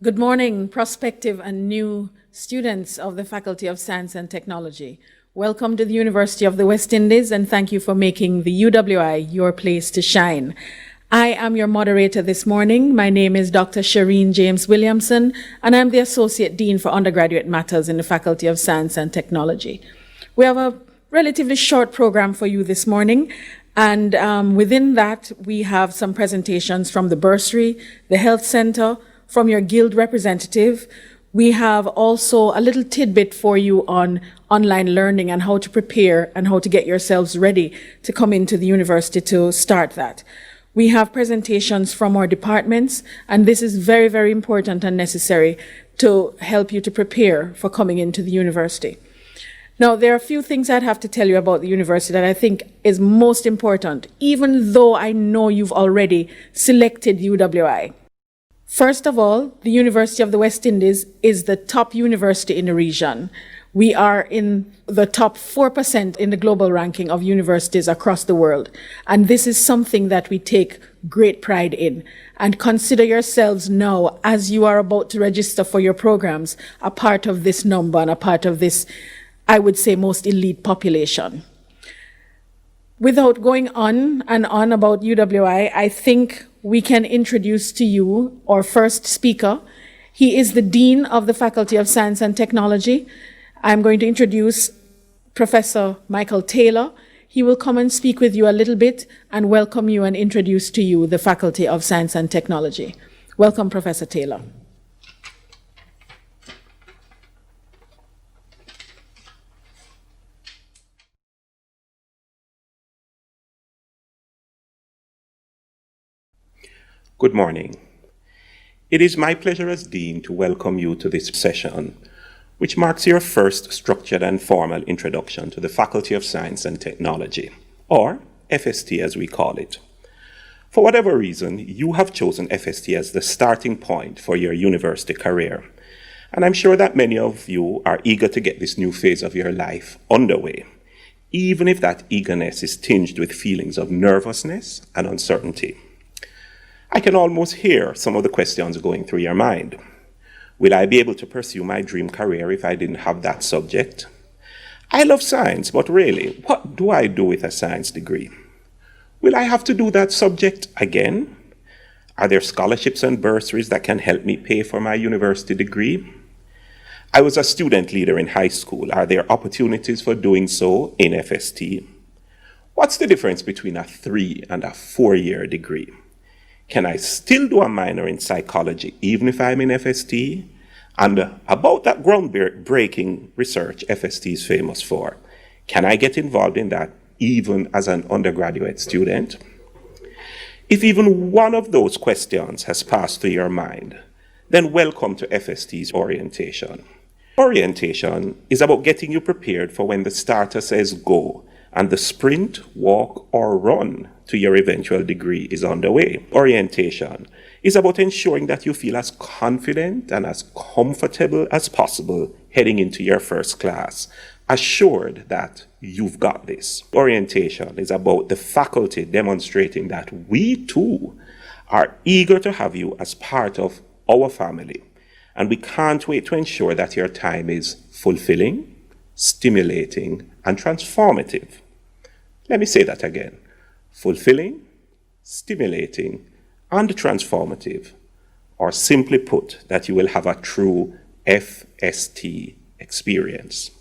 Good morning, prospective and new students of the Faculty of Science and Technology. Welcome to the University of the West Indies, and thank you for making the UWI your place to shine. I am your moderator this morning. My name is Dr. Sherene James-Williamson, and I'm the Associate Dean for Undergraduate Matters in the Faculty of Science and Technology. We have a relatively short program for you this morning, and within that, we have some presentations from the bursary, the health center, from your guild representative. We have also a little tidbit for you on online learning and how to prepare and how to get yourselves ready to come into the university to start that. We have presentations from our departments, and this is very, very important and necessary to help you to prepare for coming into the university. Now, there are a few things I'd have to tell you about the university that I think is most important, even though I know you've already selected UWI. First of all, the University of the West Indies is the top university in the region. We are in the top 4% in the global ranking of universities across the world. And this is something that we take great pride in. And consider yourselves now, as you are about to register for your programs, a part of this number and a part of this, I would say, most elite population. Without going on and on about UWI, I think we can introduce to you our first speaker. He is the Dean of the Faculty of Science and Technology. I'm going to introduce Professor Michael Taylor. He will come and speak with you a little bit and welcome you and introduce to you the Faculty of Science and Technology. Welcome, Professor Taylor. Good morning. It is my pleasure as Dean to welcome you to this session, which marks your first structured and formal introduction to the Faculty of Science and Technology, or FST as we call it. For whatever reason, you have chosen FST as the starting point for your university career, and I'm sure that many of you are eager to get this new phase of your life underway, even if that eagerness is tinged with feelings of nervousness and uncertainty. I can almost hear some of the questions going through your mind. Will I be able to pursue my dream career if I didn't have that subject? I love science, but really, what do I do with a science degree? Will I have to do that subject again? Are there scholarships and bursaries that can help me pay for my university degree? I was a student leader in high school. Are there opportunities for doing so in FST? What's the difference between a 3 and a 4-year degree? Can I still do a minor in psychology even if I'm in FST? And about that groundbreaking research FST is famous for, can I get involved in that even as an undergraduate student? If even one of those questions has passed through your mind, then welcome to FST's orientation. Orientation is about getting you prepared for when the starter says go, and the sprint, walk, or run to your eventual degree is underway. Orientation is about ensuring that you feel as confident and as comfortable as possible heading into your first class, assured that you've got this. Orientation is about the faculty demonstrating that we too are eager to have you as part of our family, and we can't wait to ensure that your time is fulfilling, stimulating, and transformative. Let me say that again. Fulfilling, stimulating, and transformative, or simply put, that you will have a true FST experience.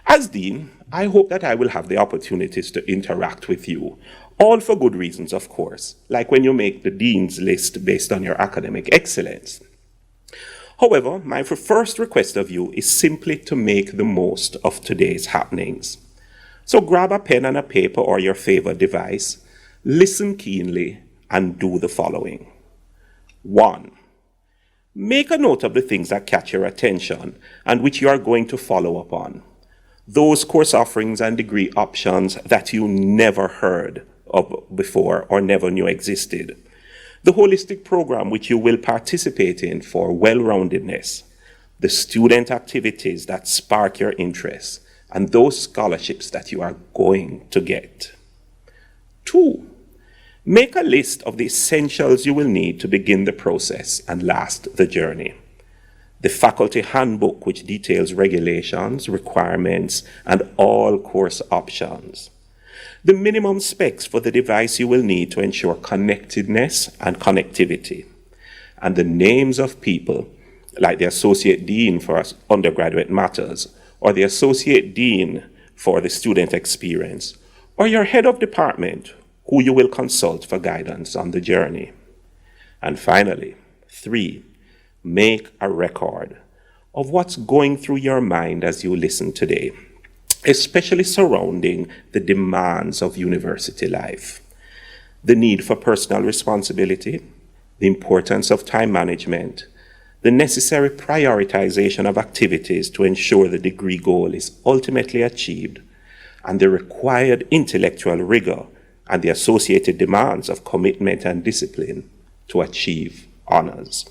As Dean, I hope that I will have the opportunities to interact with you, all for good reasons, of course, like when you make the Dean's list based on your academic excellence. However, my first request of you is simply to make the most of today's happenings. So grab a pen and a paper or your favorite device, listen keenly, and do the following. 1. Make a note of the things that catch your attention and which you are going to follow up on. Those course offerings and degree options that you never heard of before or never knew existed. The holistic program which you will participate in for well-roundedness. The student activities that spark your interest, and those scholarships that you are going to get. 2. Make a list of the essentials you will need to begin the process and last the journey. The faculty handbook, which details regulations, requirements, and all course options. The minimum specs for the device you will need to ensure connectedness and connectivity. And the names of people, like the Associate Dean for Undergraduate Matters, or the Associate Dean for the Student Experience, or your head of department, who you will consult for guidance on the journey. And finally, 3, make a record of what's going through your mind as you listen today, especially surrounding the demands of university life, the need for personal responsibility, the importance of time management, the necessary prioritization of activities to ensure the degree goal is ultimately achieved, and the required intellectual rigor and the associated demands of commitment and discipline to achieve honors.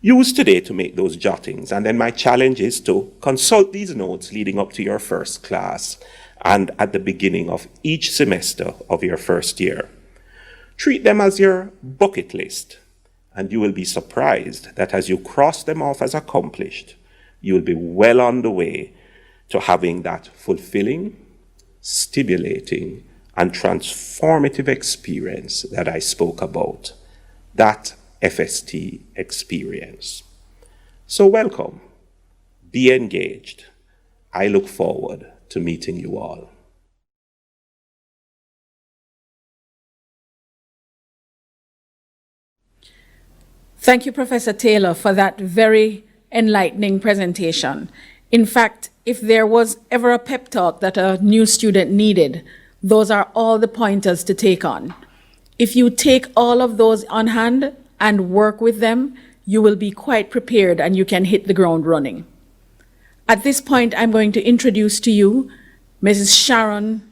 Use today to make those jottings, and then my challenge is to consult these notes leading up to your first class and at the beginning of each semester of your first year. Treat them as your bucket list, and you will be surprised that as you cross them off as accomplished, you will be well on the way to having that fulfilling, stimulating, and transformative experience that I spoke about, that FST experience. So welcome, be engaged. I look forward to meeting you all. Thank you, Professor Taylor, for that very enlightening presentation. In fact, if there was ever a pep talk that a new student needed, those are all the pointers to take on. If you take all of those on hand and work with them, you will be quite prepared and you can hit the ground running. At this point, I'm going to introduce to you Mrs. Sharon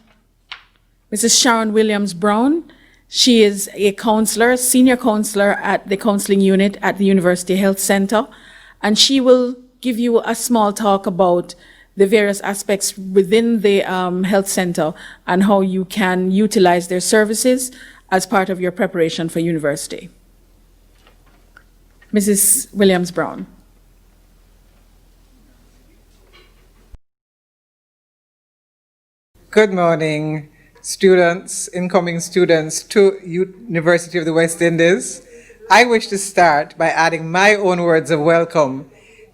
Williams-Brown. She is a counselor, senior counselor at the counseling unit at the University Health Center, and she will give you a small talk about the various aspects within the health center and how you can utilize their services as part of your preparation for university. Mrs. Williams-Brown. Good morning, students, incoming students to University of the West Indies. I wish to start by adding my own words of welcome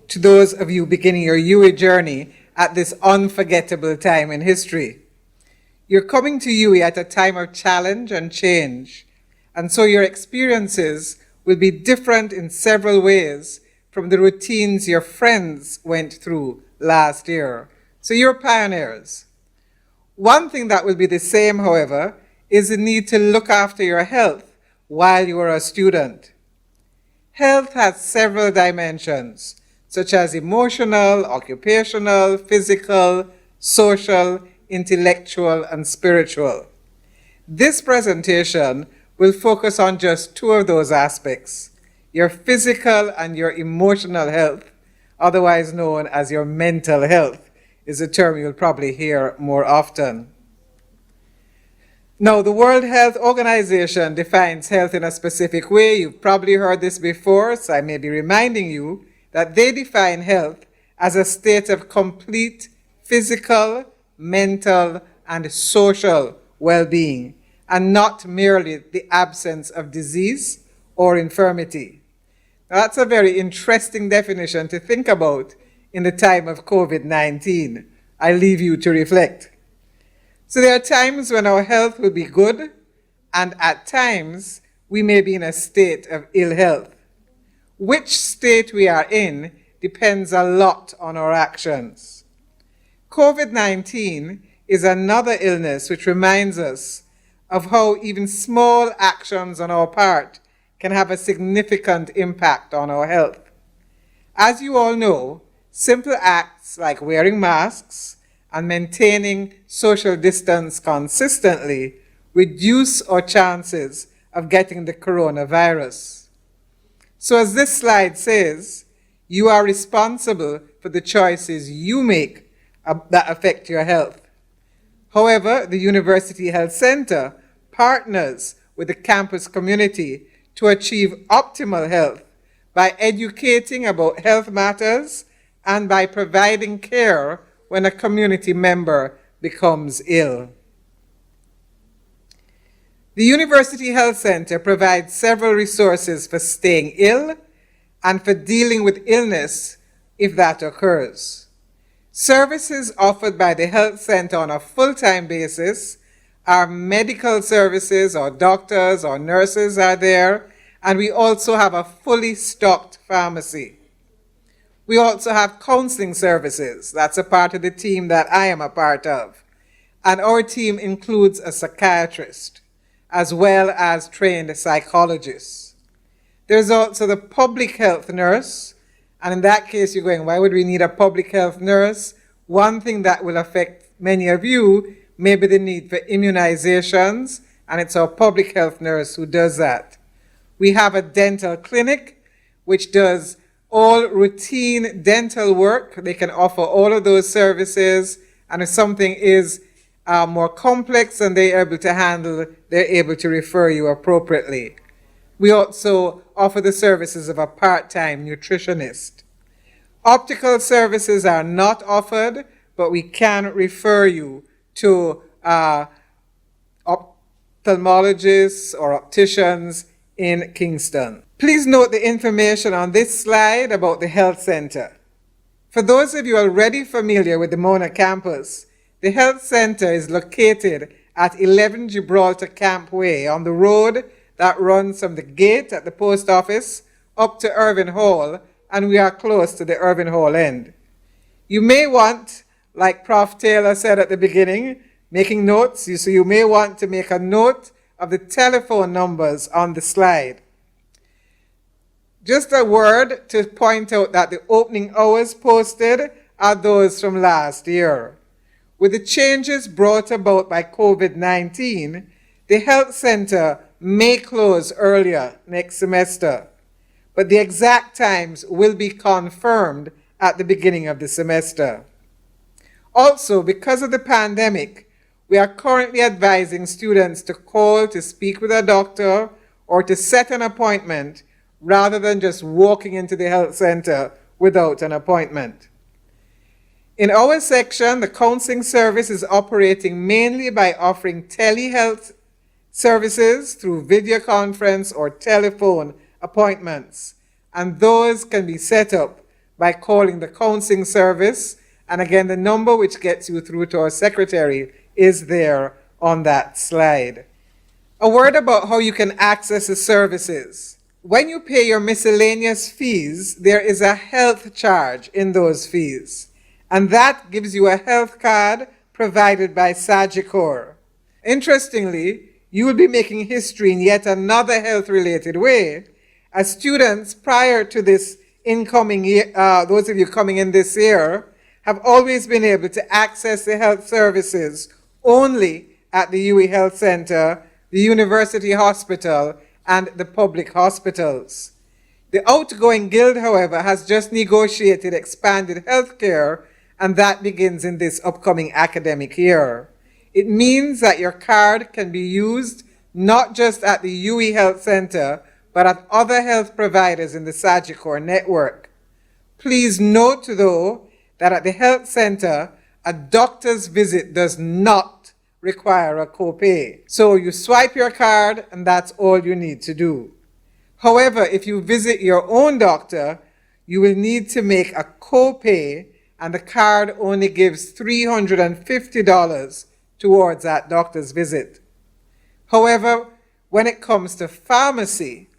to those of you beginning your UWI journey at this unforgettable time in history. You're coming to UWI at a time of challenge and change, and so your experiences will be different in several ways from the routines your friends went through last year. So you're pioneers. One thing that will be the same, however, is the need to look after your health while you are a student. Health has several dimensions, such as emotional, occupational, physical, social, intellectual, and spiritual. This presentation will focus on just 2 of those aspects, your physical and your emotional health, otherwise known as your mental health, is a term you'll probably hear more often. Now, the World Health Organization defines health in a specific way. You've probably heard this before, so I may be reminding you that they define health as a state of complete physical, mental, and social well-being, and not merely the absence of disease or infirmity. Now, that's a very interesting definition to think about in the time of COVID-19. I leave you to reflect. So there are times when our health will be good, and at times we may be in a state of ill health. Which state we are in depends a lot on our actions. COVID-19 is another illness which reminds us of how even small actions on our part can have a significant impact on our health. As you all know, simple acts like wearing masks and maintaining social distance consistently reduce our chances of getting the coronavirus. So as this slide says, you are responsible for the choices you make that affect your health. However, the University Health Center partners with the campus community to achieve optimal health by educating about health matters and by providing care when a community member becomes ill. The University Health Center provides several resources for staying ill and for dealing with illness if that occurs. Services offered by the Health Center on a full-time basis are medical services, or doctors or nurses are there, and we also have a fully stocked pharmacy. We also have counseling services. That's a part of the team that I am a part of. And our team includes a psychiatrist, as well as trained psychologists. There's also the public health nurse, and in that case you're going, why would we need a public health nurse? One thing that will affect many of you may be the need for immunizations, and it's our public health nurse who does that. We have a dental clinic, which does all routine dental work. They can offer all of those services, and if something is more complex than they're able to handle, they're able to refer you appropriately. We also offer the services of a part-time nutritionist. Optical services are not offered, but we can refer you to ophthalmologists or opticians in Kingston. Please note the information on this slide about the health center. For those of you already familiar with the Mona campus, the health center is located at 11 Gibraltar Camp Way on the road that runs from the gate at the post office up to Irving Hall, and we are close to the Irving Hall end. You may want, like Prof. Taylor said at the beginning, making notes, so you may want to make a note of the telephone numbers on the slide. Just a word to point out that the opening hours posted are those from last year. With the changes brought about by COVID-19, the health center may close earlier next semester, but the exact times will be confirmed at the beginning of the semester. Also, because of the pandemic, we are currently advising students to call to speak with a doctor or to set an appointment rather than just walking into the health center without an appointment. In our section, the counseling service is operating mainly by offering telehealth services through video conference or telephone appointments, and those can be set up by calling the counseling service, and again the number which gets you through to our secretary is there on that slide. A word about how you can access the services. When you pay your miscellaneous fees, there is a health charge in those fees, and that gives you a health card provided by Sagicor. Interestingly, you will be making history in yet another health-related way, as students prior to this incoming year, those of you coming in this year, have always been able to access the health services only at the UWI Health Center, the University Hospital, and the public hospitals. The outgoing guild, however, has just negotiated expanded health care, and that begins in this upcoming academic year. It means that your card can be used not just at the UWI Health Center, but at other health providers in the Sagicor network. Please note, though, that at the health center, a doctor's visit does not require a copay. So you swipe your card and that's all you need to do. However, if you visit your own doctor, you will need to make a copay, and the card only gives $350 towards that doctor's visit. However, when it comes to pharmacy,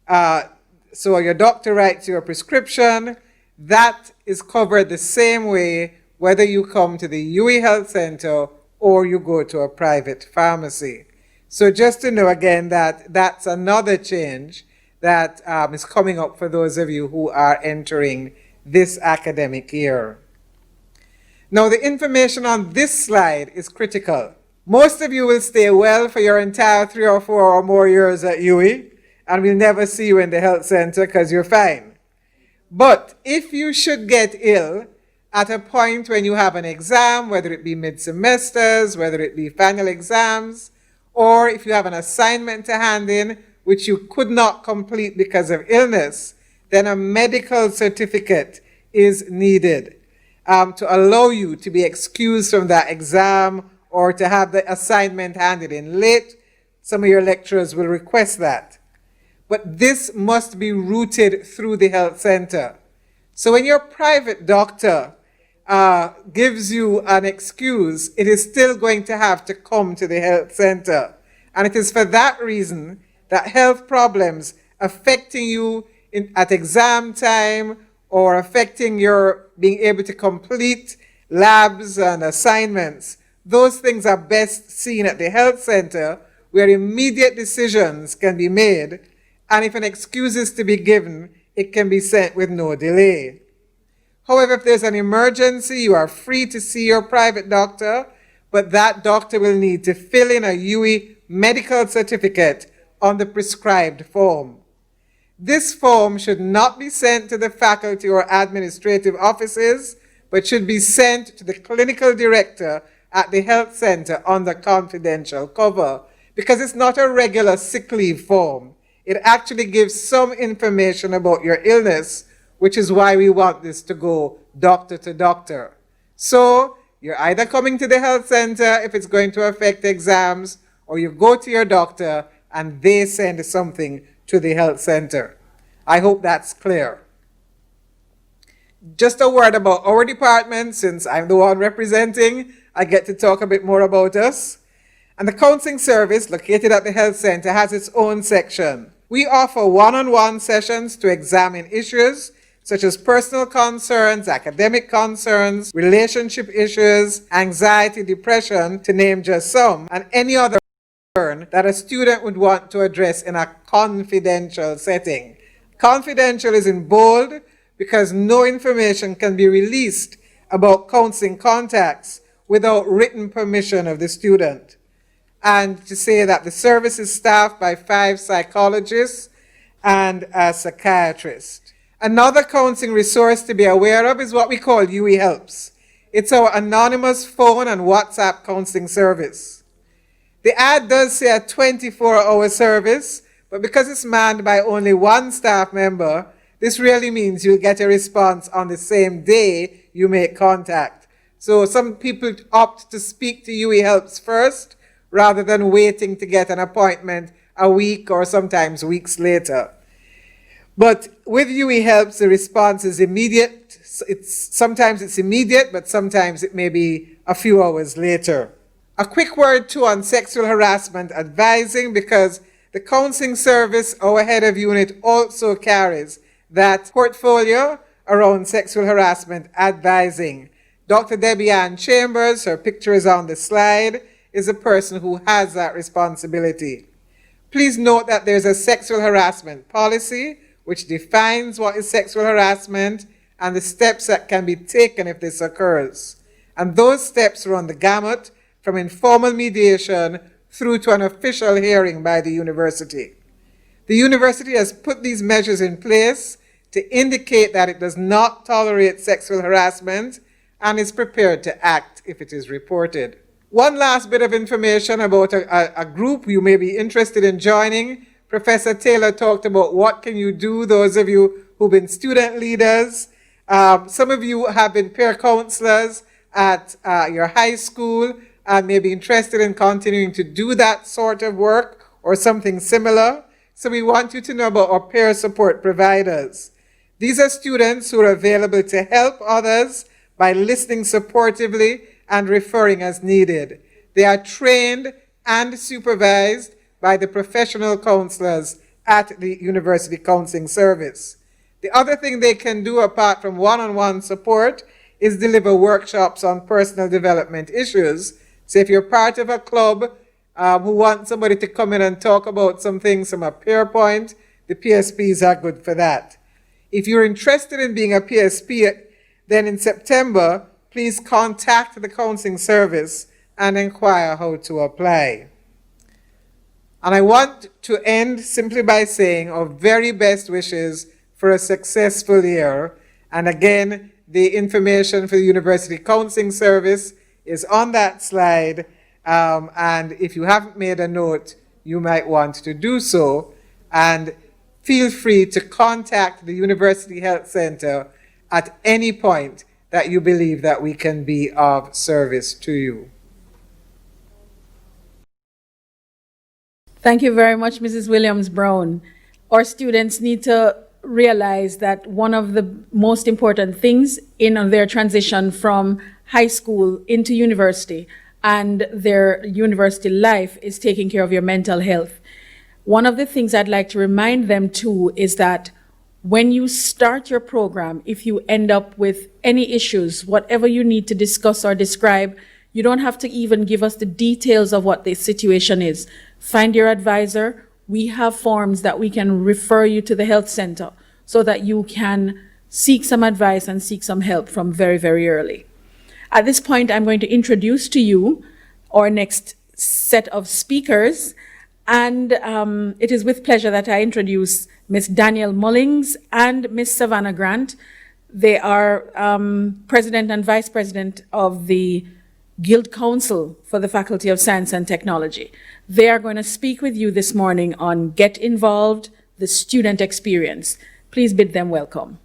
so your doctor writes your prescription, that is covered the same way whether you come to the UWI Health Center or you go to a private pharmacy. So just to know again that that's another change that is coming up for those of you who are entering this academic year. Now, the information on this slide is critical. Most of you will stay well for your entire 3 or 4 or more years at UWI, and we'll never see you in the health center because you're fine. But if you should get ill at a point when you have an exam, whether it be mid-semesters, whether it be final exams, or if you have an assignment to hand in which you could not complete because of illness, then a medical certificate is needed to allow you to be excused from that exam or to have the assignment handed in late. Some of your lecturers will request that. But this must be routed through the health center. So when your private doctor gives you an excuse, it is still going to have to come to the health center. And it is for that reason that health problems affecting you at exam time or affecting your being able to complete labs and assignments, those things are best seen at the health center where immediate decisions can be made, and if an excuse is to be given, it can be sent with no delay. However, if there's an emergency, you are free to see your private doctor, but that doctor will need to fill in a UE medical certificate on the prescribed form. This form should not be sent to the faculty or administrative offices, but should be sent to the clinical director at the health center under confidential cover, because it's not a regular sick leave form. It actually gives some information about your illness, which is why we want this to go doctor to doctor. So you're either coming to the health center if it's going to affect exams, or you go to your doctor and they send something to the health center. I hope that's clear. Just a word about our department, since I'm the one representing, I get to talk a bit more about us. And the counseling service located at the health center has its own section. We offer one-on-one sessions to examine issues such as personal concerns, academic concerns, relationship issues, anxiety, depression, to name just some, and any other concern that a student would want to address in a confidential setting. Confidential is in bold because no information can be released about counseling contacts without written permission of the student. And to say that the service is staffed by 5 psychologists and a psychiatrist. Another counseling resource to be aware of is what we call UE Helps. It's our anonymous phone and WhatsApp counseling service. The ad does say a 24-hour service, but because it's manned by only one staff member, this really means you'll get a response on the same day you make contact. So some people opt to speak to UE Helps first, rather than waiting to get an appointment a week or sometimes weeks later. But with UE Helps, the response is immediate. Sometimes it's immediate, but sometimes it may be a few hours later. A quick word too on sexual harassment advising, because the counseling service, our head of unit, also carries that portfolio around sexual harassment advising. Dr. Debbie Ann Chambers, her picture is on the slide, is a person who has that responsibility. Please note that there's a sexual harassment policy which defines what is sexual harassment and the steps that can be taken if this occurs. And those steps run the gamut from informal mediation through to an official hearing by the university. The university has put these measures in place to indicate that it does not tolerate sexual harassment and is prepared to act if it is reported. One last bit of information about a group you may be interested in joining. Professor Taylor talked about what can you do, those of you who've been student leaders. Some of you have been peer counselors at your high school and may be interested in continuing to do that sort of work or something similar. So we want you to know about our peer support providers. These are students who are available to help others by listening supportively and referring as needed. They are trained and supervised by the professional counselors at the University Counseling Service. The other thing they can do apart from one-on-one support is deliver workshops on personal development issues. So if you're part of a club who want somebody to come in and talk about some things from a peer point, the PSPs are good for that. If you're interested in being a PSP, then in September, please contact the counseling service and inquire how to apply. And I want to end simply by saying our very best wishes for a successful year. And again, the information for the University Counseling Service is on that slide. And if you haven't made a note, you might want to do so. And feel free to contact the University Health Center at any point that you believe that we can be of service to you. Thank you very much, Mrs. Williams-Brown. Our students need to realize that one of the most important things in their transition from high school into university and their university life is taking care of your mental health. One of the things I'd like to remind them too is that when you start your program, if you end up with any issues, whatever you need to discuss or describe, you don't have to even give us the details of what the situation is. Find your advisor. We have forms that we can refer you to the health center so that you can seek some advice and seek some help from very, very early. At this point, I'm going to introduce to you our next set of speakers. And it is with pleasure that I introduce Ms. Danielle Mullings and Ms. Savanah Grant. They are President and Vice President of the Guild Council for the Faculty of Science and Technology. They are going to speak with you this morning on Get Involved, the student experience. Please bid them welcome.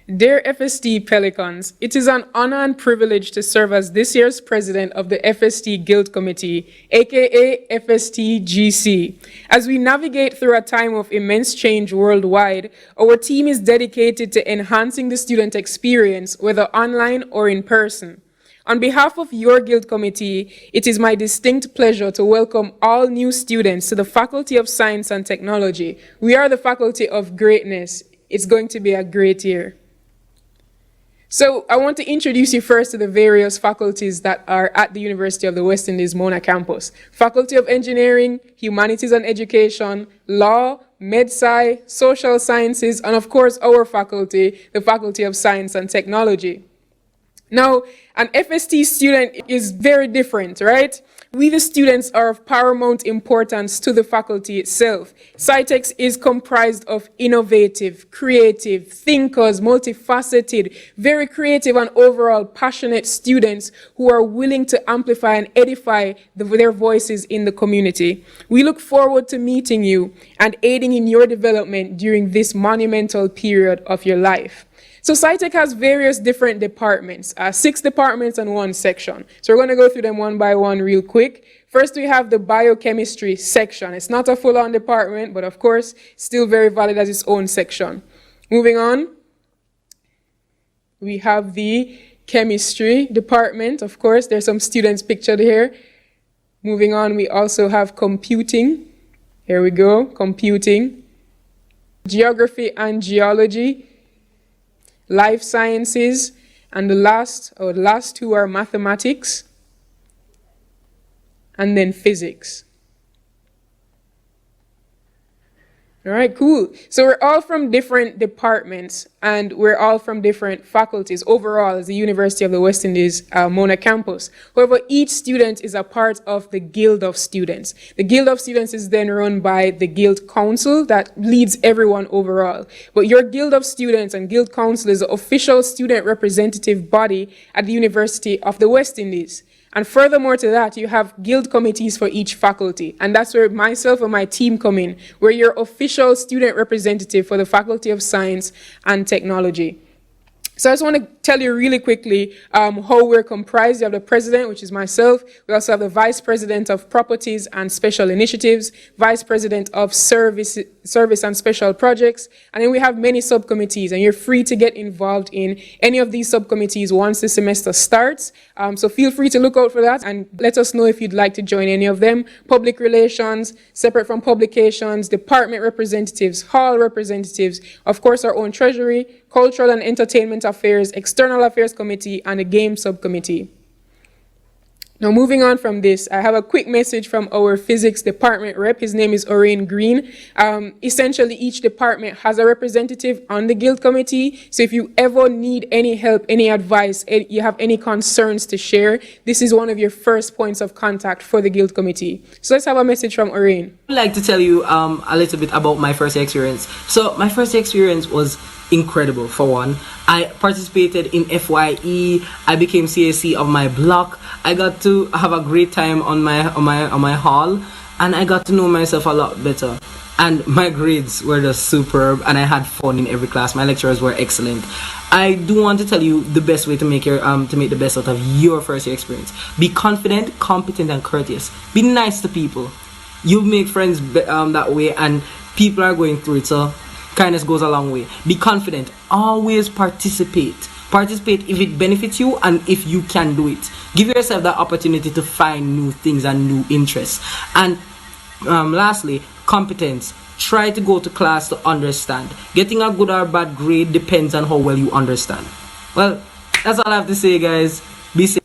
Dear FST Pelicans, it is an honor and privilege to serve as this year's president of the FST Guild Committee, aka FST GC. As we navigate through a time of immense change worldwide, our team is dedicated to enhancing the student experience, whether online or in person. On behalf of your Guild Committee, it is my distinct pleasure to welcome all new students to the Faculty of Science and Technology. We are the Faculty of Greatness. It's going to be a great year. So I want to introduce you first to the various faculties that are at the University of the West Indies Mona campus. Faculty of Engineering, Humanities and Education, Law, Med-Sci, Social Sciences, and of course our faculty, the Faculty of Science and Technology. Now, an FST student is very different, right? We, the students, are of paramount importance to the faculty itself. SciTech is comprised of innovative, creative, thinkers, multifaceted, very creative and overall passionate students who are willing to amplify and edify their voices in the community. We look forward to meeting you and aiding in your development during this monumental period of your life. So SciTech has various different departments, 6 departments and 1 section. So we're going to go through them one by one real quick. First, we have the Biochemistry section. It's not a full-on department, but of course, still very valid as its own section. Moving on, we have the Chemistry department. Of course, there's some students pictured here. Moving on, we also have Computing. Here we go, Computing. Geography and Geology. Life Sciences, and the last 2 are Mathematics, and then Physics. All right, cool. So we're all from different departments and we're all from different faculties overall as the University of the West Indies Mona campus. However, each student is a part of the Guild of Students. The Guild of Students is then run by the Guild Council that leads everyone overall. But your Guild of Students and Guild Council is the official student representative body at the University of the West Indies. And furthermore to that, you have guild committees for each faculty. And that's where myself and my team come in. We're your official student representative for the Faculty of Science and Technology. So I just want to tell you really quickly how we're comprised. You have the president, which is myself. We also have the vice president of properties and special initiatives, vice president of service and special projects. And then we have many subcommittees, and you're free to get involved in any of these subcommittees once the semester starts. So feel free to look out for that and let us know if you'd like to join any of them. Public relations, separate from publications, department representatives, hall representatives, of course our own treasury, cultural and entertainment affairs, external affairs committee, and a game subcommittee. Now, moving on from this, I have a quick message from our physics department rep. His name is Orane Green. Essentially, each department has a representative on the guild committee. So if you ever need any help, any advice, you have any concerns to share, this is one of your first points of contact for the guild committee. So let's have a message from Orane. I'd like to tell you a little bit about my first experience. So my first experience was incredible. For one, I participated in FYE. I became CAC of my block. I got to have a great time on my hall, and I got to know myself a lot better. And my grades were just superb, and I had fun in every class. My lecturers were excellent. I do want to tell you the best way to make the best out of your first year experience. Be confident, competent, and courteous. Be nice to people. You make friends that way, and people are going through it. So kindness goes a long way. Be confident. Always participate. Participate if it benefits you and if you can do it. Give yourself that opportunity to find new things and new interests. And lastly, competence. Try to go to class to understand. Getting a good or bad grade depends on how well you understand. Well, that's all I have to say, guys. Be safe.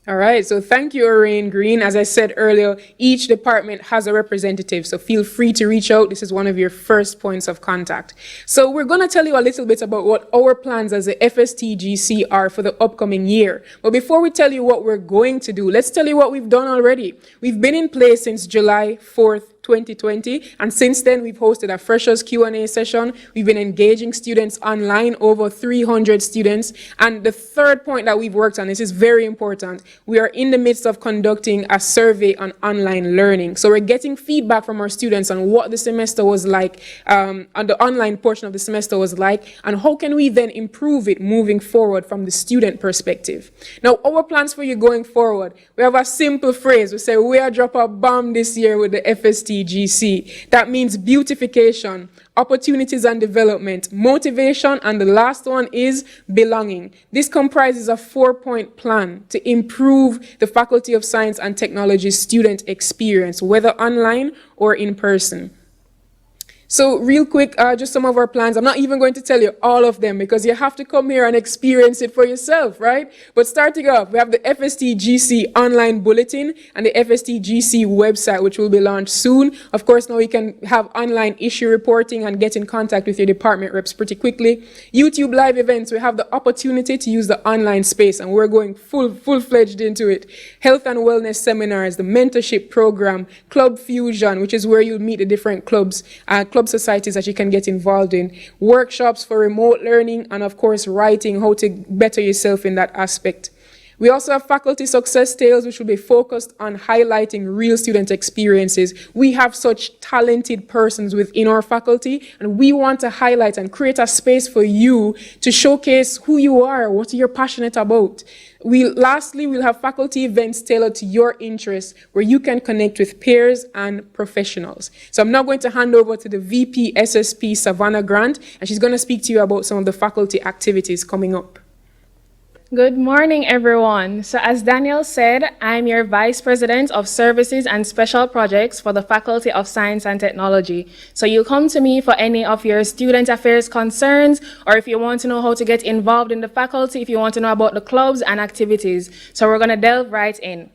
All right, so thank you, Orain Green. As I said earlier, each department has a representative, so feel free to reach out. This is one of your first points of contact. So we're going to tell you a little bit about what our plans as the FSTGC are for the upcoming year. But before we tell you what we're going to do, let's tell you what we've done already. We've been in place since July 4th, 2020, and since then we've hosted a freshers Q&A session. We've been engaging students online, over 300 students. And the third point that we've worked on, this is very important, we are in the midst of conducting a survey on online learning. So we're getting feedback from our students on what the semester was like, on the online portion of the semester was like, and how can we then improve it moving forward from the student perspective. Now, our plans for you going forward, we have a simple phrase. We say we are drop a bomb this year with the FSTGC. That means beautification, opportunities and development, motivation, and the last one is belonging. This comprises a 4-point plan to improve the Faculty of Science and Technology student experience, whether online or in person. So real quick, just some of our plans. I'm not even going to tell you all of them because you have to come here and experience it for yourself, right? But starting off, we have the FSTGC online bulletin and the FSTGC website, which will be launched soon. Of course, now you can have online issue reporting and get in contact with your department reps pretty quickly. YouTube live events, we have the opportunity to use the online space, and we're going full-fledged into it. Health and wellness seminars, the mentorship program, Club Fusion, which is where you'll meet the different club societies that you can get involved in, workshops for remote learning, and of course writing, how to better yourself in that aspect. We also have faculty success tales, which will be focused on highlighting real student experiences. We have such talented persons within our faculty, and we want to highlight and create a space for you to showcase who you are, what you're passionate about. Lastly, we'll have faculty events tailored to your interests where you can connect with peers and professionals. So I'm now going to hand over to the VP SSP, Savanah Grant, and she's going to speak to you about some of the faculty activities coming up. Good morning, everyone. So as Danielle said, I'm your Vice President of Services and Special Projects for the Faculty of Science and Technology. So you'll come to me for any of your student affairs concerns, or if you want to know how to get involved in the faculty, if you want to know about the clubs and activities. So we're going to delve right in.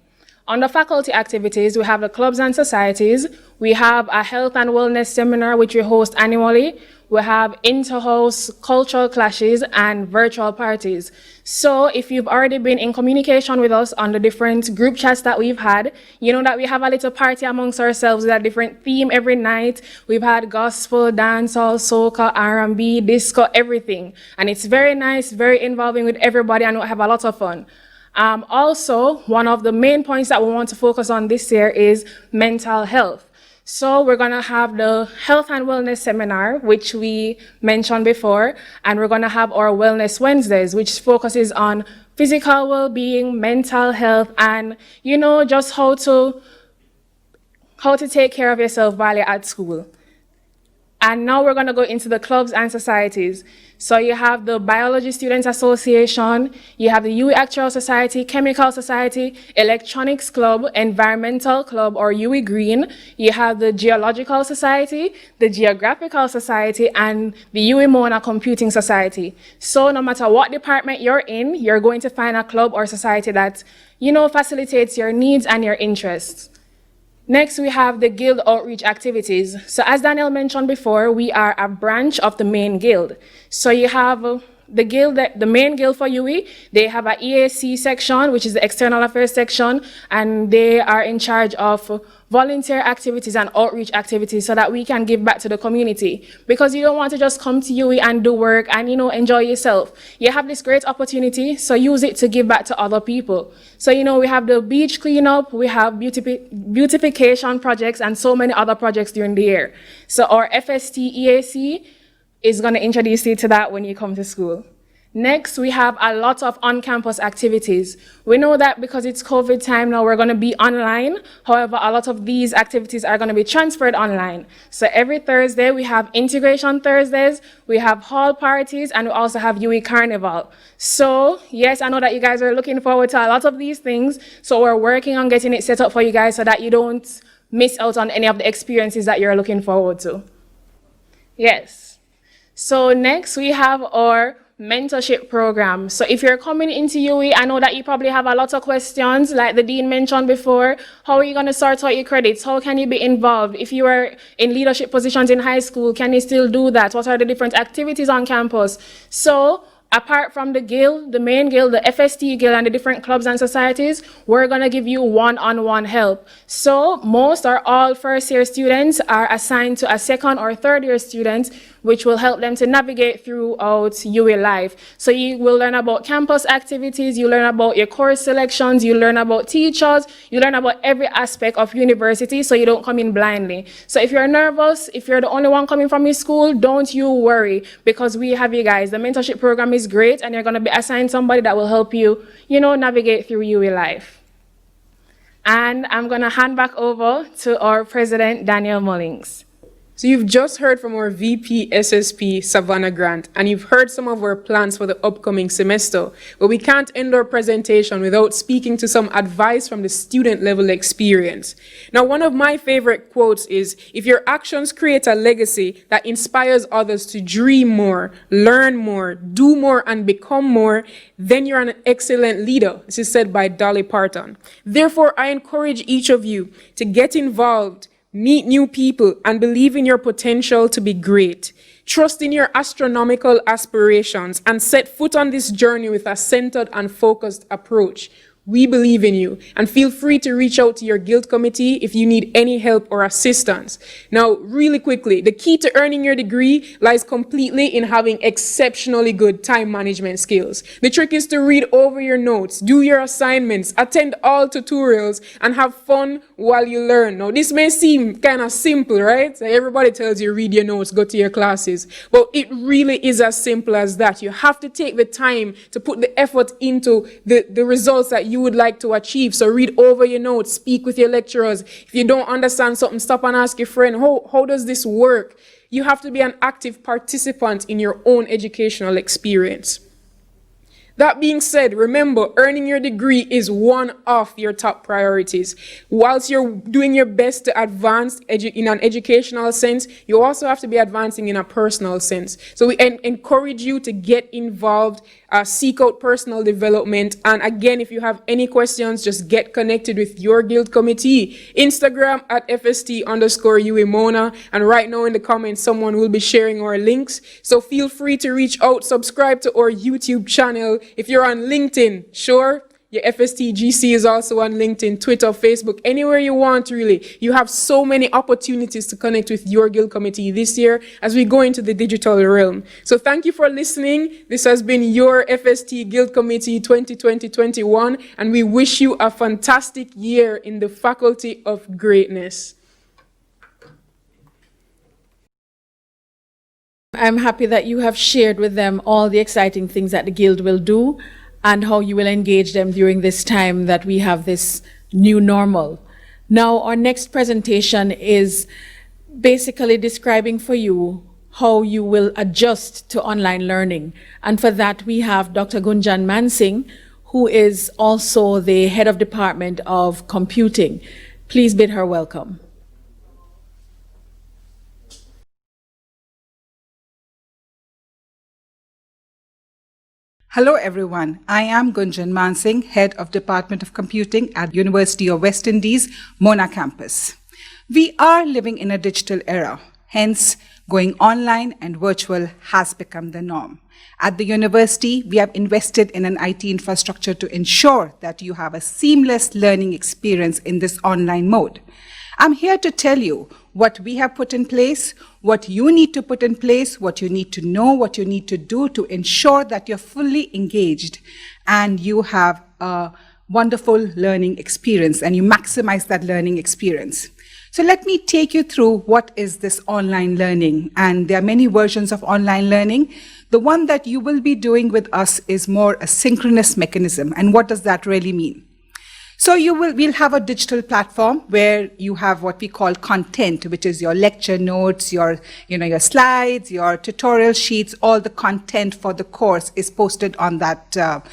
On the faculty activities, we have the clubs and societies. We have a health and wellness seminar, which we host annually. We have inter-house cultural clashes and virtual parties. So if you've already been in communication with us on the different group chats that we've had, you know that we have a little party amongst ourselves with a different theme every night. We've had gospel, dancehall, soca, R&B, disco, everything. And it's very nice, very involving with everybody, and we have a lot of fun. Also, one of the main points that we want to focus on this year is mental health. So we're going to have the Health and Wellness Seminar, which we mentioned before, and we're going to have our Wellness Wednesdays, which focuses on physical well-being, mental health, and, you know, just how to take care of yourself while you're at school. And now we're going to go into the clubs and societies. So you have the Biology Students Association, you have the UE Actual Society, Chemical Society, Electronics Club, Environmental Club, or UE Green. You have the Geological Society, the Geographical Society, and the UE Mona Computing Society. So no matter what department you're in, you're going to find a club or society that, you know, facilitates your needs and your interests. Next, we have the guild outreach activities. So as Danielle mentioned before, we are a branch of the main guild. So you have the guild, the main guild for UE, they have a EAC section, which is the External Affairs section, and they are in charge of volunteer activities and outreach activities so that we can give back to the community. Because you don't want to just come to UE and do work and, you know, enjoy yourself. You have this great opportunity, so use it to give back to other people. So, you know, we have the beach cleanup, we have beautification projects, and so many other projects during the year. So our FST EAC is going to introduce you to that when you come to school. Next, we have a lot of on-campus activities. We know that because it's COVID time now, we're going to be online. However, a lot of these activities are going to be transferred online. So every Thursday, we have Integration Thursdays, we have hall parties, and we also have UE Carnival. So, yes, I know that you guys are looking forward to a lot of these things. So we're working on getting it set up for you guys so that you don't miss out on any of the experiences that you're looking forward to. Yes. So next, we have our mentorship program. So if you're coming into UE, I know that you probably have a lot of questions, like the dean mentioned before. How are you going to sort out your credits? How can you be involved? If you are in leadership positions in high school, can you still do that? What are the different activities on campus? So apart from the guild, the main guild, the FST guild, and the different clubs and societies, we're going to give you one-on-one help. So most or all first-year students are assigned to a second or third-year student, which will help them to navigate throughout UE life. So you will learn about campus activities, you learn about your course selections, you learn about teachers, you learn about every aspect of university so you don't come in blindly. So if you're nervous, if you're the only one coming from your school, don't you worry, because we have you guys. The mentorship program is great, and you're going to be assigned somebody that will help you, you know, navigate through UE life. And I'm going to hand back over to our president, Danielle Mullings. So you've just heard from our VP SSP, Savanah Grant, and you've heard some of our plans for the upcoming semester. But we can't end our presentation without speaking to some advice from the student level experience. Now, one of my favorite quotes is, if your actions create a legacy that inspires others to dream more, learn more, do more, and become more, then you're an excellent leader. This is said by Dolly Parton. Therefore, I encourage each of you to get involved, meet new people, and believe in your potential to be great. Trust in your astronomical aspirations and set foot on this journey with a centered and focused approach. We believe in you, and feel free to reach out to your guild committee if you need any help or assistance. Now, really quickly, the key to earning your degree lies completely in having exceptionally good time management skills. The trick is to read over your notes, do your assignments, attend all tutorials, and have fun while you learn. Now, this may seem kind of simple, right? So everybody tells you read your notes, go to your classes, but it really is as simple as that. You have to take the time to put the effort into the results that you would like to achieve. So read over your notes, speak with your lecturers. If you don't understand something, stop and ask your friend, how does this work? You have to be an active participant in your own educational experience. That being said, remember, earning your degree is one of your top priorities. Whilst you're doing your best to advance in an educational sense, you also have to be advancing in a personal sense. So we encourage you to get involved, seek out personal development. And again, if you have any questions, just get connected with your guild committee. Instagram at FST_UEMona. And right now in the comments, someone will be sharing our links. So feel free to reach out, subscribe to our YouTube channel. If you're on LinkedIn, sure, your FST GC is also on LinkedIn, Twitter, Facebook, anywhere you want, really. You have so many opportunities to connect with your guild committee this year as we go into the digital realm. So thank you for listening. This has been your FST Guild Committee 2020-21, and we wish you a fantastic year in the Faculty of Greatness. I'm happy that you have shared with them all the exciting things that the Guild will do and how you will engage them during this time that we have this new normal. Now, our next presentation is basically describing for you how you will adjust to online learning. And for that, we have Dr. Gunjan Mansingh, who is also the head of Department of Computing. Please bid her welcome. Hello everyone, I am Gunjan Mansingh, Head of Department of Computing at University of West Indies, Mona campus. We are living in a digital era. Hence, Going online and virtual has become the norm. At the university, we have invested in an IT infrastructure to ensure that you have a seamless learning experience in this online mode. I'm here to tell you what we have put in place, what you need to put in place, what you need to know, what you need to do to ensure that you're fully engaged and you have a wonderful learning experience and you maximize that learning experience. So let me take you through what is this online learning. And there are many versions of online learning. The one that you will be doing with us is more a synchronous mechanism. And what does that really mean? So we'll have a digital platform where you have what we call content, which is your lecture notes, your slides, your tutorial sheets, all the content for the course is posted on that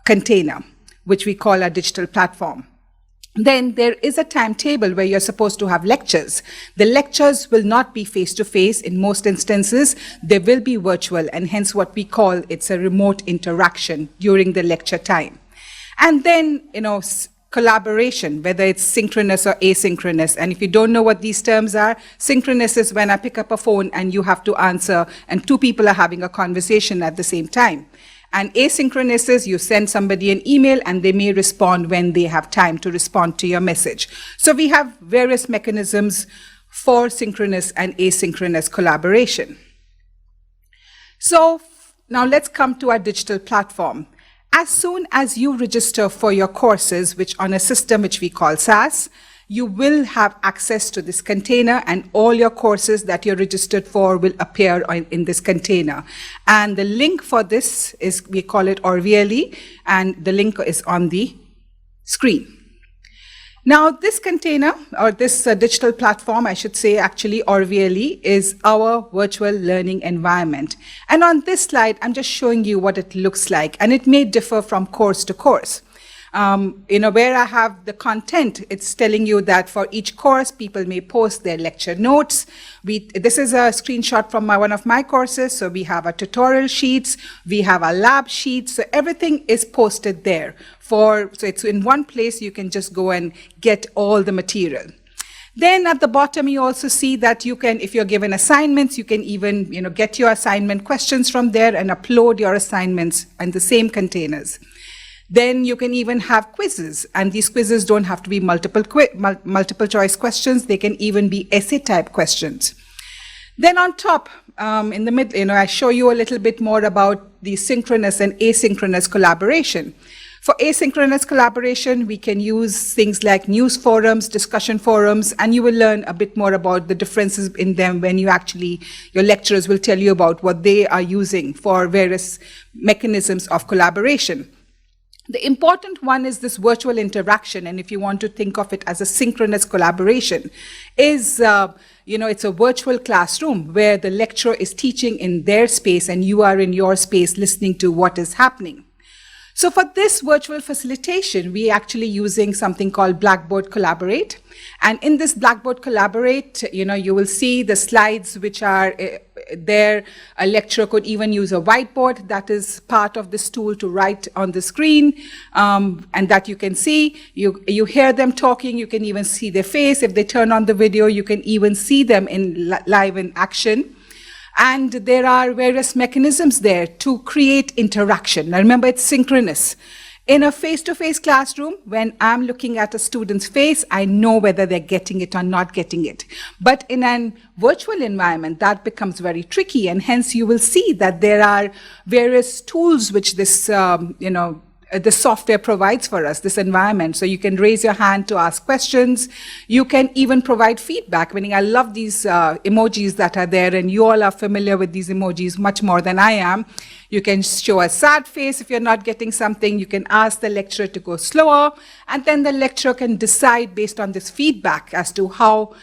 container, which we call our digital platform. Then there is a timetable where you're supposed to have lectures. The lectures will not be face-to-face in most instances. They will be virtual, and hence what we call it's a remote interaction during the lecture time. And then, collaboration, whether it's synchronous or asynchronous. And if you don't know what these terms are, synchronous is when I pick up a phone and you have to answer and two people are having a conversation at the same time. And asynchronous is you send somebody an email and they may respond when they have time to respond to your message. So we have various mechanisms for synchronous and asynchronous collaboration. So now let's come to our digital platform. As soon as you register for your courses, which on a system which we call SAS, you will have access to this container and all your courses that you're registered for will appear in this container. And the link for this is, we call it Orvially, and the link is on the screen. Now, this container, or this digital platform, I should say, actually, Orvially, is our virtual learning environment. And on this slide, I'm just showing you what it looks like, and it may differ from course to course. Where I have the content, it's telling you that for each course, people may post their lecture notes. This is a screenshot from one of my courses. So we have our tutorial sheets, we have our lab sheets. So everything is posted there. So it's in one place, you can just go and get all the material. Then at the bottom, you also see that you can, if you're given assignments, you can even get your assignment questions from there and upload your assignments in the same containers. Then you can even have quizzes, and these quizzes don't have to be multiple choice questions. They can even be essay type questions. Then on top, in the middle, I show you a little bit more about the synchronous and asynchronous collaboration. For asynchronous collaboration, we can use things like news forums, discussion forums, and you will learn a bit more about the differences in them when your lecturers will tell you about what they are using for various mechanisms of collaboration. The important one is this virtual interaction, and if you want to think of it as a synchronous collaboration, is, it's a virtual classroom where the lecturer is teaching in their space and you are in your space listening to what is happening. So for this virtual facilitation, we are actually using something called Blackboard Collaborate. And in this Blackboard Collaborate, you will see the slides which are there. A lecturer could even use a whiteboard that is part of this tool to write on the screen, and that you can see. You hear them talking, you can even see their face. If they turn on the video, you can even see them in live in action. And there are various mechanisms there to create interaction. Now remember, it's synchronous. In a face-to-face classroom, when I'm looking at a student's face, I know whether they're getting it or not getting it. But in a virtual environment, that becomes very tricky, and hence you will see that there are various tools which this, the software provides for us, this environment. So you can raise your hand to ask questions. You can even provide feedback. Meaning, I love these emojis that are there, and you all are familiar with these emojis much more than I am. You can show a sad face if you're not getting something. You can ask the lecturer to go slower, and then the lecturer can decide based on this feedback as to how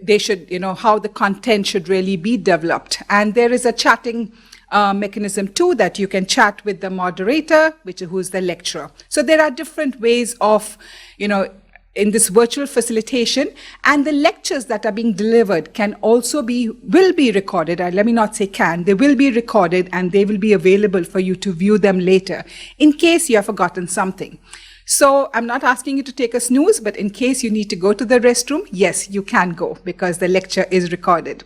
they should, how the content should really be developed. And there is a chatting mechanism too, that you can chat with the moderator, who's the lecturer. So there are different ways of, in this virtual facilitation, and the lectures that are being delivered will be recorded. Let me not say can, they will be recorded, and they will be available for you to view them later in case you have forgotten something. So I'm not asking you to take a snooze, but in case you need to go to the restroom, yes, you can go because the lecture is recorded.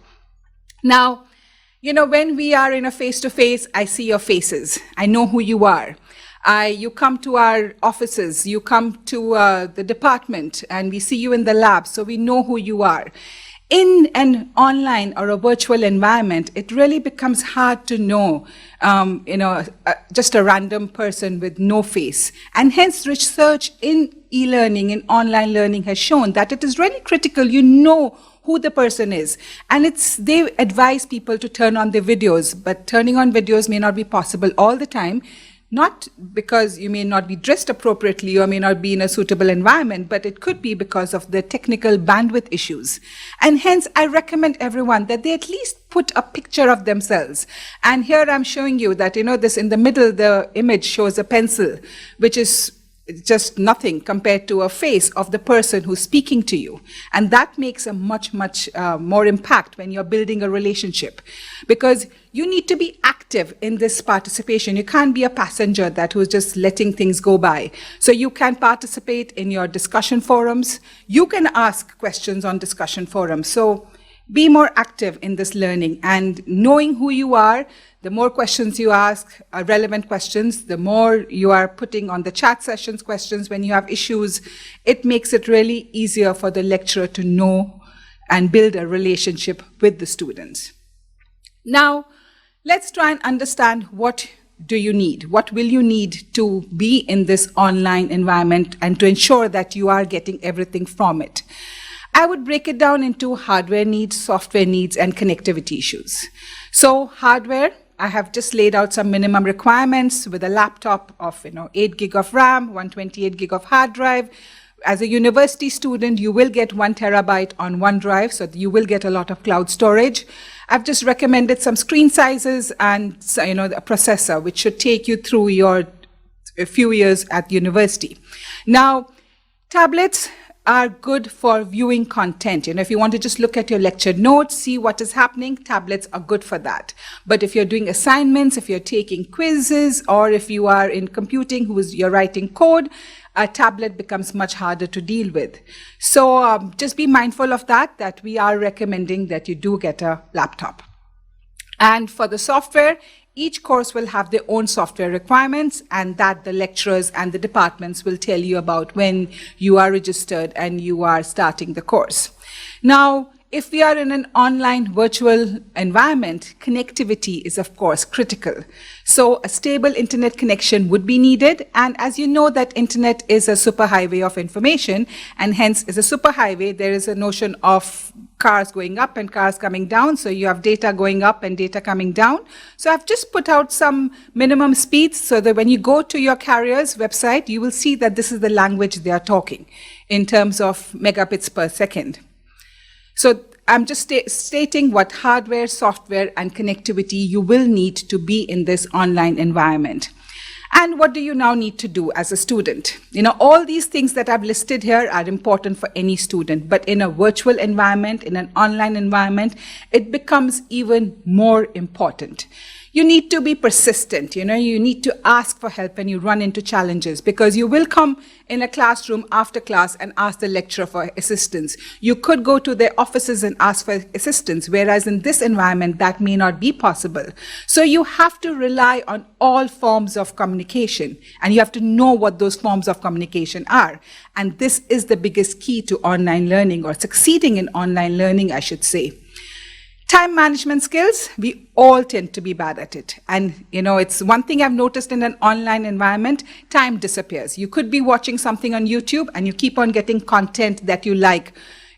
Now, when we are in a face-to-face, I see your faces. I know who you are. You come to our offices, you come to the department, and we see you in the lab, so we know who you are. In an online or a virtual environment, it really becomes hard to know, just a random person with no face. And hence, research in e-learning, in online learning has shown that it is really critical you know who the person is. And they advise people to turn on their videos, but turning on videos may not be possible all the time. Not because you may not be dressed appropriately or may not be in a suitable environment, but it could be because of the technical bandwidth issues. And hence, I recommend everyone that they at least put a picture of themselves. And here I'm showing you that, this in the middle, the image shows a pencil, which is just nothing compared to a face of the person who's speaking to you. And that makes a much, much more impact when you're building a relationship, because you need to be active in this participation. You can't be a passenger who's just letting things go by. So you can participate in your discussion forums. You can ask questions on discussion forums. So be more active in this learning, and knowing who you are. The more questions you ask, relevant questions, the more you are putting on the chat sessions questions when you have issues, it makes it really easier for the lecturer to know and build a relationship with the students. Now, let's try and understand what do you need? What will you need to be in this online environment and to ensure that you are getting everything from it? I would break it down into hardware needs, software needs, and connectivity issues. So hardware, I have just laid out some minimum requirements with a laptop of 8 gig of RAM, 128 gig of hard drive. As a university student, you will get 1 terabyte on OneDrive, so you will get a lot of cloud storage. I've just recommended some screen sizes and a processor, which should take you through a few years at university. Now, tablets are good for viewing content. If you want to just look at your lecture notes, see what is happening, tablets are good for that. But if you're doing assignments, if you're taking quizzes, or if you are in computing, you're writing code, a tablet becomes much harder to deal with. So just be mindful of that we are recommending that you do get a laptop. And for the software, each course will have their own software requirements, and that the lecturers and the departments will tell you about when you are registered and you are starting the course. Now, if we are in an online virtual environment, connectivity is of course critical. So a stable internet connection would be needed. And as you know, that internet is a superhighway of information, and hence as a superhighway, there is a notion of cars going up and cars coming down. So you have data going up and data coming down. So I've just put out some minimum speeds so that when you go to your carrier's website, you will see that this is the language they are talking in terms of megabits per second. So I'm just stating what hardware, software, and connectivity you will need to be in this online environment. And what do you now need to do as a student? All these things that I've listed here are important for any student, but in a virtual environment, in an online environment, it becomes even more important. You need to be persistent, you need to ask for help when you run into challenges, because you will come in a classroom after class and ask the lecturer for assistance. You could go to their offices and ask for assistance, whereas in this environment, that may not be possible. So you have to rely on all forms of communication, and you have to know what those forms of communication are. And this is the biggest key to online learning, or succeeding in online learning, I should say. Time management skills, we all tend to be bad at it. And, it's one thing I've noticed in an online environment, time disappears. You could be watching something on YouTube and you keep on getting content that you like.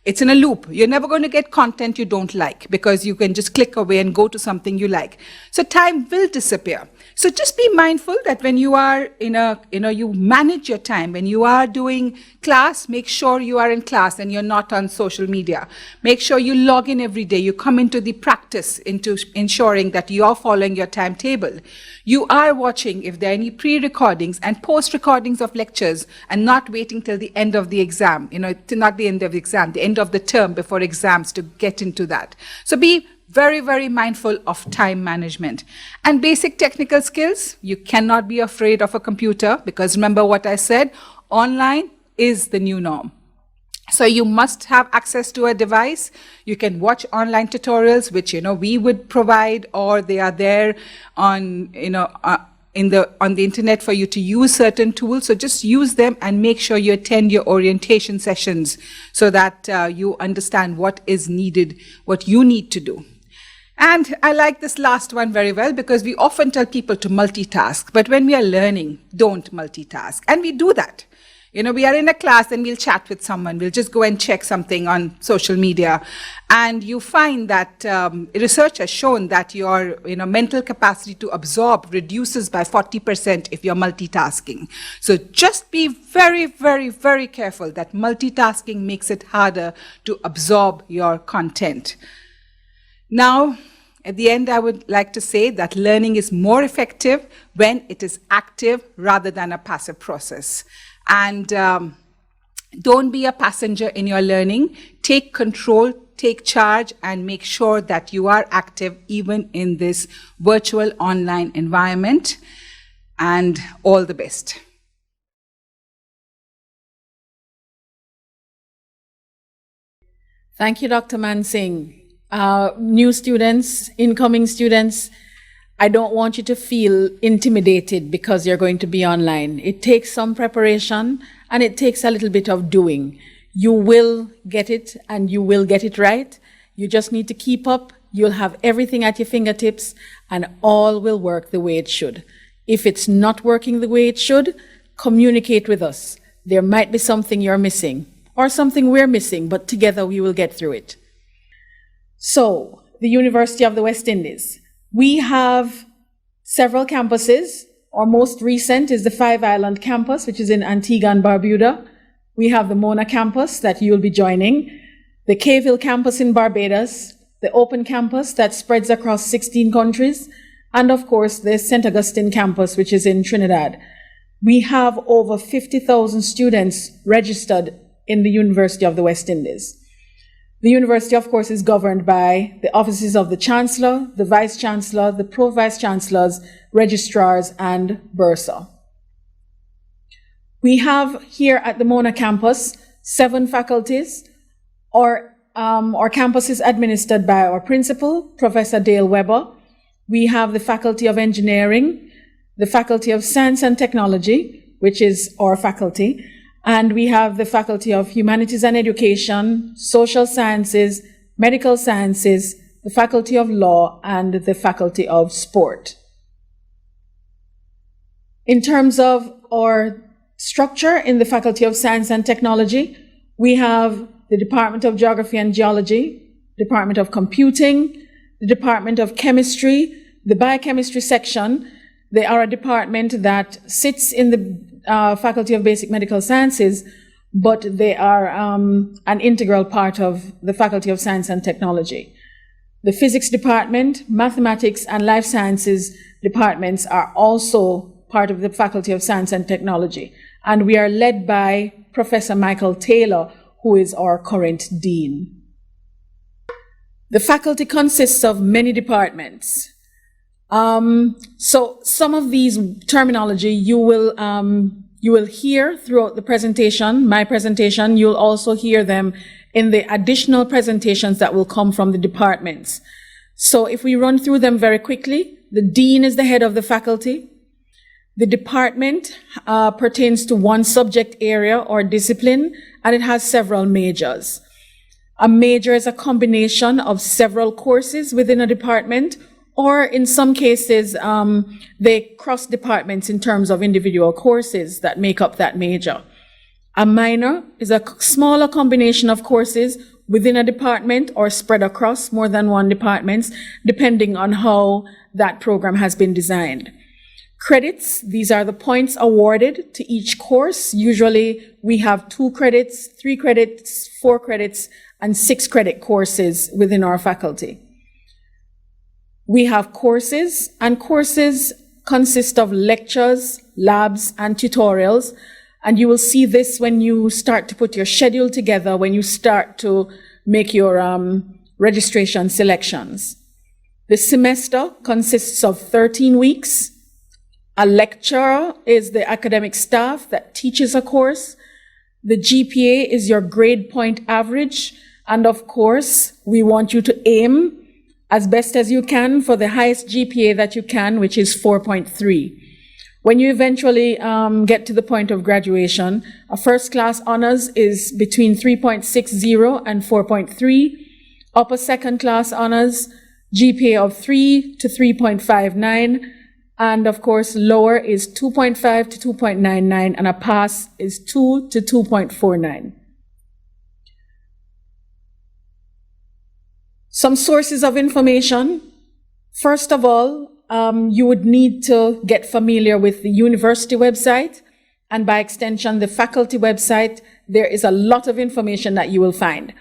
It's in a loop. You're never going to get content you don't like, because you can just click away and go to something you like. So time will disappear. So just be mindful that when you are you manage your time. When you are doing class, make sure you are in class and you're not on social media. Make sure you log in every day. You come into the practice, into ensuring that you are following your timetable. You are watching if there are any pre-recordings and post-recordings of lectures, and not waiting till the end of the exam, not the end of the exam, the end of the term before exams to get into that. So be very, very mindful of time management. And basic technical skills, you cannot be afraid of a computer, because remember what I said, online is the new norm. So you must have access to a device. You can watch online tutorials, which, we would provide, or they are there on, on the internet for you to use certain tools. So just use them and make sure you attend your orientation sessions so that you understand what is needed, what you need to do. And I like this last one very well because we often tell people to multitask, but when we are learning, don't multitask. And we do that. We are in a class and we'll chat with someone. We'll just go and check something on social media. And you find that research has shown that your mental capacity to absorb reduces by 40% if you're multitasking. So just be very, very, very careful that multitasking makes it harder to absorb your content. Now, at the end, I would like to say that learning is more effective when it is active rather than a passive process. And don't be a passenger in your learning. Take control, take charge, and make sure that you are active even in this virtual online environment. And all the best. Thank you, Dr. Mansingh. New students, incoming students, I don't want you to feel intimidated because you're going to be online. It takes some preparation and it takes a little bit of doing. You will get it and you will get it right. You just need to keep up. You'll have everything at your fingertips and all will work the way it should. If it's not working the way it should, communicate with us. There might be something you're missing or something we're missing, but together we will get through it. So, the University of the West Indies. We have several campuses. Our most recent is the Five Island campus, which is in Antigua and Barbuda. We have the Mona campus that you'll be joining, the Cayville campus in Barbados, the Open campus that spreads across 16 countries, and of course the St. Augustine campus, which is in Trinidad. We have over 50,000 students registered in the University of the West Indies. The university, of course, is governed by the offices of the Chancellor, the Vice Chancellor, the Pro-Vice Chancellors, Registrars, and Bursa. We have here at the Mona campus 7 faculties. Our campus is administered by our principal, Professor Dale Weber. We have the Faculty of Engineering, the Faculty of Science and Technology, which is our faculty, and we have the Faculty of Humanities and Education, Social Sciences, Medical Sciences, the Faculty of Law, and the Faculty of Sport. In terms of our structure in the Faculty of Science and Technology, we have the Department of Geography and Geology, Department of Computing, the Department of Chemistry, the Biochemistry section. They are a department that sits in the Faculty of Basic Medical Sciences, but they are an integral part of the Faculty of Science and Technology. The Physics Department, Mathematics, and Life Sciences departments are also part of the Faculty of Science and Technology, and we are led by Professor Michael Taylor, who is our current dean. The faculty consists of many departments. So some of these terminology you will hear throughout the presentation, my presentation. You'll also hear them in the additional presentations that will come from the departments. So if we run through them very quickly, the dean is the head of the faculty. The department pertains to one subject area or discipline, and it has several majors. A major is a combination of several courses within a department, or in some cases, they cross departments in terms of individual courses that make up that major. A minor is a smaller combination of courses within a department or spread across more than one department, depending on how that program has been designed. Credits, these are the points awarded to each course. Usually we have 2 credits, 3 credits, 4 credits, and 6 credit courses within our faculty. We have courses, and courses consist of lectures, labs, and tutorials. And you will see this when you start to put your schedule together, when you start to make your registration selections. The semester consists of 13 weeks. A lecturer is the academic staff that teaches a course. The GPA is your grade point average. And of course, we want you to aim as best as you can for the highest GPA that you can, which is 4.3. When you eventually get to the point of graduation, a first class honors is between 3.60 and 4.3. Upper second class honors, GPA of 3 to 3.59. And of course, lower is 2.5 to 2.99, and a pass is 2 to 2.49. Some sources of information. First of all, you would need to get familiar with the university website, and by extension, the faculty website. There is a lot of information that you will find.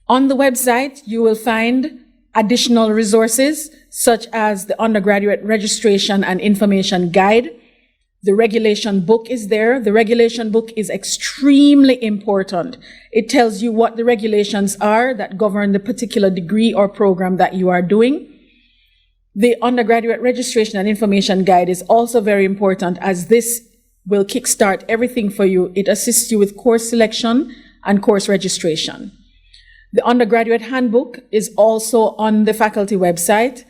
On the website, you will find additional resources, such as the undergraduate registration and information guide. The regulation book is there. The regulation book is extremely important. It tells you what the regulations are that govern the particular degree or program that you are doing. The undergraduate registration and information guide is also very important, as this will kickstart everything for you. It assists you with course selection and course registration. The undergraduate handbook is also on the faculty website.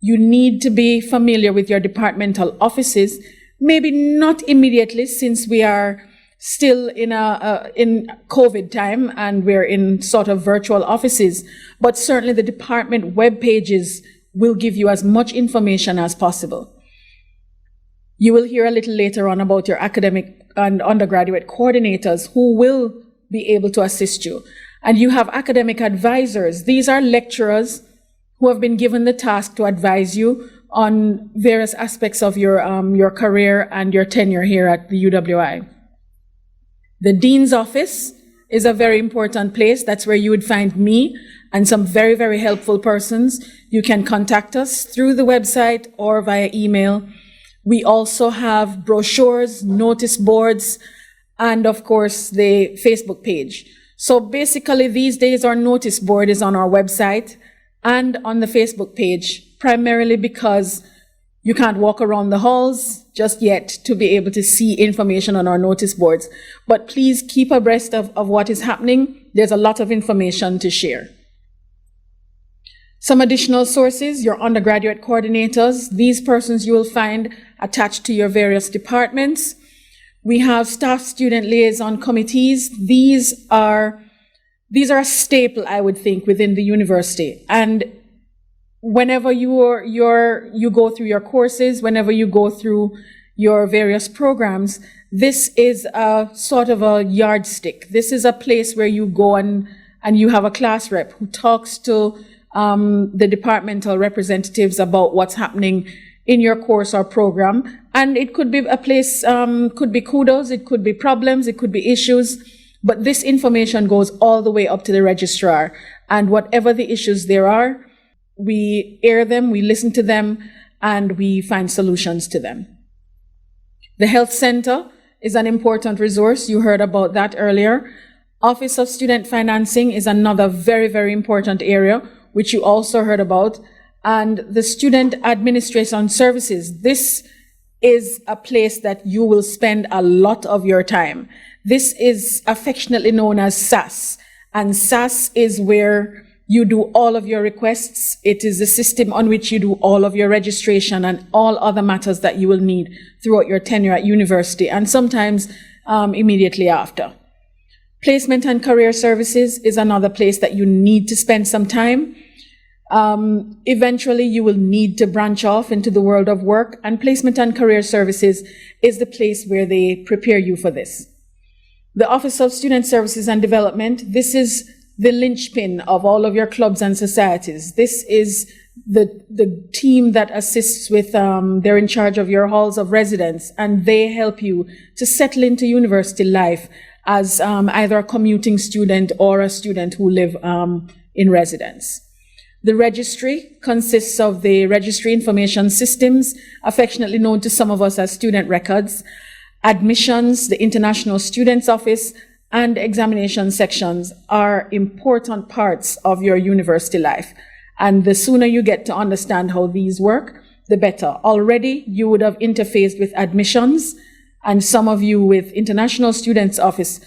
You need to be familiar with your departmental offices, maybe not immediately, since we are still in COVID time and we're in sort of virtual offices, but certainly the department web pages will give you as much information as possible. You will hear a little later on about your academic and undergraduate coordinators who will be able to assist you. And you have academic advisors. These are lecturers who have been given the task to advise you on various aspects of your career and your tenure here at the UWI. The Dean's Office is a very important place. That's where you would find me and some very, very helpful persons. You can contact us through the website or via email. We also have brochures, notice boards, and of course the Facebook page. So basically these days our notice board is on our website and on the Facebook page, primarily because you can't walk around the halls just yet to be able to see information on our notice boards. But please keep abreast of what is happening. There's a lot of information to share. Some additional sources, your undergraduate coordinators. These persons you will find attached to your various departments. We have staff-student liaison committees. These are a staple, I would think, within the university. And whenever you go through your courses, whenever you go through your various programs, this is a sort of a yardstick. This is a place where you go and you have a class rep who talks to the departmental representatives about what's happening in your course or program. And it could be a place, could be kudos, it could be problems, it could be issues, but this information goes all the way up to the registrar. And whatever the issues there are, we air them, we listen to them, and we find solutions to them. The Health Center is an important resource. You heard about that earlier. Office of Student Financing is another very, very important area, which you also heard about. And the Student Administration Services, this is a place that you will spend a lot of your time. This is affectionately known as SAS, and SAS is where you do all of your requests. It is the system on which you do all of your registration and all other matters that you will need throughout your tenure at university, and sometimes immediately after. Placement and Career Services is another place that you need to spend some time. Eventually, you will need to branch off into the world of work, and Placement and Career Services is the place where they prepare you for this. The Office of Student Services and Development, this is the linchpin of all of your clubs and societies. This is the team that assists with, they're in charge of your halls of residence, and they help you to settle into university life as either a commuting student or a student who live in residence. The registry consists of the registry information systems, affectionately known to some of us as student records, admissions, the International Students Office, and examination sections are important parts of your university life. And the sooner you get to understand how these work, the better. Already, you would have interfaced with admissions, and some of you with International Students Office.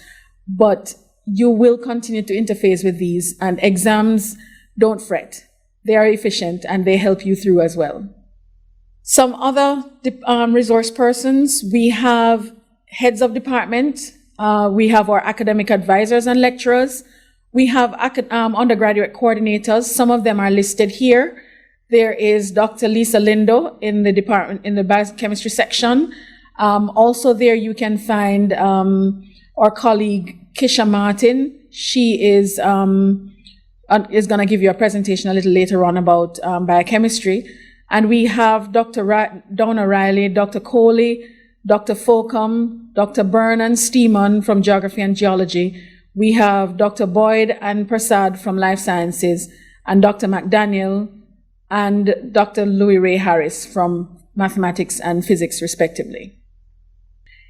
but you will continue to interface with these, and exams, don't fret. They are efficient and they help you through as well. Some other resource persons, we have heads of department, we have our academic advisors and lecturers, we have undergraduate coordinators. Some of them are listed here. There is Dr. Lisa Lindo in the department, in the biochemistry section. Also there you can find our colleague Kisha Martin. She is going to give you a presentation a little later on about biochemistry. And we have Dr. Donna Riley, Dr. Coley, Dr. Fokum, Dr. Byrne and Steeman from Geography and Geology. We have Dr. Boyd and Prasad from Life Sciences, and Dr. McDaniel and Dr. Louis Ray Harris from Mathematics and Physics, respectively.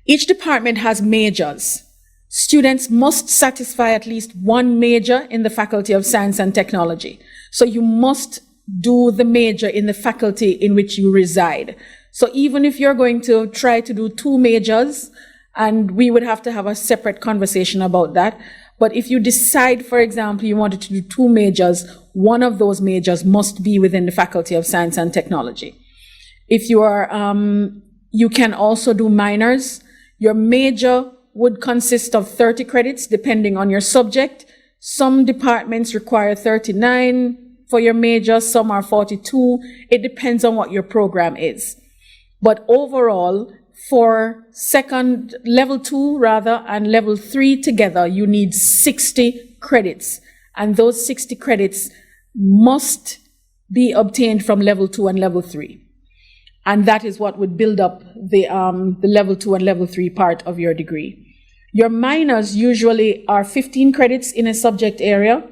Each department has majors. Students must satisfy at least one major in the Faculty of Science and Technology. So you must do the major in the faculty in which you reside. So even if you're going to try to do two majors, and we would have to have a separate conversation about that, but if you decide, for example, you wanted to do two majors, one of those majors must be within the Faculty of Science and Technology. If you are, you can also do minors. Your major would consist of 30 credits, depending on your subject. Some departments require 39 for your major, some are 42. It depends on what your program is. But overall, for level 2 and level 3 together, you need 60 credits. And those 60 credits must be obtained from level 2 and level 3. And that is what would build up the level 2 and level 3 part of your degree. Your minors usually are 15 credits in a subject area.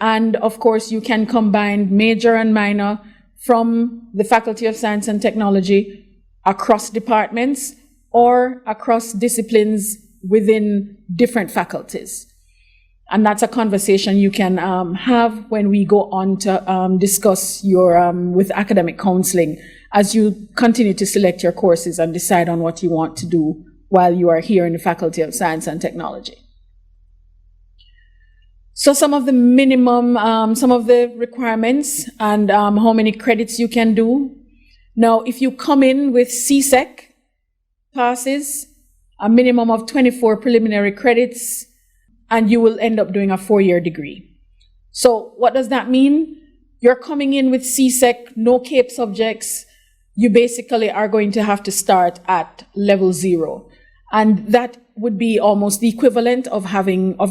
And of course, you can combine major and minor from the Faculty of Science and Technology across departments or across disciplines within different faculties. And that's a conversation you can have when we go on to discuss your with academic counseling as you continue to select your courses and decide on what you want to do while you are here in the Faculty of Science and Technology. So some of the minimum, some of the requirements and how many credits you can do. Now, if you come in with CSEC passes, a minimum of 24 preliminary credits, and you will end up doing a 4-year degree. So what does that mean? You're coming in with CSEC, no CAPE subjects. You basically are going to have to start at level 0. And that would be almost the equivalent of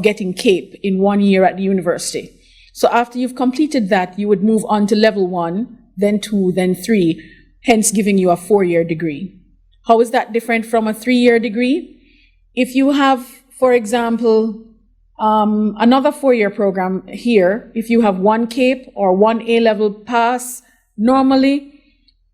getting CAPE in 1 year at the university. So after you've completed that, you would move on to level 1, then 2, then 3, hence giving you a 4-year degree. How is that different from a 3-year degree? If you have, for example, another 4-year program here, if you have 1 CAPE or 1 A-level pass, normally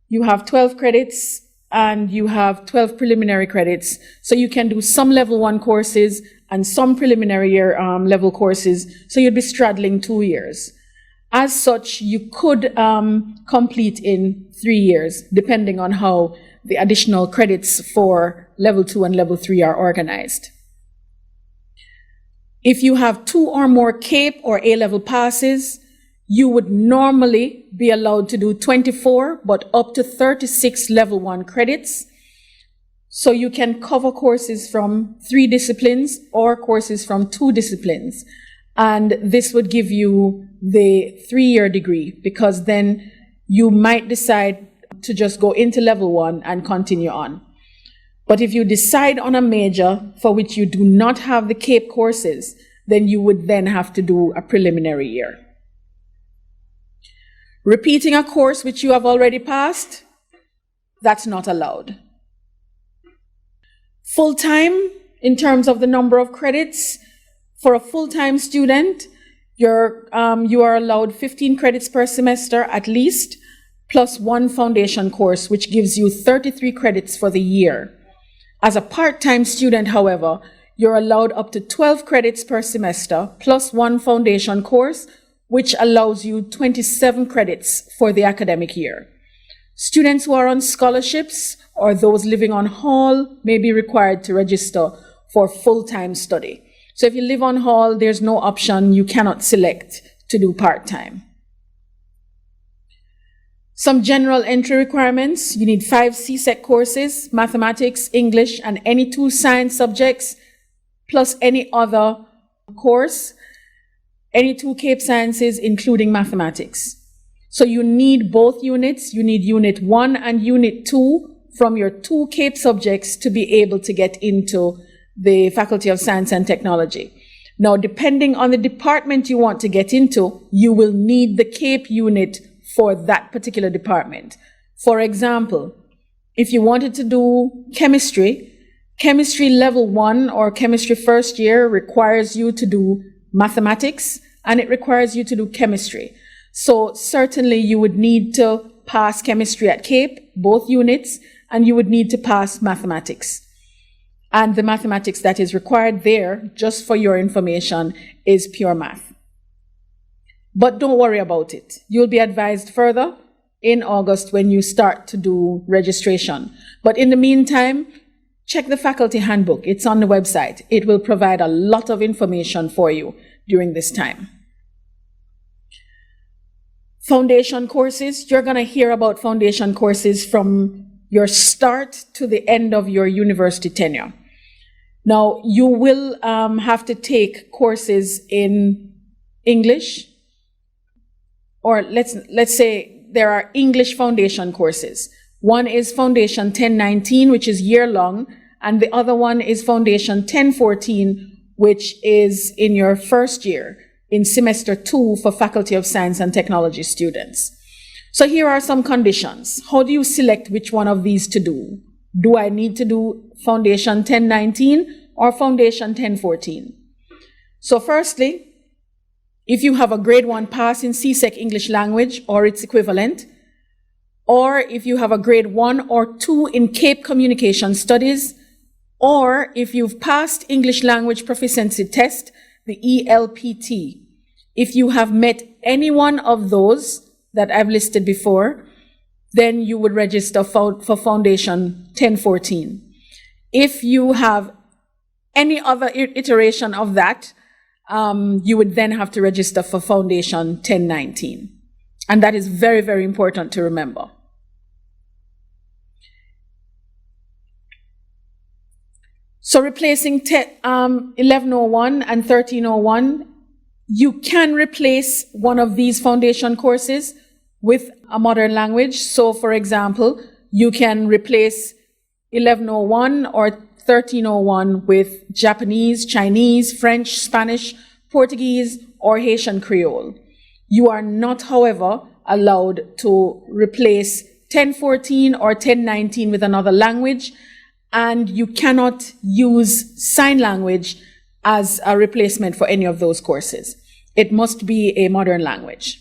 you have 12 credits and you have 12 preliminary credits. So you can do some level 1 courses and some preliminary year level courses. So you'd be straddling 2 years. As such, you could complete in 3 years, depending on how the additional credits for level 2 and level 3 are organized. If you have 2 or more CAPE or A-level passes, you would normally be allowed to do 24, but up to 36 level 1 credits. So you can cover courses from 3 disciplines or courses from 2 disciplines. And this would give you the 3-year degree, because then you might decide to just go into level 1 and continue on. But if you decide on a major for which you do not have the CAPE courses, then you would then have to do a preliminary year. Repeating a course which you have already passed, that's not allowed. Full-time, in terms of the number of credits, for a full-time student, you are allowed 15 credits per semester at least, plus 1 foundation course, which gives you 33 credits for the year. As a part-time student, however, you're allowed up to 12 credits per semester, plus 1 foundation course, which allows you 27 credits for the academic year. Students who are on scholarships or those living on hall may be required to register for full-time study. So if you live on hall, there's no option. You cannot select to do part-time. Some general entry requirements. You need 5 CSEC courses, mathematics, English, and any 2 science subjects, plus any other course, any 2 CAPE sciences, including mathematics. So you need both units. You need Unit 1 and Unit 2 from your 2 CAPE subjects to be able to get into the Faculty of Science and Technology. Now, depending on the department you want to get into, you will need the CAPE unit for that particular department. For example, if you wanted to do chemistry, chemistry level 1 or chemistry first year requires you to do mathematics, and it requires you to do chemistry. So certainly you would need to pass chemistry at CAPE, both units, and you would need to pass mathematics. And the mathematics that is required there, just for your information, is pure math. But don't worry about it. You'll be advised further in August when you start to do registration. But in the meantime, check the faculty handbook. It's on the website. It will provide a lot of information for you during this time. Foundation courses. You're going to hear about foundation courses from your start to the end of your university tenure. Now, you will have to take courses in English, or let's say there are English foundation courses. One is Foundation 1019, which is year-long, and the other one is Foundation 1014, which is in your first year, in semester 2 for Faculty of Science and Technology students. So here are some conditions. How do you select which one of these to do? Do I need to do Foundation 1019 or Foundation 1014? So firstly, if you have a grade 1 pass in CSEC English language or its equivalent, or if you have a grade 1 or 2 in CAPE Communication Studies, or if you've passed English Language Proficiency Test, the ELPT. If you have met any one of those that I've listed before, then you would register for Foundation 1014. If you have any other iteration of that, you would then have to register for Foundation 1019. And that is very, very important to remember. So replacing 1101 and 1301, you can replace one of these foundation courses with a modern language. So for example, you can replace 1101 or 1301 with Japanese, Chinese, French, Spanish, Portuguese, or Haitian Creole. You are not, however, allowed to replace 1014 or 1019 with another language, and you cannot use sign language as a replacement for any of those courses. It must be a modern language.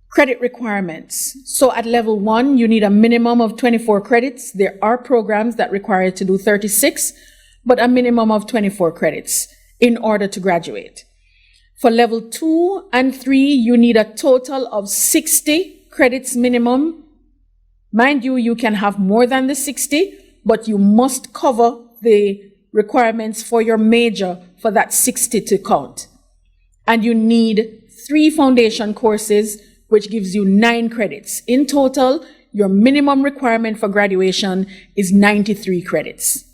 Credit requirements. So at level 1, you need a minimum of 24 credits. There are programs that require you to do 36, but a minimum of 24 credits in order to graduate. For level 2 and 3, you need a total of 60 credits minimum. Mind you, you can have more than the 60, but you must cover the requirements for your major for that 60 to count. And you need 3 foundation courses, which gives you 9 credits. In total, your minimum requirement for graduation is 93 credits.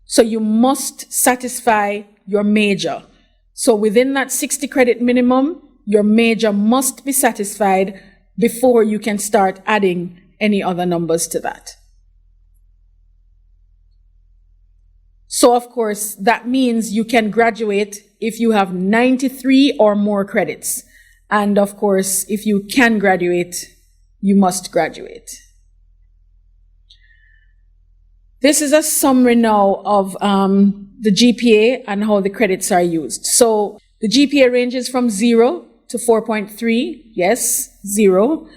So you must satisfy your major. So within that 60 credit minimum, your major must be satisfied before you can start adding any other numbers to that. So of course, that means you can graduate if you have 93 or more credits. And of course, if you can graduate, you must graduate. This is a summary now of the GPA and how the credits are used. So the GPA ranges from 0 to 4.3. Yes, 0.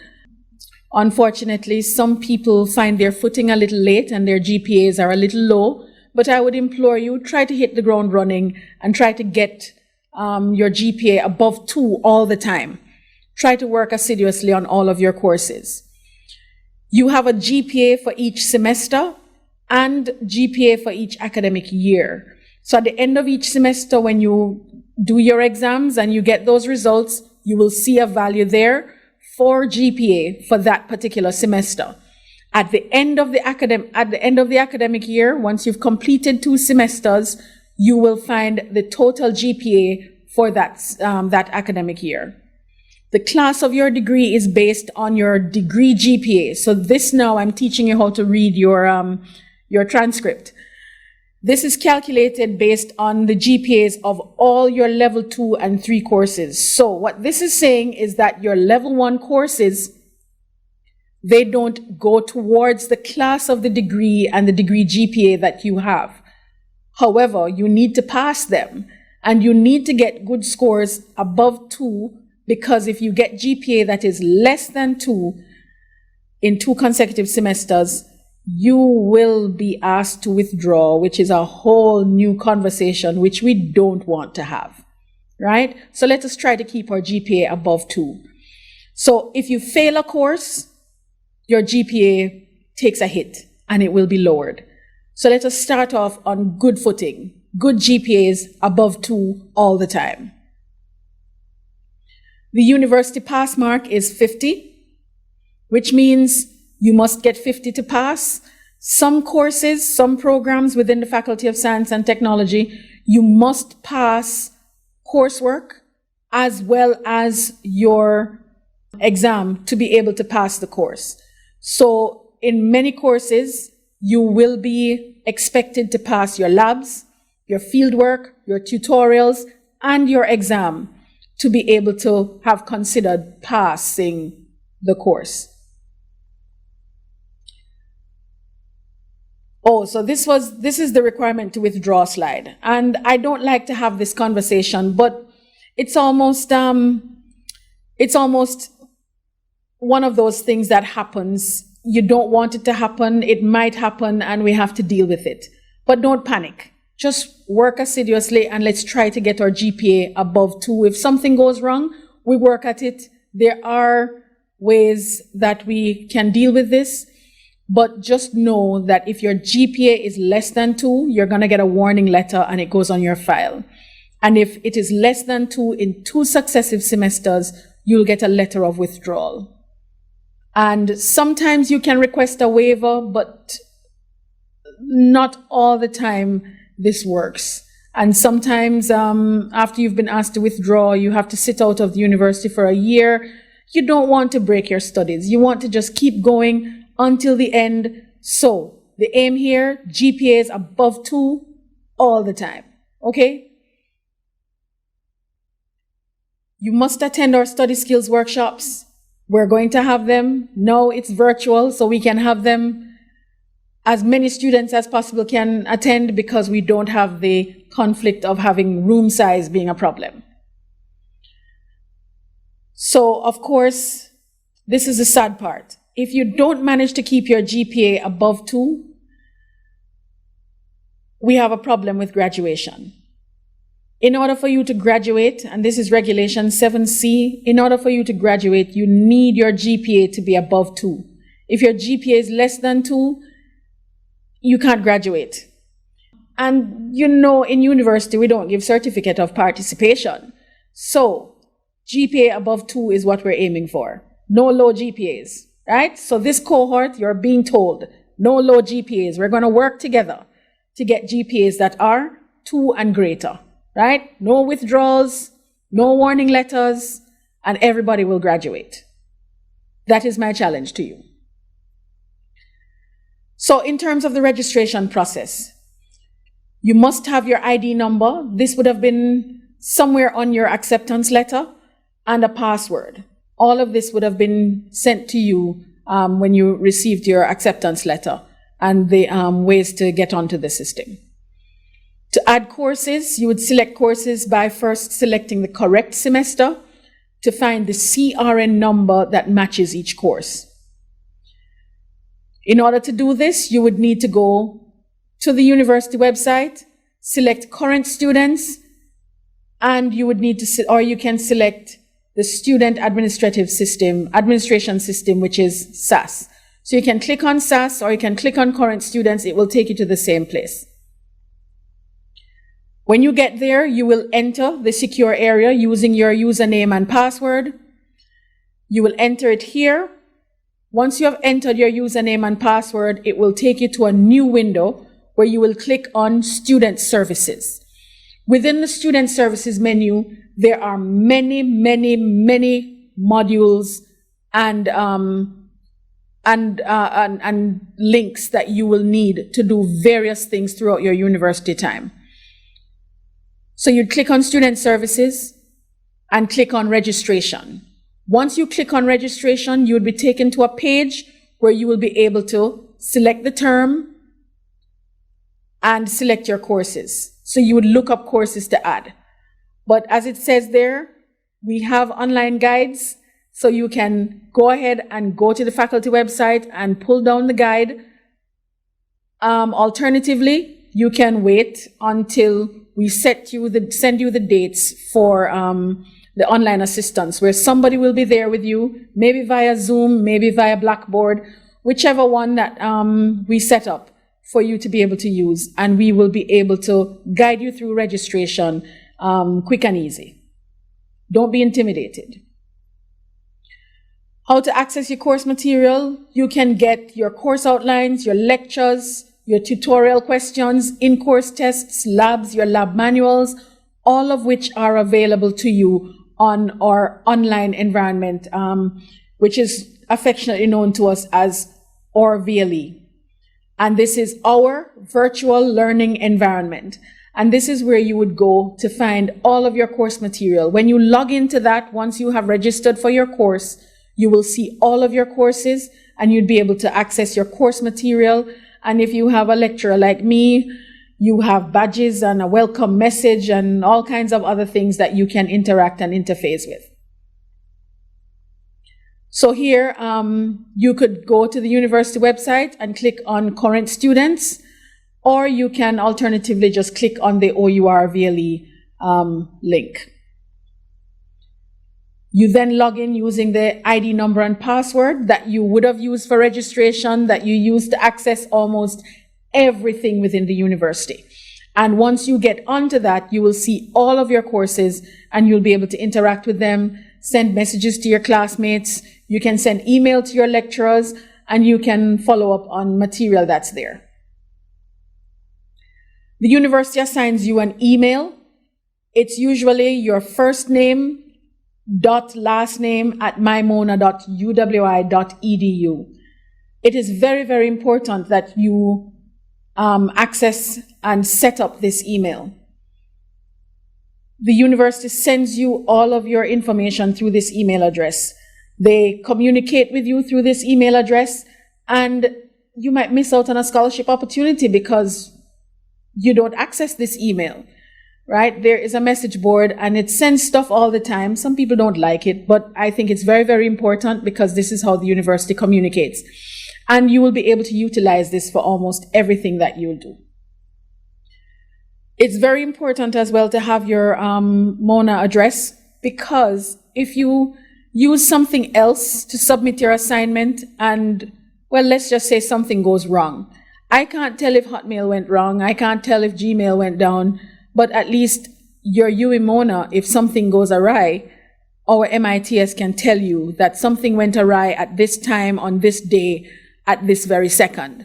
Unfortunately, some people find their footing a little late and their GPAs are a little low, but I would implore you, try to hit the ground running and try to get your GPA above 2 all the time. Try to work assiduously on all of your courses. You have a GPA for each semester and GPA for each academic year. So at the end of each semester, when you do your exams and you get those results, you will see a value there for GPA for that particular semester. At the end of the academic year, once you've completed 2 semesters, you will find the total GPA for that academic year. The class of your degree is based on your degree GPA. So this now I'm teaching you how to read your transcript. This is calculated based on the GPAs of all your level 2 and 3 courses. So what this is saying is that your level 1 courses, they don't go towards the class of the degree and the degree GPA that you have. However, you need to pass them and you need to get good scores above 2, because if you get GPA that is less than 2 in 2 consecutive semesters, you will be asked to withdraw, which is a whole new conversation, which we don't want to have, right? So let us try to keep our GPA above 2. So if you fail a course, your GPA takes a hit and it will be lowered. So let us start off on good footing, good GPAs above 2 all the time. The university pass mark is 50, which means you must get 50 to pass. Some courses, some programs within the Faculty of Science and Technology, you must pass coursework as well as your exam to be able to pass the course. So in many courses, you will be expected to pass your labs, your fieldwork, your tutorials, and your exam to be able to have considered passing the course. Oh, so this is the requirement to withdraw slide. And I don't like to have this conversation, but it's almost one of those things that happens. You don't want it to happen. It might happen and we have to deal with it. But don't panic. Just work assiduously and let's try to get our GPA above 2. If something goes wrong, we work at it. There are ways that we can deal with this, but just know that if your GPA is less than 2, you're going to get a warning letter and it goes on your file. And if it is less than 2 in 2 successive semesters, you'll get a letter of withdrawal. And sometimes you can request a waiver, but not all the time this works. And sometimes after you've been asked to withdraw, you have to sit out of the university for a year. You don't want to break your studies. You want to just keep going until the end. So the aim here, GPA is above 2 all the time, okay? You must attend our study skills workshops. We're going to have them. Now it's virtual, so we can have them. As many students as possible can attend because we don't have the conflict of having room size being a problem. So, of course, this is the sad part. If you don't manage to keep your GPA above 2, we have a problem with graduation. In order for you to graduate, and this is Regulation 7C, in order for you to graduate, you need your GPA to be above 2. If your GPA is less than 2, you can't graduate. And you know, in university, we don't give certificate of participation. So GPA above 2 is what we're aiming for. No low GPAs, right? So this cohort, you're being told, no low GPAs. We're going to work together to get GPAs that are 2 and greater, right? No withdrawals, no warning letters, and everybody will graduate. That is my challenge to you. So in terms of the registration process, you must have your ID number. This would have been somewhere on your acceptance letter, and a password. All of this would have been sent to you when you received your acceptance letter, and the ways to get onto the system. To add courses, you would select courses by first selecting the correct semester to find the CRN number that matches each course. In order to do this, you would need to go to the university website, select current students, and you would need to, or you can select the student administration system, which is SAS. So you can click on SAS or you can click on current students. It will take you to the same place. When you get there, you will enter the secure area using your username and password. You will enter it here. Once you have entered your username and password, it will take you to a new window where you will click on Student Services. Within the Student Services menu, there are many, many, many modules and links that you will need to do various things throughout your university time. So you'd click on Student Services and click on Registration. Once you click on Registration, you would be taken to a page where you will be able to select the term and select your courses. So you would look up courses to add. But as it says there, we have online guides, so you can go ahead and go to the faculty website and pull down the guide. Alternatively, you can wait until we send you the dates for the online assistance, where somebody will be there with you, maybe via Zoom, maybe via Blackboard, whichever one that we set up for you to be able to use, and we will be able to guide you through registration quick and easy. Don't be intimidated. How to access your course material? You can get your course outlines, your lectures, your tutorial questions, in-course tests, labs, your lab manuals, all of which are available to you on our online environment, which is affectionately known to us as our VLE. And this is our virtual learning environment. And this is where you would go to find all of your course material. When you log into that, once you have registered for your course, you will see all of your courses and you'd be able to access your course material. And if you have a lecturer like me, you have badges and a welcome message and all kinds of other things that you can interact and interface with. So here, you could go to the university website and click on current students, or you can alternatively just click on the OUR VLE link. You then log in using the ID number and password that you would have used for registration, that you use to access almost everything within the university. And once you get onto that, you will see all of your courses and you'll be able to interact with them, send messages to your classmates, you can send email to your lecturers, and you can follow up on material that's there. The university assigns you an email. It's usually your first name dot last name at mymona.uwi.edu. It is very, very important that you access and set up this email. The university sends you all of your information through this email address. They communicate with you through this email address, and you might miss out on a scholarship opportunity because you don't access this email. Right? There is a message board and it sends stuff all the time. Some people don't like it, but I think it's very, very important because this is how the university communicates. And you will be able to utilize this for almost everything that you'll do. It's very important as well to have your MONA address, because if you use something else to submit your assignment and, well, let's just say something goes wrong. I can't tell if Hotmail went wrong. I can't tell if Gmail went down. But at least your UE MONA, if something goes awry, our MITS can tell you that something went awry at this time, on this day, at this very second.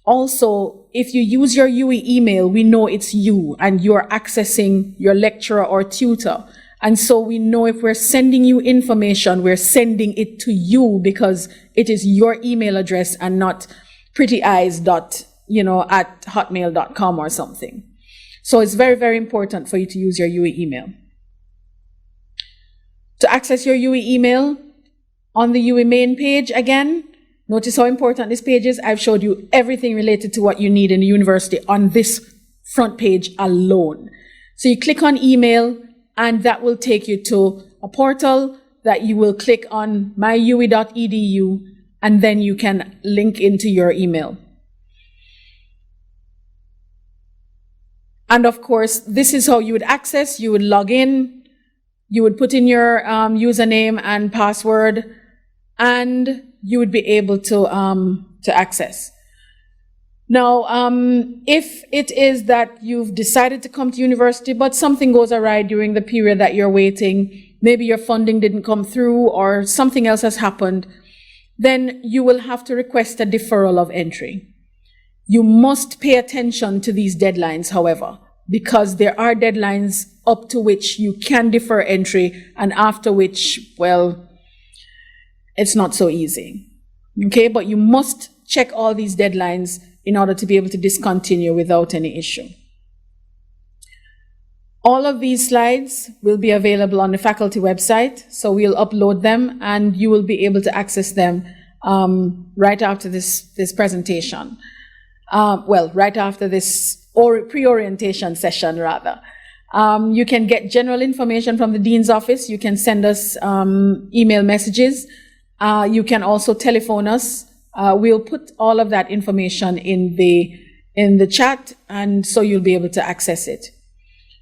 Also, if you use your UE email, we know it's you and you're accessing your lecturer or tutor. And so we know if we're sending you information, we're sending it to you because it is your email address and not prettyeyes at hotmail.com or something. So it's very, very important for you to use your UE email. To access your UE email, on the UE main page again, notice how important this page is. I've showed you everything related to what you need in the university on this front page alone. So you click on email, and that will take you to a portal that you will click on myue.edu, and then you can link into your email. And of course, this is how you would access. You would log in, you would put in your username and password, and you would be able to access. Now, if it is that you've decided to come to university, but something goes awry during the period that you're waiting, maybe your funding didn't come through or something else has happened, then you will have to request a deferral of entry. You must pay attention to these deadlines, however, because there are deadlines up to which you can defer entry and after which, well, it's not so easy. Okay, but you must check all these deadlines in order to be able to discontinue without any issue. All of these slides will be available on the faculty website, so we'll upload them and you will be able to access them right after this presentation. Right after this pre-orientation session, rather. You can get general information from the Dean's office. You can send us email messages. You can also telephone us. We'll put all of that information in the chat, and so you'll be able to access it.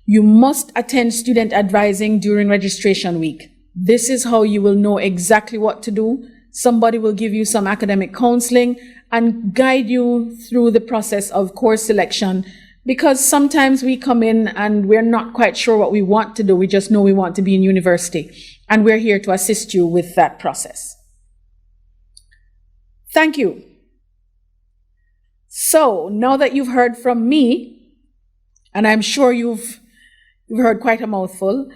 You must attend student advising during registration week. This is how you will know exactly what to do. Somebody will give you some academic counseling and guide you through the process of course selection, because sometimes we come in and we're not quite sure what we want to do. We just know we want to be in university, and we're here to assist you with that process. Thank you. So now that you've heard from me, and I'm sure you've heard quite a mouthful,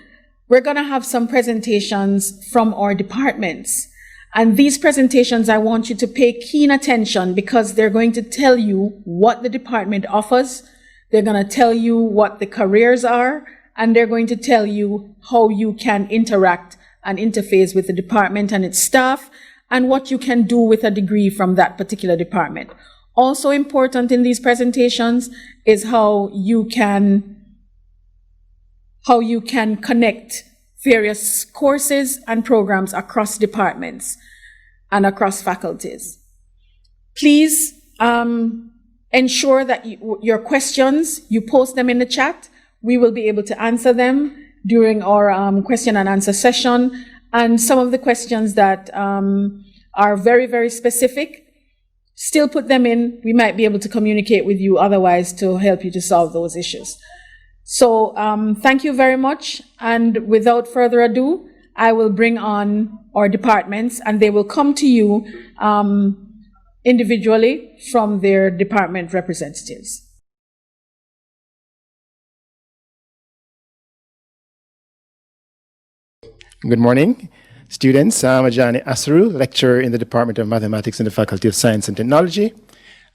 we're going to have some presentations from our departments. And these presentations, I want you to pay keen attention because they're going to tell you what the department offers. They're going to tell you what the careers are, and they're going to tell you how you can interact and interface with the department and its staff, and what you can do with a degree from that particular department. Also important in these presentations is how you can connect various courses and programs across departments and across faculties. Please ensure that your questions, you post them in the chat. We will be able to answer them during our question and answer session. And some of the questions that are very, very specific, still put them in. We might be able to communicate with you otherwise to help you to solve those issues. So thank you very much. And without further ado, I will bring on our departments, and they will come to you individually from their department representatives. Good morning, students. I'm Ajani Ausaru, lecturer in the Department of Mathematics in the Faculty of Science and Technology.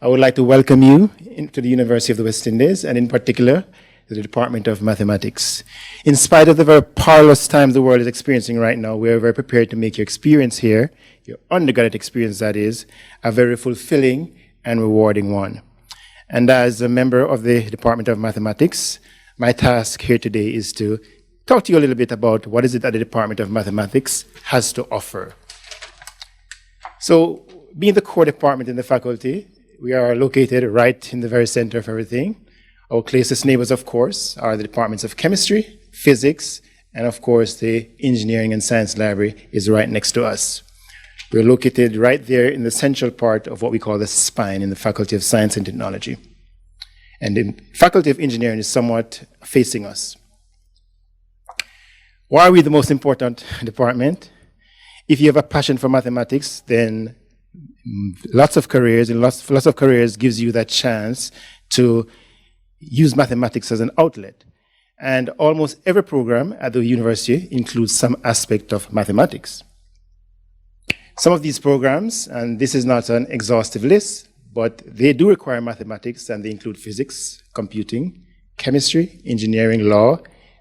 I would like to welcome you to the University of the West Indies, and in particular, to the Department of Mathematics. In spite of the very parlous times the world is experiencing right now, we are very prepared to make your experience here, your undergraduate experience that is, a very fulfilling and rewarding one. And as a member of the Department of Mathematics, my task here today is to talk to you a little bit about what is it that the Department of Mathematics has to offer. So, being the core department in the faculty, we are located right in the very center of everything. Our closest neighbors, of course, are the departments of chemistry, physics, and of course the engineering and science library is right next to us. We're located right there in the central part of what we call the spine in the Faculty of Science and Technology. And the Faculty of Engineering is somewhat facing us. Why are we the most important department? If you have a passion for mathematics, then lots of careers gives you that chance to use mathematics as an outlet. And almost every program at the university includes some aspect of mathematics. Some of these programs, and this is not an exhaustive list, but they do require mathematics, and they include physics, computing, chemistry, engineering, law,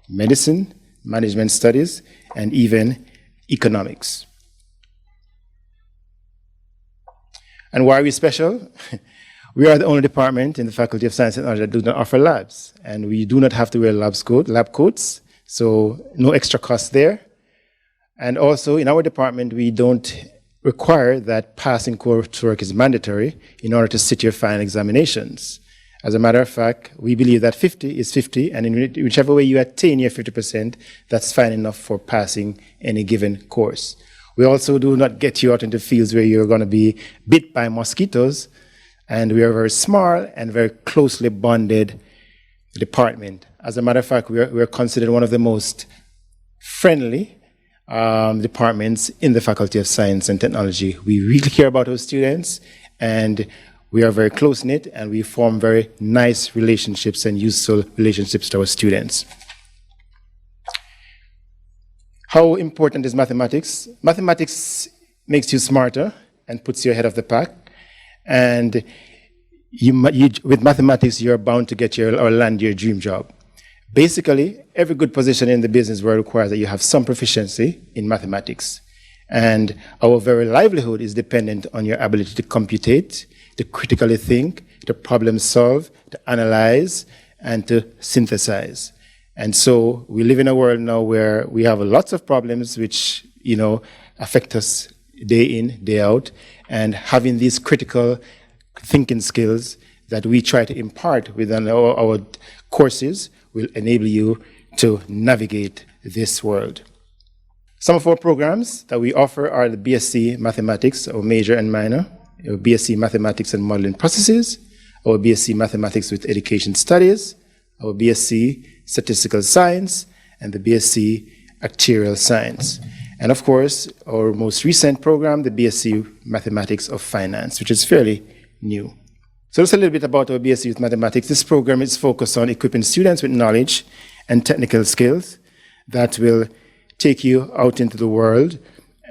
medicine, management studies, and even economics. And why are we special? We are the only department in the Faculty of Science and Technology that do not offer labs, and we do not have to wear lab coats, so no extra cost there. And also, in our department, we don't require that passing coursework is mandatory in order to sit your final examinations. As a matter of fact, we believe that 50 is 50, and in whichever way you attain your 50%, that's fine enough for passing any given course. We also do not get you out into fields where you're going to be bit by mosquitoes, and we are a very small and very closely bonded department. As a matter of fact, we are considered one of the most friendly departments in the Faculty of Science and Technology. We really care about our students, and we are very close-knit, and we form very nice relationships and useful relationships to our students. How important is mathematics? Mathematics makes you smarter and puts you ahead of the pack. And with mathematics, you're bound to get or land your dream job. Basically, every good position in the business world requires that you have some proficiency in mathematics. And our very livelihood is dependent on your ability to computate, to critically think, to problem solve, to analyze, and to synthesize. And so we live in a world now where we have lots of problems which, affect us day in, day out. And having these critical thinking skills that we try to impart within our courses will enable you to navigate this world. Some of our programs that we offer are the BSc Mathematics, our major and minor, our BSc Mathematics and Modeling Processes, our BSc Mathematics with Education Studies, our BSc Statistical Science, and the BSc Actuarial Science. And of course, our most recent program, the BSc Mathematics of Finance, which is fairly new. So just a little bit about our BSc with Mathematics. This program is focused on equipping students with knowledge and technical skills that will take you out into the world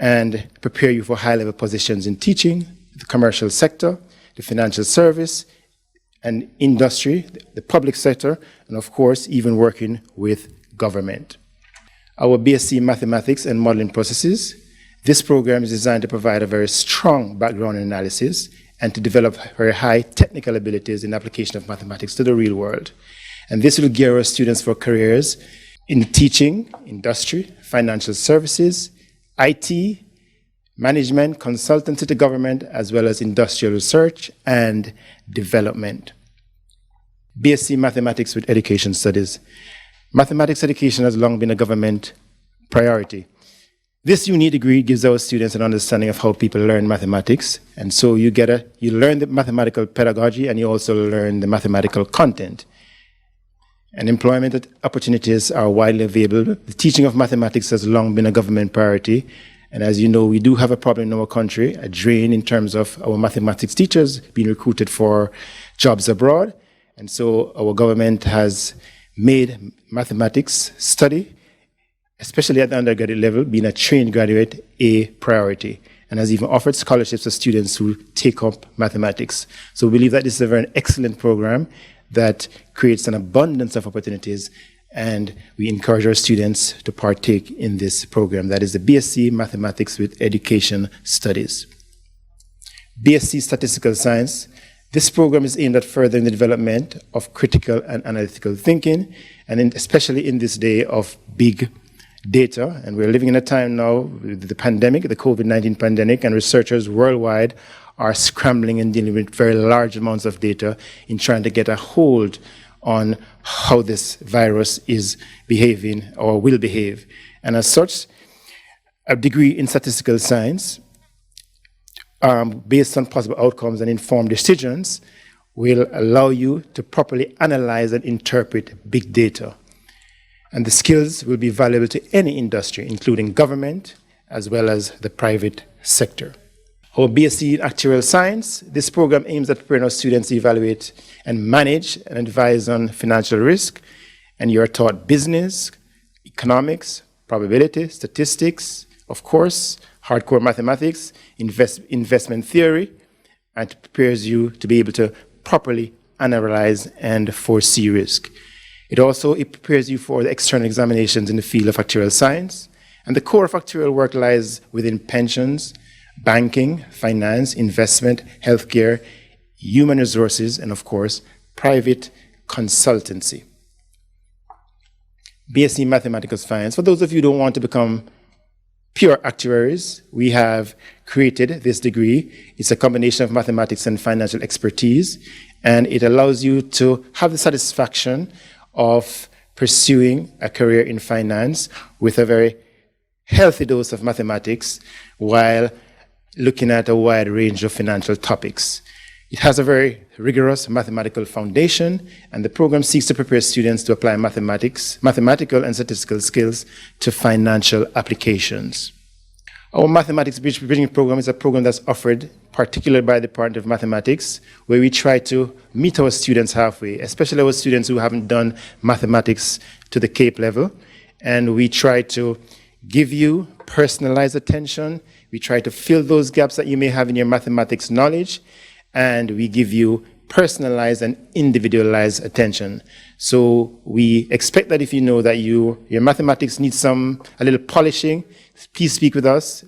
and prepare you for high-level positions in teaching, the commercial sector, the financial service, and industry, the public sector, and of course, even working with government. Our BSc Mathematics and Modeling Processes, this program is designed to provide a very strong background in analysis and to develop very high technical abilities in application of mathematics to the real world. And this will gear our students for careers in teaching, industry, financial services, IT, management, consultancy to government, as well as industrial research and development. BSc Mathematics with Education Studies. Mathematics education has long been a government priority. This unique degree gives our students an understanding of how people learn mathematics, and so you learn the mathematical pedagogy and you also learn the mathematical content. And employment opportunities are widely available. The teaching of mathematics has long been a government priority, and as you know, we do have a problem in our country, a drain in terms of our mathematics teachers being recruited for jobs abroad, and so our government has made mathematics study, especially at the undergraduate level, being a trained graduate, a priority, and has even offered scholarships to students who take up mathematics. So we believe that this is a very excellent program that creates an abundance of opportunities, and we encourage our students to partake in this program. That is the BSc Mathematics with Education Studies. BSc Statistical Science. This program is aimed at furthering the development of critical and analytical thinking, and especially in this day of big data. And we're living in a time now with the pandemic, the COVID-19 pandemic, and researchers worldwide are scrambling and dealing with very large amounts of data in trying to get a hold on how this virus is behaving or will behave. And as such, a degree in statistical science, based on possible outcomes and informed decisions, will allow you to properly analyze and interpret big data. And the skills will be valuable to any industry, including government, as well as the private sector. Our BSc in Actuarial Science, this program aims at preparing our students to evaluate and manage and advise on financial risk. And you are taught business, economics, probability, statistics, of course, hardcore mathematics, investment theory, and it prepares you to be able to properly analyze and foresee risk. It prepares you for the external examinations in the field of actuarial science, and the core of actuarial work lies within pensions, banking, finance, investment, healthcare, human resources, and of course, private consultancy. BSc Mathematical Science. For those of you who don't want to become pure actuaries, we have created this degree. It's a combination of mathematics and financial expertise, and it allows you to have the satisfaction of pursuing a career in finance with a very healthy dose of mathematics while looking at a wide range of financial topics. It has a very rigorous mathematical foundation, and the program seeks to prepare students to apply mathematical and statistical skills to financial applications. Our Mathematics Bridging Program is a program that's offered particularly by the Department of Mathematics, where we try to meet our students halfway, especially our students who haven't done mathematics to the CAPE level. And we try to give you personalized attention. We try to fill those gaps that you may have in your mathematics knowledge, and we give you personalized and individualized attention. So we expect that if you know that your mathematics needs a little polishing, please speak with us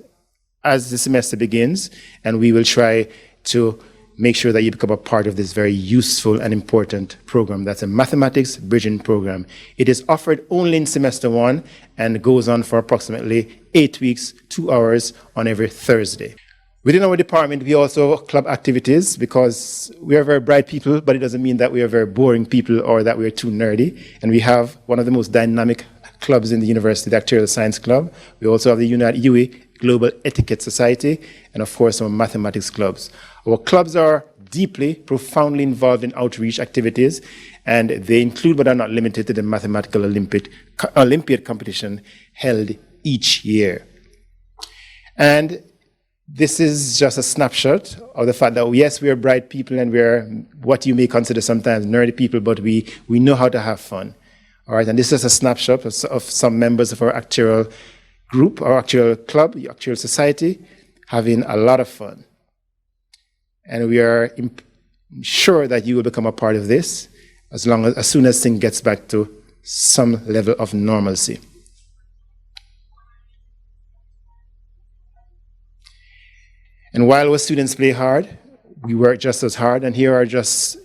as the semester begins, and we will try to make sure that you become a part of this very useful and important program. That's a Mathematics Bridging Program. It is offered only in semester 1 and goes on for approximately 8 weeks, 2 hours on every Thursday. Within our department, we also have club activities because we are very bright people, but it doesn't mean that we are very boring people or that we are too nerdy. And we have one of the most dynamic clubs in the university, the Actuarial Science Club. We also have the UE Global Etiquette Society, and of course, our mathematics clubs. Our clubs are deeply, profoundly involved in outreach activities, and they include, but are not limited to, the Mathematical Olympiad competition held each year. And this is just a snapshot of the fact that, yes, we are bright people and we are what you may consider sometimes nerdy people, but we know how to have fun. All right, and this is a snapshot of some members of our actuarial group, our actuarial club, the actuarial society, having a lot of fun. And we are sure that you will become a part of this as soon as things gets back to some level of normalcy. And while our students play hard, we work just as hard. And here are just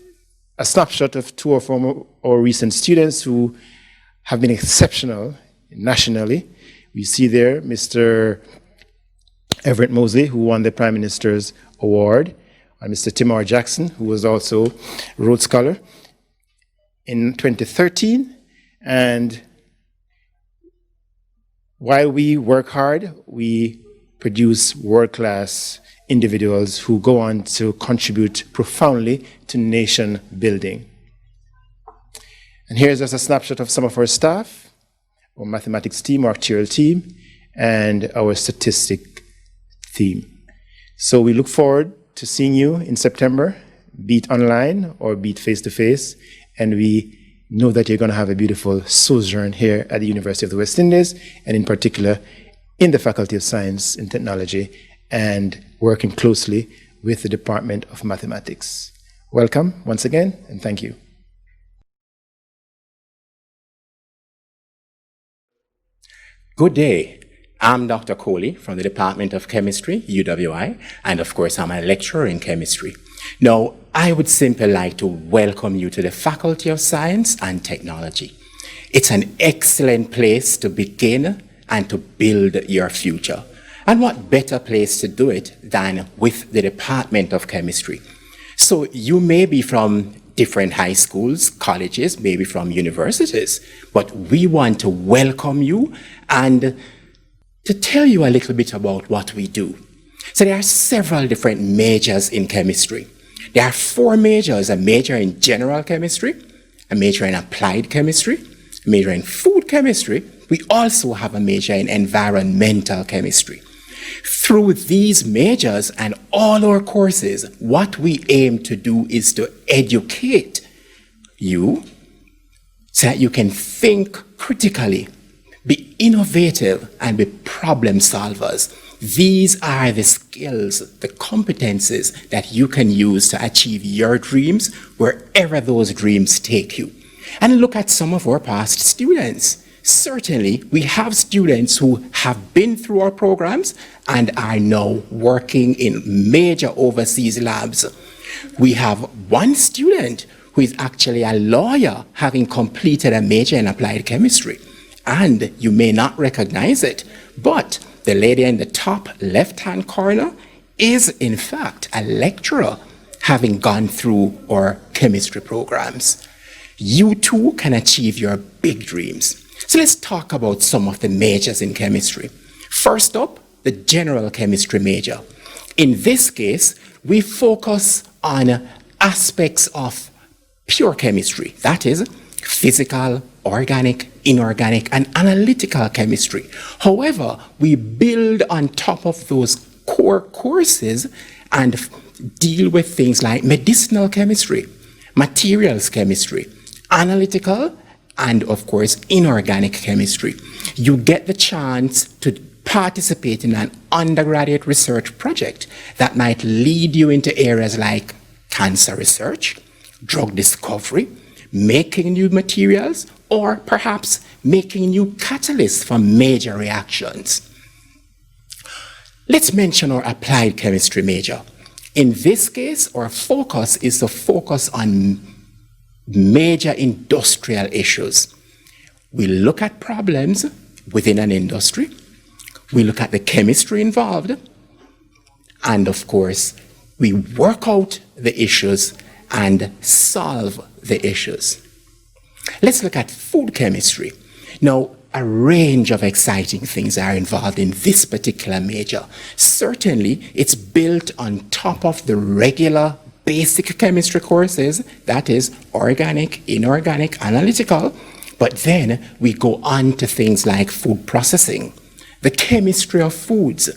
a snapshot of 2 of our recent students who have been exceptional nationally. We see there Mr. Everett Mosley, who won the Prime Minister's Award, and Mr. Timor Jackson, who was also Rhodes Scholar in 2013. And while we work hard, we produce world-class individuals who go on to contribute profoundly to nation building. And here's just a snapshot of some of our staff, our mathematics team, our actuarial team, and our statistic team. So we look forward to seeing you in September, be it online or be it face-to-face, and we know that you're going to have a beautiful sojourn here at the University of the West Indies, and in particular in the Faculty of Science and Technology, and working closely with the Department of Mathematics. Welcome once again, and thank you. Good day. I'm Dr. Coley from the Department of Chemistry, UWI, and of course I'm a lecturer in chemistry. Now, I would simply like to welcome you to the Faculty of Science and Technology. It's an excellent place to begin and to build your future. And what better place to do it than with the Department of Chemistry? So you may be from different high schools, colleges, maybe from universities, but we want to welcome you and to tell you a little bit about what we do. So there are several different majors in chemistry. There are 4 majors: a major in general chemistry, a major in applied chemistry, a major in food chemistry. We also have a major in environmental chemistry. Through these majors and all our courses, what we aim to do is to educate you so that you can think critically, be innovative, and be problem solvers. These are the skills, the competences that you can use to achieve your dreams wherever those dreams take you. And look at some of our past students. Certainly, we have students who have been through our programs and are now working in major overseas labs. We have one student who is actually a lawyer, having completed a major in applied chemistry. And you may not recognize it, but the lady in the top left-hand corner is, in fact, a lecturer, having gone through our chemistry programs. You too can achieve your big dreams. So let's talk about some of the majors in chemistry. First up, the general chemistry major. In this case, we focus on aspects of pure chemistry, that is, physical, organic, inorganic, and analytical chemistry. However, we build on top of those core courses and deal with things like medicinal chemistry, materials chemistry, analytical, and of course, inorganic chemistry. You get the chance to participate in an undergraduate research project that might lead you into areas like cancer research, drug discovery, making new materials, or perhaps making new catalysts for major reactions. Let's mention our applied chemistry major. In this case, our focus is to focus on major industrial issues. We look at problems within an industry, we look at the chemistry involved, and of course, we work out the issues and solve the issues. Let's look at food chemistry. Now, a range of exciting things are involved in this particular major. Certainly, it's built on top of the regular basic chemistry courses, that is, organic, inorganic, analytical, but then we go on to things like food processing, the chemistry of foods,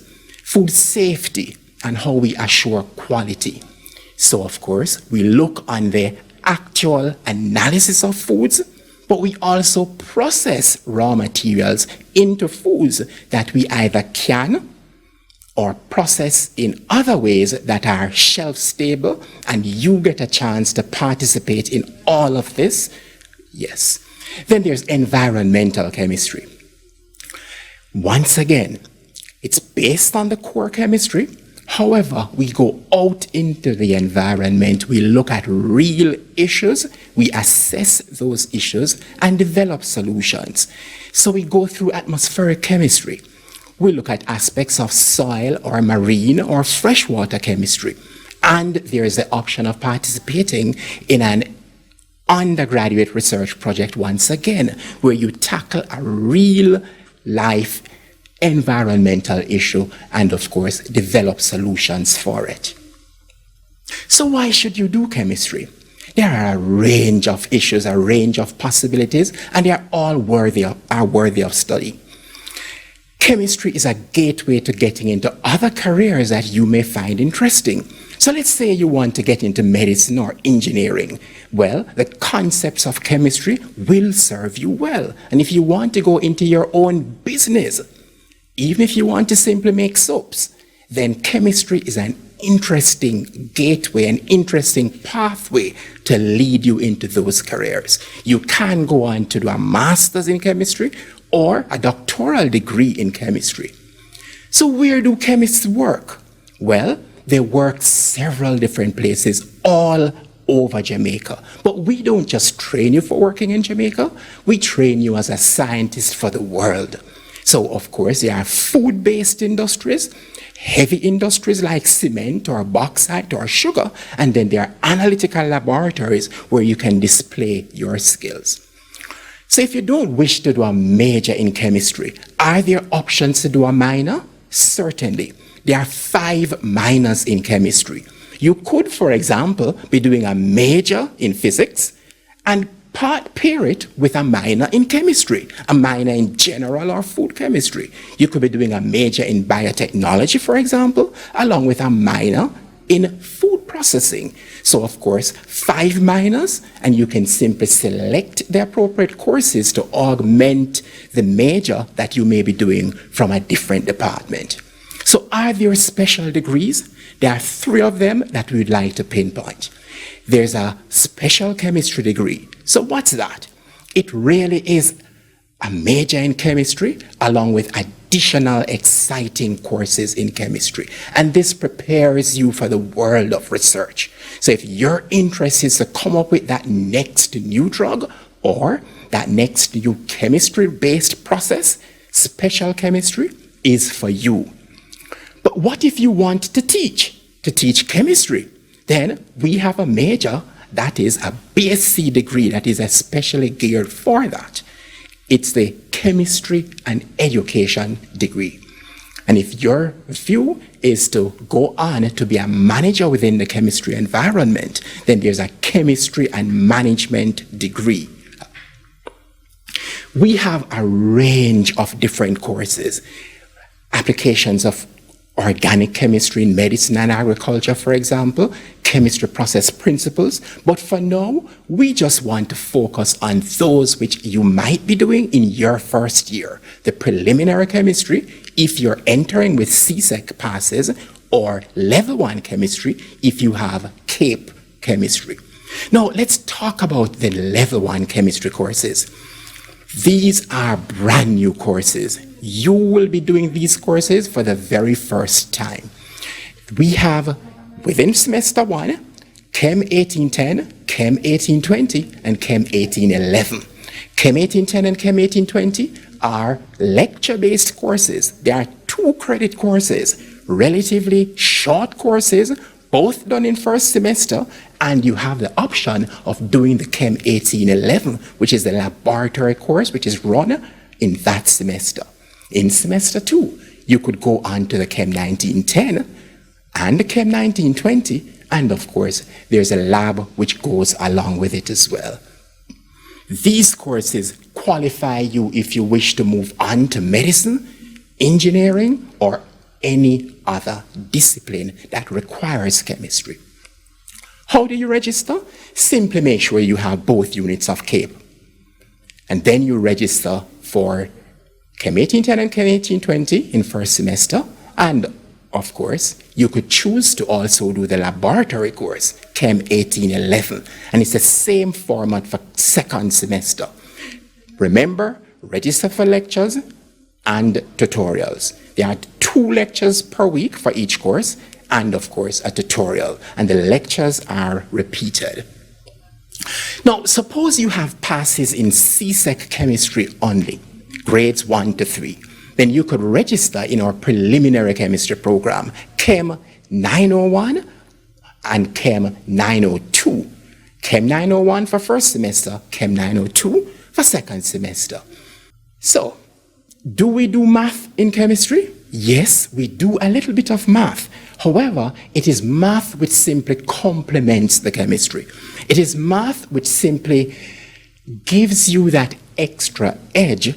food safety, and how we assure quality. So, of course, we look on the actual analysis of foods, but we also process raw materials into foods that we either can or process in other ways that are shelf stable, and you get a chance to participate in all of this. Yes. Then there's environmental chemistry. Once again, it's based on the core chemistry. However, we go out into the environment, we look at real issues, we assess those issues and develop solutions. So we go through atmospheric chemistry. We look at aspects of soil or marine or freshwater chemistry. And there is the option of participating in an undergraduate research project once again, where you tackle a real life environmental issue and of course develop solutions for it. So why should you do chemistry? There are a range of issues, a range of possibilities, and they are all worthy of study. Chemistry is a gateway to getting into other careers that you may find interesting. So let's say you want to get into medicine or engineering. Well, the concepts of chemistry will serve you well. And if you want to go into your own business, even if you want to simply make soaps, then chemistry is an interesting gateway, an interesting pathway to lead you into those careers. You can go on to do a master's in chemistry or a doctoral degree in chemistry. So where do chemists work? Well, they work several different places all over Jamaica. But we don't just train you for working in Jamaica, we train you as a scientist for the world. So, of course, there are food-based industries, heavy industries like cement or bauxite or sugar, and then there are analytical laboratories where you can display your skills. So if you don't wish to do a major in chemistry, are there options to do a minor? Certainly. There are 5 minors in chemistry. You could, for example, be doing a major in physics and pair it with a minor in chemistry, a minor in general or food chemistry. You could be doing a major in biotechnology, for example, along with a minor in food processing. So, of course, 5 minors, and you can simply select the appropriate courses to augment the major that you may be doing from a different department. So, are there special degrees? There are 3 of them that we would like to pinpoint. There's a special chemistry degree. So what's that? It really is a major in chemistry along with additional exciting courses in chemistry. And this prepares you for the world of research. So if your interest is to come up with that next new drug or that next new chemistry-based process, special chemistry is for you. But what if you want to teach chemistry? Then we have a major that is a BSc degree that is especially geared for that. It's the Chemistry and Education degree. And if your view is to go on to be a manager within the chemistry environment, then there's a chemistry and management degree. We have a range of different courses, applications of organic chemistry in medicine and agriculture, for example, chemistry process principles. But for now, we just want to focus on those which you might be doing in your first year. The preliminary chemistry, if you're entering with CSEC passes, or level 1 chemistry, if you have CAPE chemistry. Now, let's talk about the level 1 chemistry courses. These are brand new courses. You will be doing these courses for the very first time. We have, within semester 1, Chem 1810, Chem 1820, and Chem 1811. Chem 1810 and Chem 1820 are lecture-based courses. They are 2-credit courses, relatively short courses, both done in first semester, and you have the option of doing the Chem 1811, which is the laboratory course, which is run in that semester. In semester 2, you could go on to the Chem 1910 and the Chem 1920, and of course, there's a lab which goes along with it as well. These courses qualify you if you wish to move on to medicine, engineering, or any other discipline that requires chemistry. How do you register? Simply make sure you have both units of CAPE. And then you register for Chem 1810 and Chem 1820 in first semester. And of course, you could choose to also do the laboratory course, Chem 1811. And it's the same format for second semester. Remember, register for lectures and tutorials. There are 2 lectures per week for each course, and of course a tutorial, and the lectures are repeated. Now, suppose you have passes in CSEC chemistry only, grades 1 to 3. Then you could register in our preliminary chemistry program, Chem 901 and Chem 902. Chem 901 for first semester, Chem 902 for second semester. So, do we do math in chemistry? Yes, we do a little bit of math. However, it is math which simply complements the chemistry. It is math which simply gives you that extra edge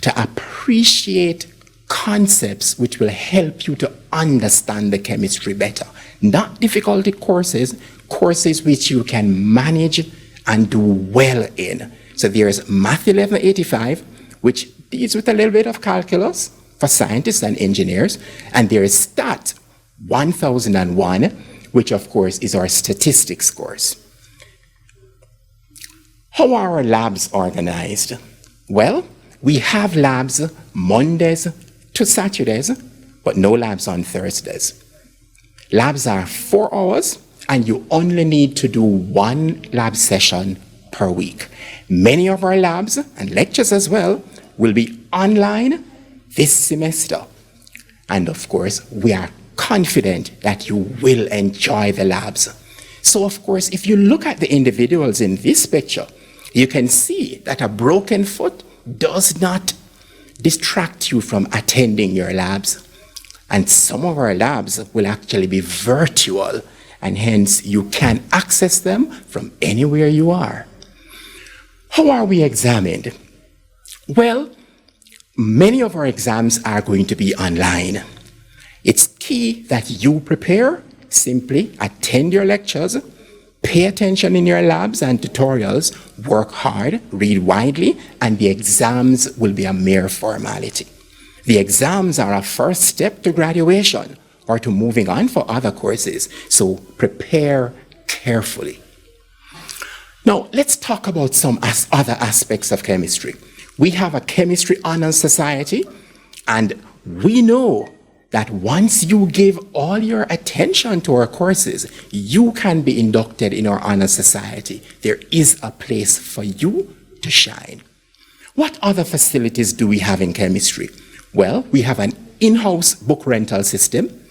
to appreciate concepts which will help you to understand the chemistry better. Not difficult courses, courses which you can manage and do well in. So there's Math 1185, which deals with a little bit of calculus for scientists and engineers, and there is Stat 1001, which of course is our statistics course. How are our labs organized? Well, we have labs Mondays to Saturdays, but no labs on Thursdays. Labs are 4 hours, and you only need to do 1 lab session per week. Many of our labs, and lectures as well, will be online this semester. And of course, we are confident that you will enjoy the labs. So of course, if you look at the individuals in this picture, you can see that a broken foot does not distract you from attending your labs. And some of our labs will actually be virtual, and hence you can access them from anywhere you are. How are we examined? Well, many of our exams are going to be online. It's key that you prepare, simply attend your lectures, pay attention in your labs and tutorials, work hard, read widely, and the exams will be a mere formality. The exams are a first step to graduation or to moving on for other courses, so prepare carefully. Now, let's talk about some other aspects of chemistry. We have a Chemistry Honors Society, and we know that once you give all your attention to our courses, you can be inducted in our Honors Society. There is a place for you to shine. What other facilities do we have in chemistry? Well, we have an in-house book rental system,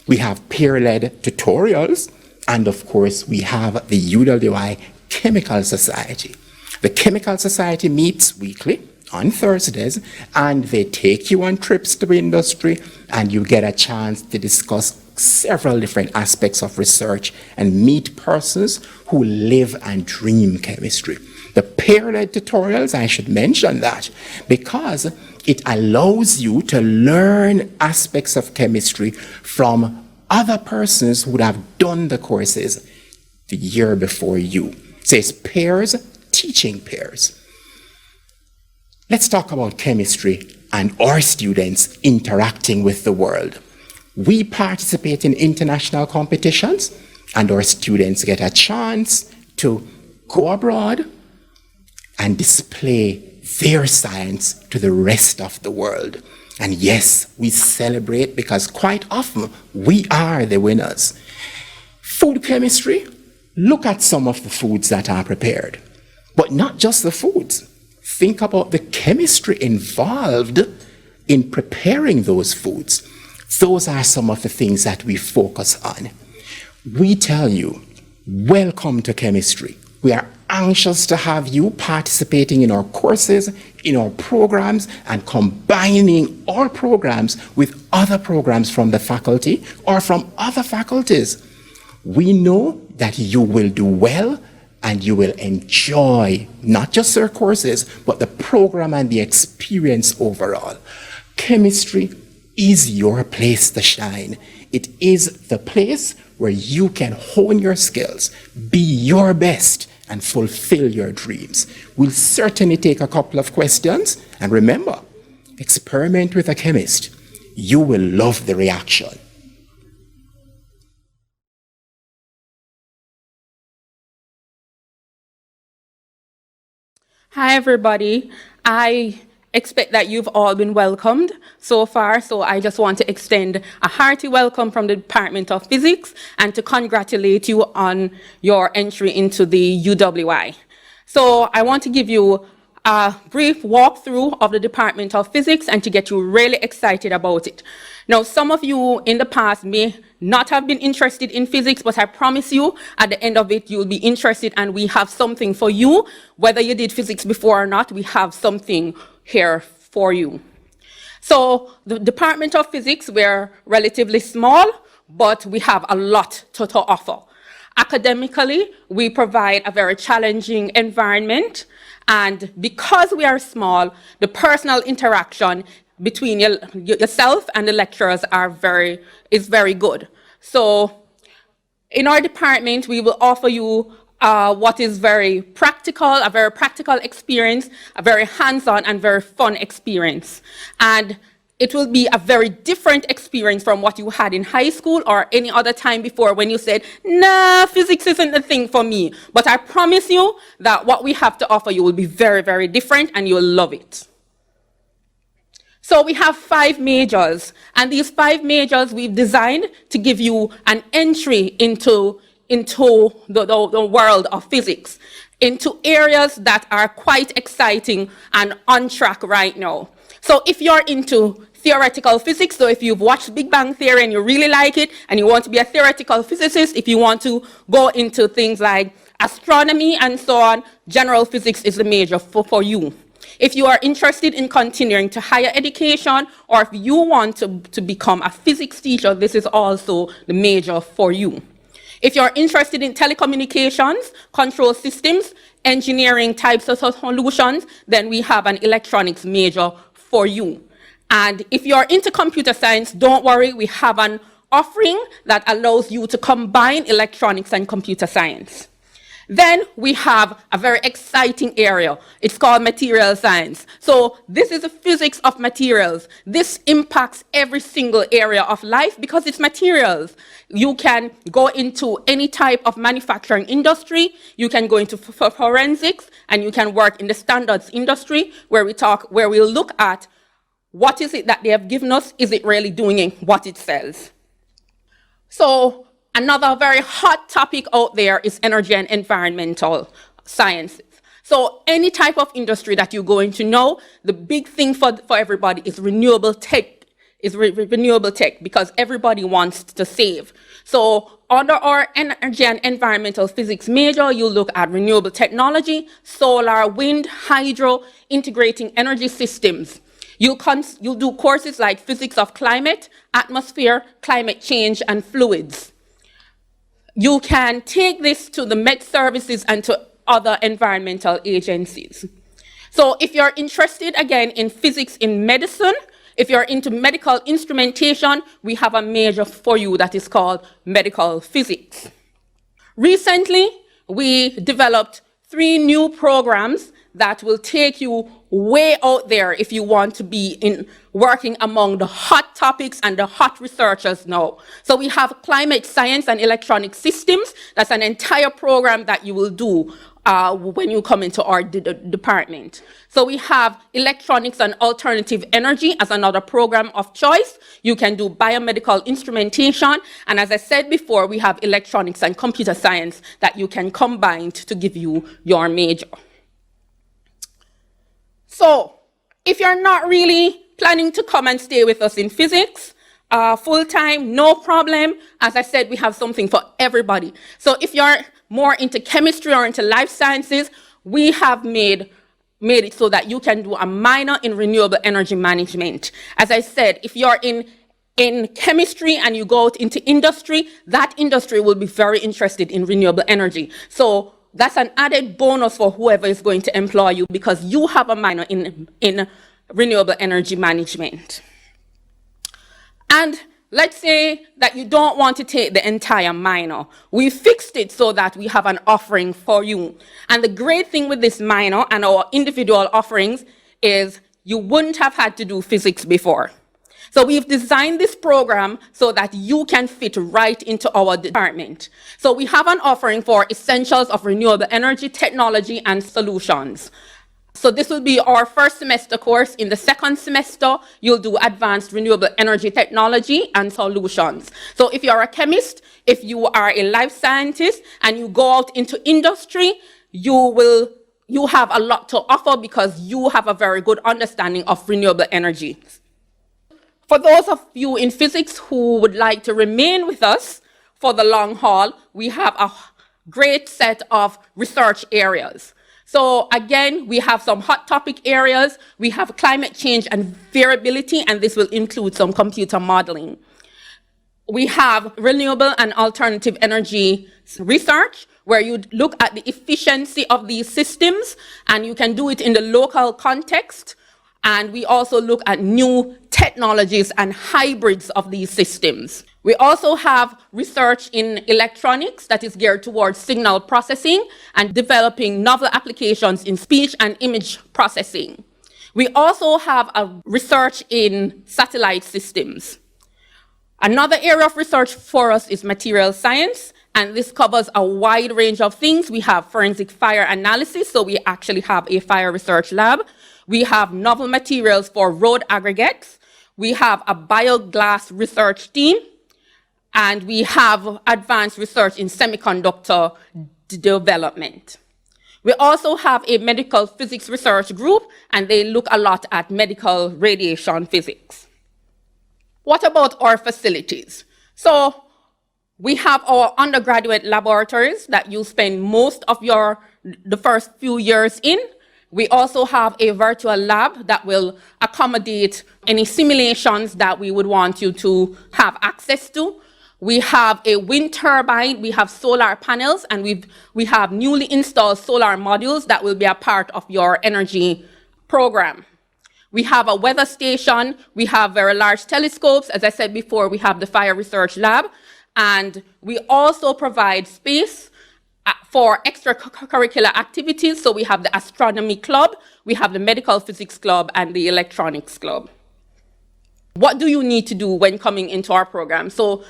we have peer-led tutorials, and of course, we have the UWI Chemical Society. The Chemical Society meets weekly on Thursdays, and they take you on trips to industry, and you get a chance to discuss several different aspects of research and meet persons who live and dream chemistry. The peer-led tutorials, I should mention that, because it allows you to learn aspects of chemistry from other persons who would have done the courses the year before you. So it's peers teaching peers. Let's talk about chemistry and our students interacting with the world. We participate in international competitions, and our students get a chance to go abroad and display their science to the rest of the world. And yes, we celebrate because quite often we are the winners. Food chemistry, look at some of the foods that are prepared, but not just the foods. Think about the chemistry involved in preparing those foods. Those are some of the things that we focus on. We tell you, welcome to chemistry. We are anxious to have you participating in our courses, in our programs, and combining our programs with other programs from the faculty or from other faculties. We know that you will do well and you will enjoy not just our courses, but the program and the experience overall. Chemistry is your place to shine. It is the place where you can hone your skills, be your best, and fulfill your dreams. We'll certainly take a couple of questions, and remember, experiment with a chemist. You will love the reaction. Hi, everybody. I expect that you've all been welcomed so far, so I just want to extend a hearty welcome from the Department of Physics and to congratulate you on your entry into the UWI. So I want to give you a brief walkthrough of the Department of Physics and to get you really excited about it. Now, some of you in the past may not have been interested in physics, but I promise you, at the end of it, you'll be interested, and we have something for you. Whether you did physics before or not, we have something here for you. So the Department of Physics, we're relatively small, but we have a lot to offer. Academically, we provide a very challenging environment, and because we are small, the personal interaction between yourself and the lecturers is very good. So in our department, we will offer you what is a very practical experience, a very hands-on and very fun experience. And it will be a very different experience from what you had in high school or any other time before when you said, nah, physics isn't the thing for me. But I promise you that what we have to offer you will be very, very different, and you'll love it. So we have 5 majors, and these 5 majors we've designed to give you an entry into the world of physics, into areas that are quite exciting and on track right now. So if you're into theoretical physics, so if you've watched Big Bang Theory and you really like it, and you want to be a theoretical physicist, if you want to go into things like astronomy and so on, general physics is the major for you. If you are interested in continuing to higher education, or if you want to become a physics teacher, this is also the major for you. If you're interested in telecommunications, control systems, engineering types of solutions, then we have an electronics major for you. And if you're into computer science, don't worry, we have an offering that allows you to combine electronics and computer science. Then we have a very exciting area. It's called material science. So this is the physics of materials. This impacts every single area of life because it's materials. You can go into any type of manufacturing industry. You can go into forensics, and you can work in the standards industry where we'll look at what is it that they have given us. Is it really doing what it says? So another very hot topic out there is energy and environmental sciences. So any type of industry that you're going to know, the big thing for everybody is renewable is renewable tech because everybody wants to save. So under our energy and environmental physics major, you look at renewable technology, solar, wind, hydro, integrating energy systems. You'll do courses like physics of climate, atmosphere, climate change, and fluids. You can take this to the Met Services and to other environmental agencies. So if you're interested, again, in physics in medicine, if you're into medical instrumentation, we have a major for you that is called medical physics. Recently, we developed 3 new programs that will take you way out there if you want to be working among the hot topics and the hot researchers now. So we have climate science and electronic systems. That's an entire program that you will do when you come into our department. So we have electronics and alternative energy as another program of choice. You can do biomedical instrumentation. And as I said before, we have electronics and computer science that you can combine to give you your major. So if you're not really planning to come and stay with us in physics, full-time, no problem. As I said, we have something for everybody. So if you're more into chemistry or into life sciences, we have made it so that you can do a minor in renewable energy management. As I said, if you're in chemistry and you go out into industry, that industry will be very interested in renewable energy. So that's an added bonus for whoever is going to employ you because you have a minor in renewable energy management. And let's say that you don't want to take the entire minor. We fixed it so that we have an offering for you. And the great thing with this minor and our individual offerings is you wouldn't have had to do physics before. So we've designed this program so that you can fit right into our department. So we have an offering for essentials of renewable energy, technology, and solutions. So this will be our first semester course. In the second semester, you'll do advanced renewable energy technology and solutions. So if you're a chemist, if you are a life scientist, and you go out into industry, you have a lot to offer because you have a very good understanding of renewable energy. For those of you in physics who would like to remain with us for the long haul, we have a great set of research areas. So again, we have some hot topic areas. We have climate change and variability, and this will include some computer modeling. We have renewable and alternative energy research, where you look at the efficiency of these systems, and you can do it in the local context. And we also look at new technologies and hybrids of these systems. We also have research in electronics that is geared towards signal processing and developing novel applications in speech and image processing. We also have a research in satellite systems. Another area of research for us is material science, and this covers a wide range of things. We have forensic fire analysis, so we actually have a fire research lab. We have novel materials for road aggregates. We have a bioglass research team. And we have advanced research in semiconductor development. We also have a medical physics research group, and they look a lot at medical radiation physics. What about our facilities? So we have our undergraduate laboratories that you spend most of the first few years in. We also have a virtual lab that will accommodate any simulations that we would want you to have access to. We have a wind turbine, we have solar panels, and we have newly installed solar modules that will be a part of your energy program. We have a weather station, we have very large telescopes. As I said before, we have the fire research lab, and we also provide space for extracurricular activities. So we have the astronomy club, we have the medical physics club, and the electronics club. What do you need to do when coming into our program? So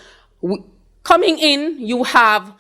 coming in, you have,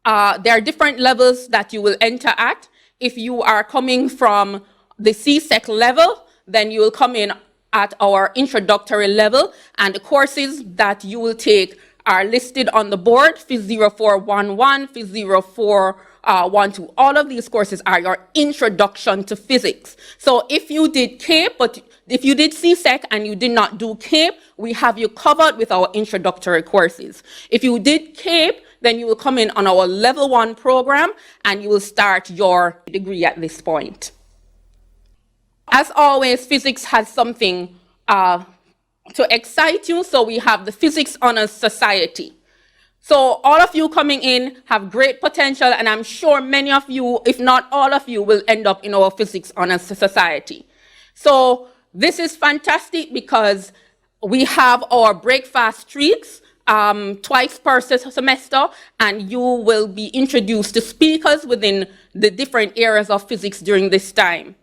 there are different levels that you will enter at. If you are coming from the CSEC level, then you will come in at our introductory level, and the courses that you will take are listed on the board, Phys 0411, Phys 0412. All of these courses are your introduction to physics. So if you did CAPE, but If you did CSEC and you did not do CAPE, we have you covered with our introductory courses. If you did CAPE, then you will come in on our level 1 program and you will start your degree at this point. As always, physics has something to excite you, so we have the Physics Honors Society. So all of you coming in have great potential, and I'm sure many of you, if not all of you, will end up in our Physics Honors Society. So this is fantastic because we have our breakfast treats twice per semester, and you will be introduced to speakers within the different areas of physics during this time.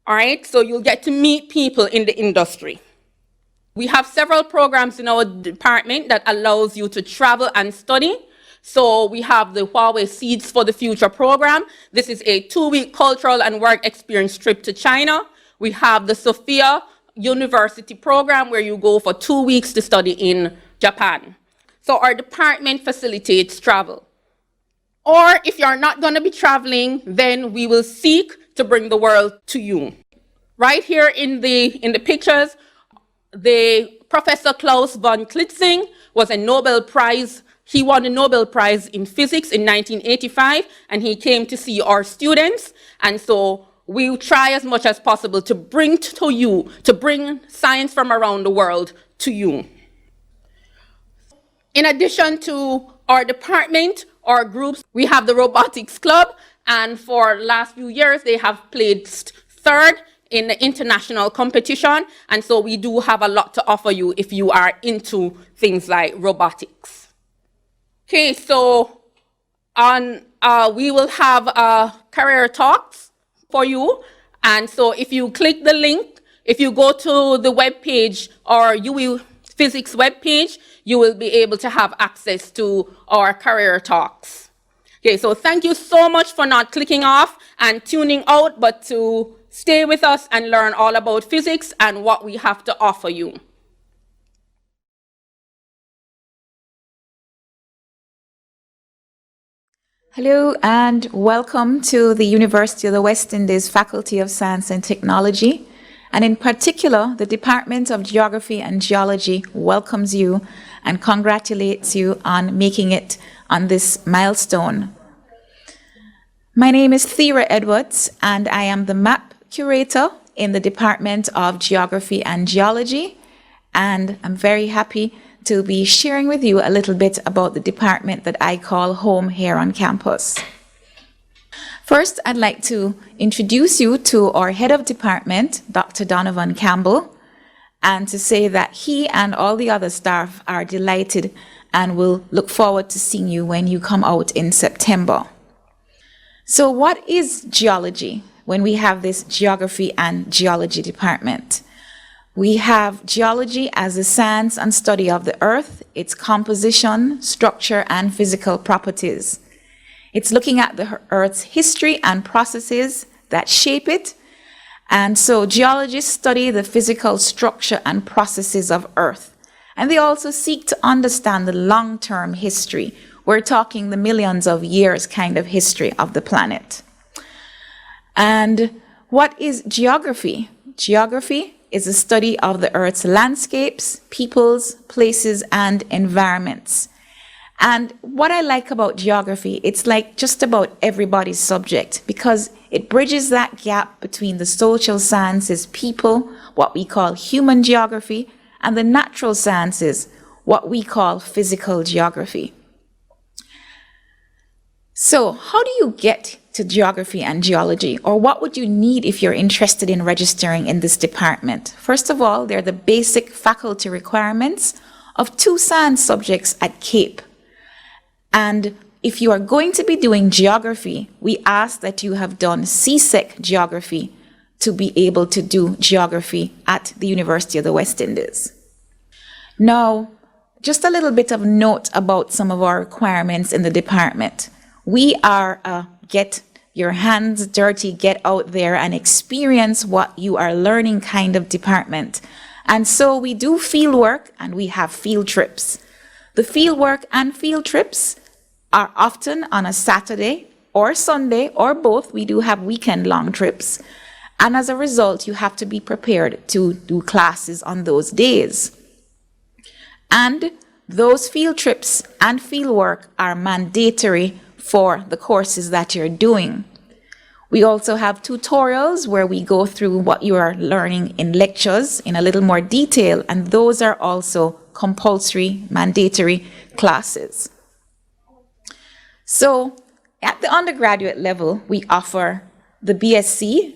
All right, so you'll get to meet people in the industry. We have several programs in our department that allows you to travel and study. So we have the Huawei Seeds for the Future program. This is a 2-week cultural and work experience trip to China. We have the Sophia University program where you go for 2 weeks to study in Japan. So our department facilitates travel. Or if you're not going to be traveling, then we will seek to bring the world to you. Right here in the pictures, the Professor Klaus von Klitzing was a Nobel Prize. He won a Nobel Prize in physics in 1985, and he came to see our students. And so we try as much as possible to bring science from around the world to you. In addition to our department, our groups, we have the Robotics Club, and for the last few years, they have placed 3rd in the international competition, and so we do have a lot to offer you if you are into things like robotics. Okay, so we will have career talks for you, and so if you click the link, if you go to the web page or UE Physics web page, you will be able to have access to our career talks. Okay, so thank you so much for not clicking off and tuning out, but to stay with us and learn all about physics and what we have to offer you. Hello and welcome to the University of the West Indies Faculty of Science and Technology. And in particular, the Department of Geography and Geology welcomes you and congratulates you on making it on this milestone. My name is Thera Edwards, and I am the map curator in the Department of Geography and Geology, and I'm very happy to be sharing with you a little bit about the department that I call home here on campus. First, I'd like to introduce you to our head of department, Dr. Donovan Campbell, and to say that he and all the other staff are delighted and will look forward to seeing you when you come out in September. So what is geology when we have this geography and geology department? We have geology as a science and study of the earth, its composition, structure, and physical properties. It's looking at the earth's history and processes that shape it. And so geologists study the physical structure and processes of earth. And they also seek to understand the long-term history. We're talking the millions of years kind of history of the planet. And what is geography? Geography is a study of the Earth's landscapes, peoples, places, and environments. And what I like about geography, it's like just about everybody's subject because it bridges that gap between the social sciences, people, what we call human geography, and the natural sciences, what we call physical geography. So how do you get to geography and geology, or what would you need if you're interested in registering in this department? First of all, they're the basic faculty requirements of 2 science subjects at CAPE. And if you are going to be doing geography, we ask that you have done CSEC geography to be able to do geography at the University of the West Indies. Now, just a little bit of note about some of our requirements in the department. We are a get your hands dirty, get out there and experience what you are learning kind of department. And so we do field work and we have field trips. The field work and field trips are often on a Saturday or Sunday or both. We do have weekend long trips. And as a result, you have to be prepared to do classes on those days. And those field trips and field work are mandatory for the courses that you're doing. We also have tutorials where we go through what you are learning in lectures in a little more detail, and those are also compulsory, mandatory classes. So at the undergraduate level, we offer the BSc,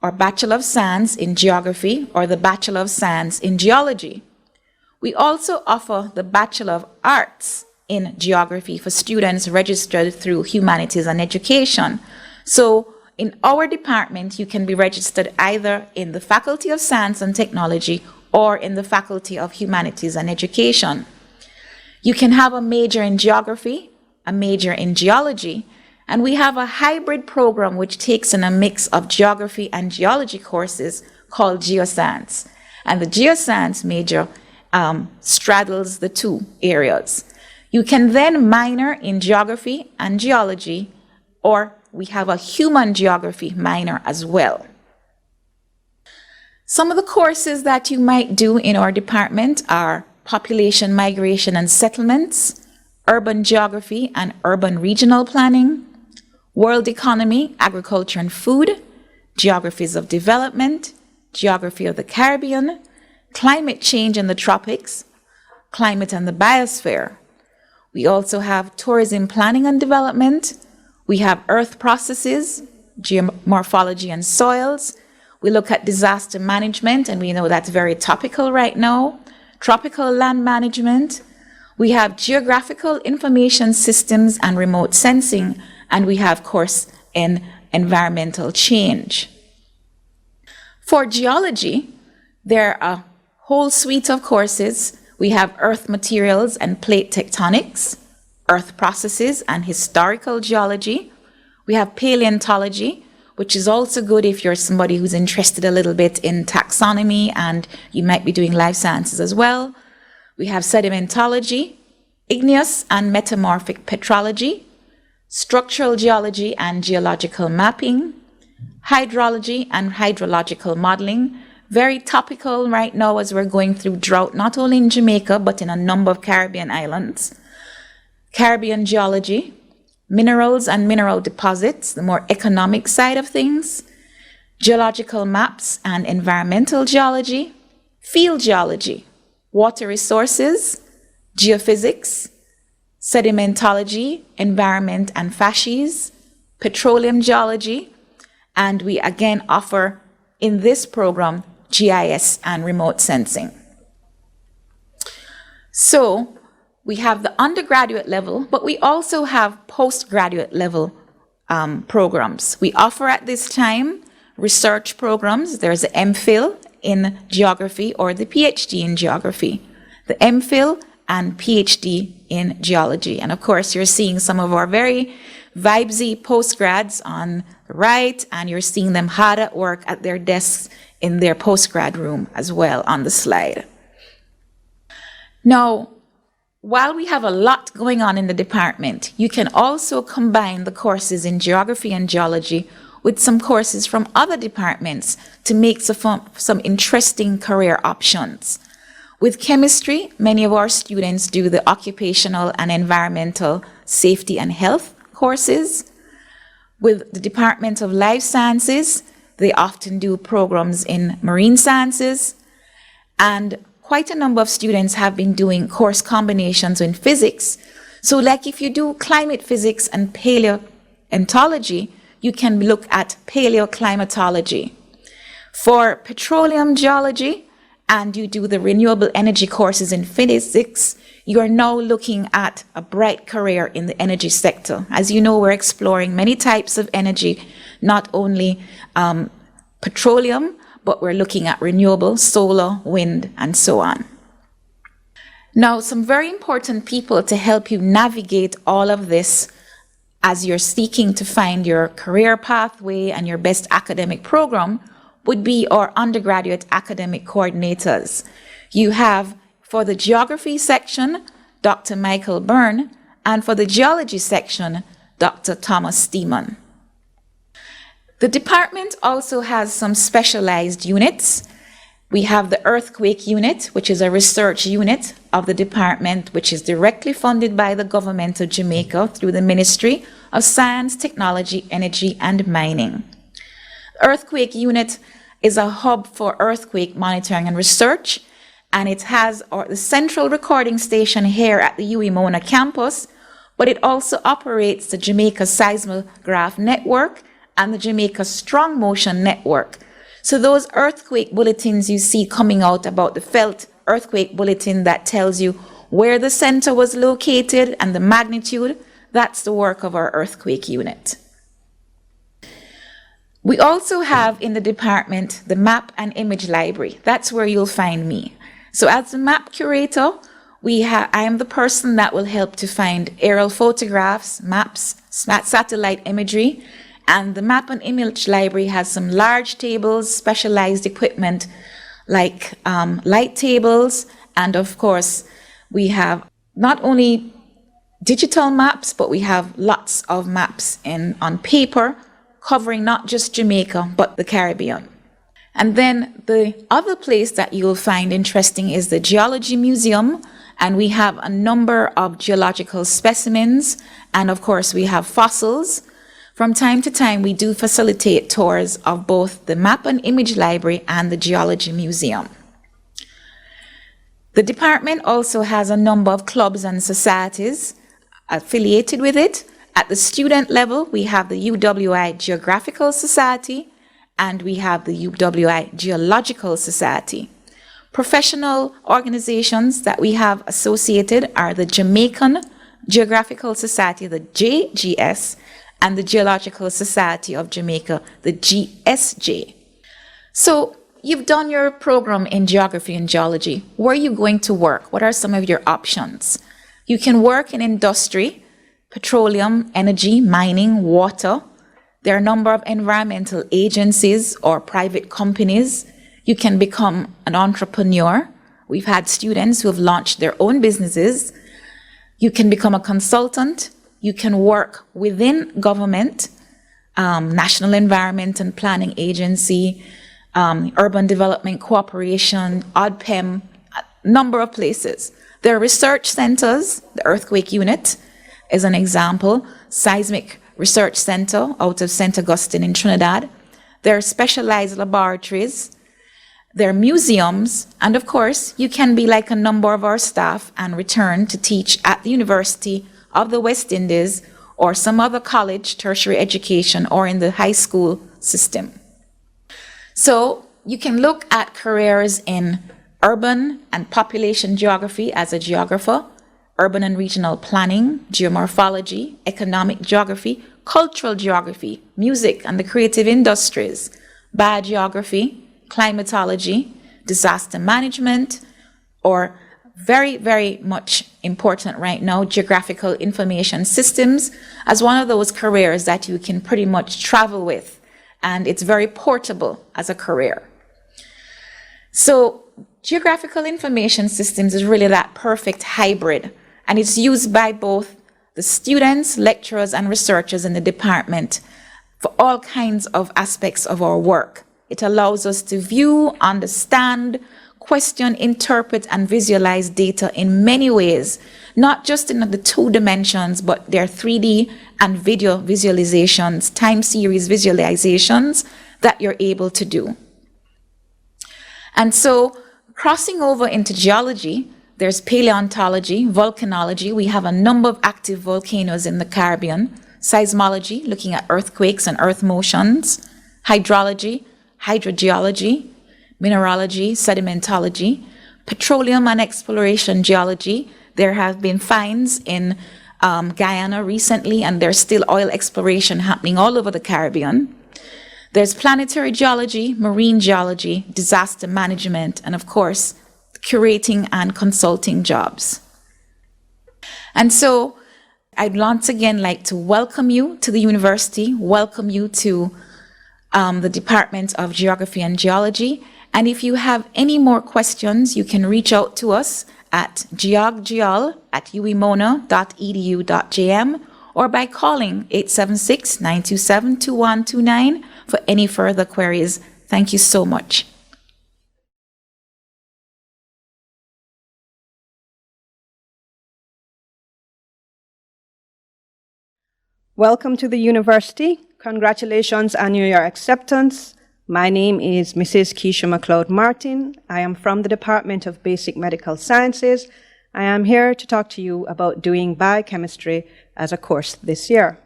or Bachelor of Science in Geography, or the Bachelor of Science in Geology. We also offer the Bachelor of Arts in Geography for students registered through Humanities and Education. So in our department, you can be registered either in the Faculty of Science and Technology or in the Faculty of Humanities and Education. You can have a major in Geography, a major in Geology, and we have a hybrid program which takes in a mix of Geography and Geology courses called Geoscience. And the Geoscience major straddles the two areas. You can then minor in Geography and Geology, or we have a Human Geography minor as well. Some of the courses that you might do in our department are Population, Migration and Settlements, Urban Geography and Urban Regional Planning, World Economy, Agriculture and Food, Geographies of Development, Geography of the Caribbean, Climate Change in the Tropics, Climate and the Biosphere. We also have Tourism Planning and Development. We have Earth Processes, Geomorphology and Soils. We look at Disaster Management, and we know that's very topical right now. Tropical Land Management. We have Geographical Information Systems and Remote Sensing, and we have course in Environmental Change. For Geology, there are a whole suite of courses. We have Earth Materials and Plate Tectonics, Earth Processes and Historical Geology. We have Paleontology, which is also good if you're somebody who's interested a little bit in taxonomy and you might be doing life sciences as well. We have Sedimentology, Igneous and Metamorphic Petrology, Structural Geology and Geological Mapping, Hydrology and Hydrological Modeling. Very topical right now as we're going through drought, not only in Jamaica, but in a number of Caribbean islands. Caribbean Geology, Minerals and Mineral Deposits, the more economic side of things. Geological Maps and Environmental Geology, Field Geology, Water Resources, Geophysics, Sedimentology, Environment and Facies, Petroleum Geology, and we again offer in this program GIS and Remote Sensing. So we have the undergraduate level, but we also have postgraduate level programs. We offer at this time research programs. There's the MPhil in Geography or the PhD in Geography. The MPhil and PhD in Geology. And of course, you're seeing some of our very vibesy postgrads on the right, and you're seeing them hard at work at their desks in their postgrad room as well on the slide. Now, while we have a lot going on in the department, you can also combine the courses in Geography and Geology with some courses from other departments to make some interesting career options. With chemistry, many of our students do the occupational and environmental safety and health courses. With the Department of Life Sciences, they often do programs in marine sciences. And quite a number of students have been doing course combinations in physics. So like if you do climate physics and paleontology, you can look at paleoclimatology. For petroleum geology, and you do the renewable energy courses in physics, you are now looking at a bright career in the energy sector. As you know, we're exploring many types of energy, not only petroleum, but we're looking at renewable, solar, wind, and so on. Now, some very important people to help you navigate all of this as you're seeking to find your career pathway and your best academic program would be our undergraduate academic coordinators. You have, for the geography section, Dr. Michael Byrne, and for the geology section, Dr. Thomas Steeman. The department also has some specialized units. We have the Earthquake Unit, which is a research unit of the department, which is directly funded by the government of Jamaica through the Ministry of Science, Technology, Energy, and Mining. The Earthquake Unit is a hub for earthquake monitoring and research, and it has the central recording station here at the UWI Mona campus, but it also operates the Jamaica Seismograph Network and the Jamaica Strong Motion Network. So those earthquake bulletins you see coming out about the felt earthquake bulletin that tells you where the center was located and the magnitude, that's the work of our earthquake unit. We also have in the department the map and image library. That's where you'll find me. So as the map curator, I am the person that will help to find aerial photographs, maps, satellite imagery, and the map and image library has some large tables, specialized equipment like light tables, and of course we have not only digital maps, but we have lots of maps on paper covering not just Jamaica, but the Caribbean. And then the other place that you'll find interesting is the Geology Museum, and we have a number of geological specimens, and of course we have fossils. From time to time, we do facilitate tours of both the Map and Image Library and the Geology Museum. The department also has a number of clubs and societies affiliated with it. At the student level, we have the UWI Geographical Society and we have the UWI Geological Society. Professional organizations that we have associated are the Jamaican Geographical Society, the JGS, and the Geological Society of Jamaica, the GSJ. So you've done your program in geography and geology. Where are you going to work? What are some of your options? You can work in industry, petroleum, energy, mining, water. There are a number of environmental agencies or private companies. You can become an entrepreneur. We've had students who have launched their own businesses. You can become a consultant. You can work within government, National Environment and Planning Agency, Urban Development Corporation, ODPEM, a number of places. There are research centers. The Earthquake Unit is an example. Seismic Research Center out of St. Augustine in Trinidad. There are specialized laboratories. There are museums. And of course, you can be like a number of our staff and return to teach at the University of the West Indies or some other college, tertiary education, or in the high school system. So you can look at careers in urban and population geography as a geographer, urban and regional planning, geomorphology, economic geography, cultural geography, music and the creative industries, biogeography, climatology, disaster management, or very, very much important right now, geographical information systems as one of those careers that you can pretty much travel with, and it's very portable as a career. So geographical information systems is really that perfect hybrid, and it's used by both the students, lecturers, and researchers in the department for all kinds of aspects of our work. It allows us to view, understand, question, interpret, and visualize data in many ways, not just in the 2 dimensions, but their 3D and video visualizations, time series visualizations that you're able to do. And so crossing over into geology, there's paleontology, volcanology. We have a number of active volcanoes in the Caribbean. Seismology, looking at earthquakes and earth motions. Hydrology, hydrogeology, mineralogy, sedimentology, petroleum and exploration geology. There have been finds in Guyana recently, and there's still oil exploration happening all over the Caribbean. There's planetary geology, marine geology, disaster management, and of course, curating and consulting jobs. And so I'd once again like to welcome you to the university, welcome you to the Department of Geography and Geology. And if you have any more questions, you can reach out to us at geoggeol@uwimona.edu.jm, or by calling 876-927-2129 for any further queries. Thank you so much. Welcome to the university. Congratulations on your acceptance. My name is Mrs. Kisha McLeod-Martin. I am from the Department of Basic Medical Sciences. I am here to talk to you about doing biochemistry as a course this year.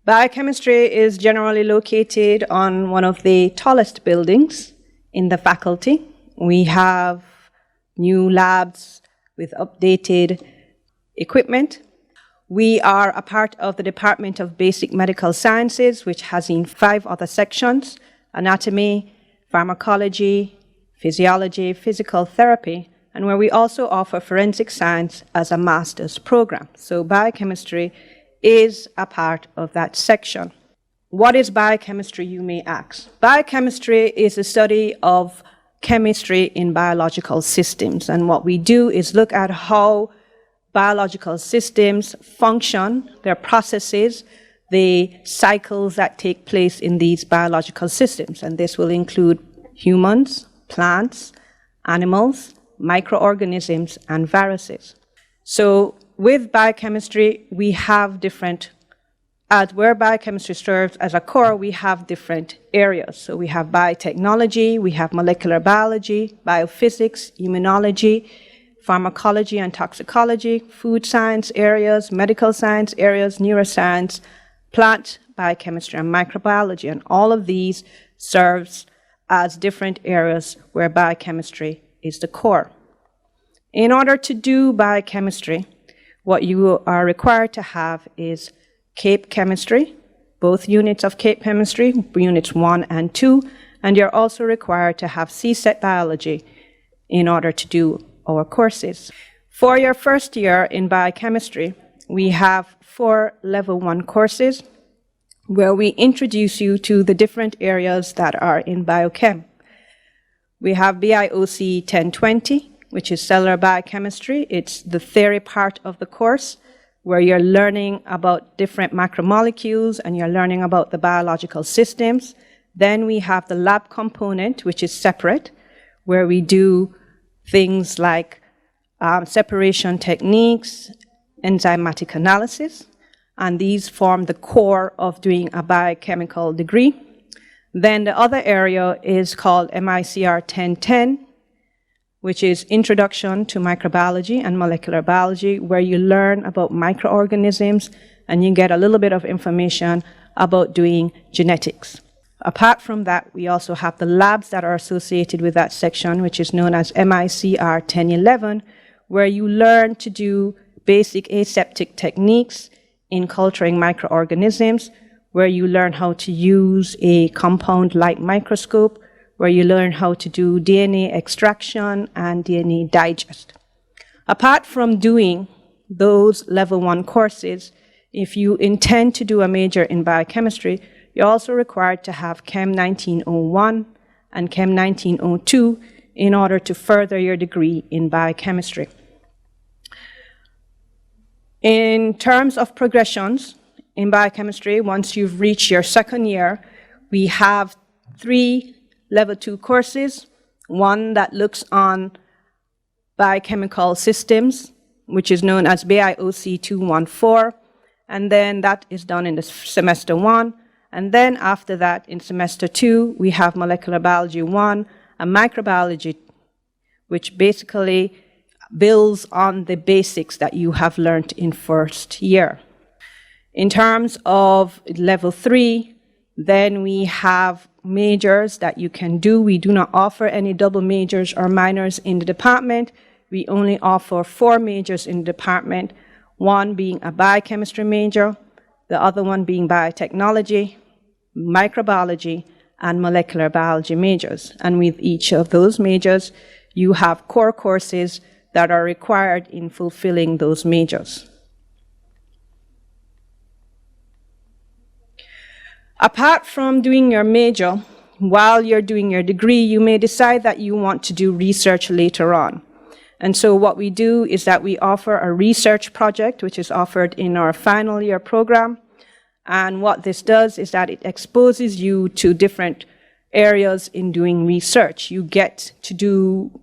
Biochemistry is generally located on one of the tallest buildings in the faculty. We have new labs with updated equipment. We are a part of the Department of Basic Medical Sciences, which has in 5 other sections: anatomy, pharmacology, physiology, physical therapy, and where we also offer forensic science as a master's program. So biochemistry is a part of that section. What is biochemistry, you may ask? Biochemistry is a study of chemistry in biological systems, and what we do is look at how biological systems function, their processes, the cycles that take place in these biological systems. And this will include humans, plants, animals, microorganisms, and viruses. So with biochemistry, we have different, where biochemistry serves as a core, we have different areas. So we have biotechnology, we have molecular biology, biophysics, immunology, pharmacology and toxicology, food science areas, medical science areas, neuroscience, plant biochemistry, and microbiology. And all of these serves as different areas where biochemistry is the core. In order to do biochemistry, what you are required to have is CAPE chemistry, both units of CAPE chemistry, units 1 and 2, and you're also required to have CSET biology in order to do our courses. For your first year in biochemistry, we have 4 level 1 courses where we introduce you to the different areas that are in biochem. We have BIOC 1020, which is cellular biochemistry. It's the theory part of the course where you're learning about different macromolecules and you're learning about the biological systems. Then we have the lab component, which is separate, where we do things like separation techniques, enzymatic analysis, and these form the core of doing a biochemical degree. Then the other area is called MICR 1010, which is Introduction to Microbiology and Molecular Biology, where you learn about microorganisms and you get a little bit of information about doing genetics. Apart from that, we also have the labs that are associated with that section, which is known as MICR 1011, where you learn to do basic aseptic techniques in culturing microorganisms, where you learn how to use a compound light microscope, where you learn how to do DNA extraction and DNA digest. Apart from doing those level 1 courses, if you intend to do a major in biochemistry, you're also required to have Chem 1901 and Chem 1902 in order to further your degree in biochemistry. In terms of progressions in biochemistry, once you've reached your second year, we have 3 level 2 courses, one that looks on biochemical systems, which is known as BIOC 214, and then that is done in the semester 1. And then after that, in semester 2, we have molecular biology 1 and microbiology, which basically builds on the basics that you have learned in first year. In terms of level 3, then we have majors that you can do. We do not offer any double majors or minors in the department. We only offer 4 majors in the department, one being a biochemistry major, the other one being biotechnology, microbiology, and molecular biology majors. And with each of those majors, you have core courses that are required in fulfilling those majors. Apart from doing your major, while you're doing your degree, you may decide that you want to do research later on. And so what we do is that we offer a research project, which is offered in our final year program. And what this does is that it exposes you to different areas in doing research. You get to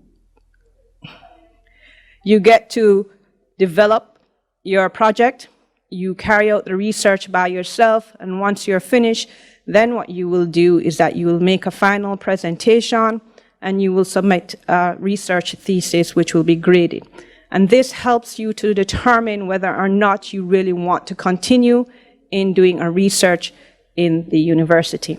develop your project, you carry out the research by yourself, and once you're finished, then what you will do is that you will make a final presentation and you will submit a research thesis which will be graded. And this helps you to determine whether or not you really want to continue in doing a research in the university.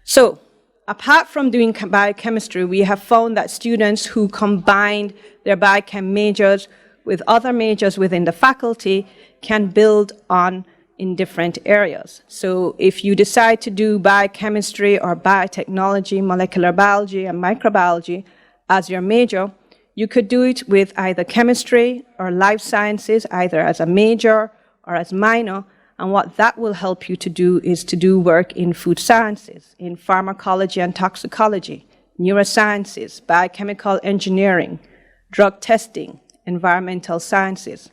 So, apart from doing biochemistry, we have found that students who combined their biochem majors with other majors within the faculty can build on in different areas. So if you decide to do biochemistry or biotechnology, molecular biology, and microbiology as your major, you could do it with either chemistry or life sciences, either as a major or as minor. And what that will help you to do is to do work in food sciences, in pharmacology and toxicology, neurosciences, biochemical engineering, drug testing, environmental sciences.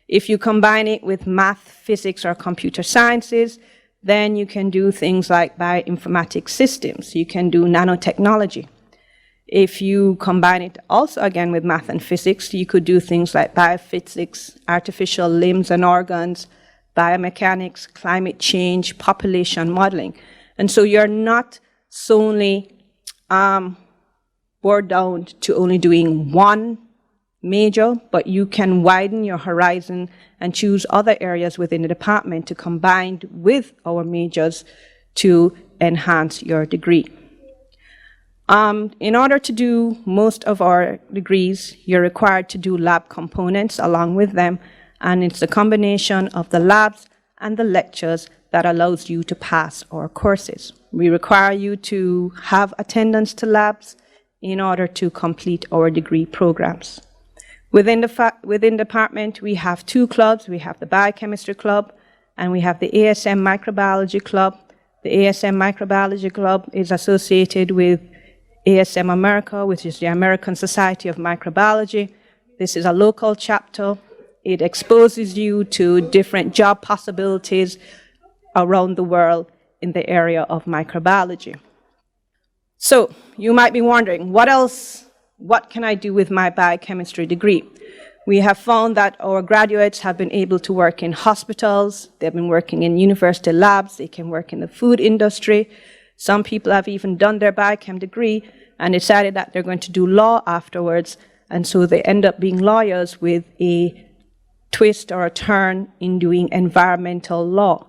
If you combine it with math, physics, or computer sciences, then you can do things like bioinformatics systems. You can do nanotechnology. If you combine it also again with math and physics, you could do things like biophysics, artificial limbs and organs, biomechanics, climate change, population modeling. And so you're not solely bored down to only doing one major, but you can widen your horizon and choose other areas within the department to combine with our majors to enhance your degree. In order to do most of our degrees, you're required to do lab components along with them, and it's the combination of the labs and the lectures that allows you to pass our courses. We require you to have attendance to labs in order to complete our degree programs. Within the department, we have two clubs. We have the Biochemistry Club and we have the ASM Microbiology Club. The ASM Microbiology Club is associated with ASM America, which is the American Society of Microbiology. This is a local chapter. It exposes you to different job possibilities around the world in the area of microbiology. So you might be wondering, what can I do with my biochemistry degree? We have found that our graduates have been able to work in hospitals, they've been working in university labs, they can work in the food industry. Some people have even done their biochem degree and decided that they're going to do law afterwards, and so they end up being lawyers with a twist or a turn in doing environmental law.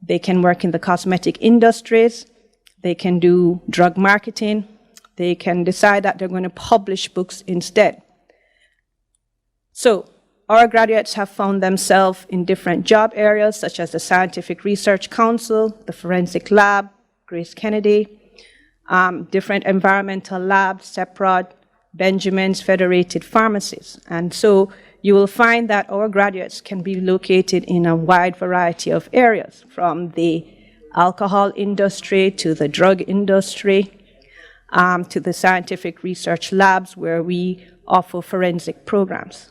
They can work in the cosmetic industries, they can do drug marketing, they can decide that they're going to publish books instead. So our graduates have found themselves in different job areas, such as the Scientific Research Council, the Forensic Lab, Grace Kennedy, different environmental labs, CEPROD, Benjamin's Federated Pharmacies. And so you will find that our graduates can be located in a wide variety of areas, from the alcohol industry to the drug industry, to the scientific research labs where we offer forensic programs.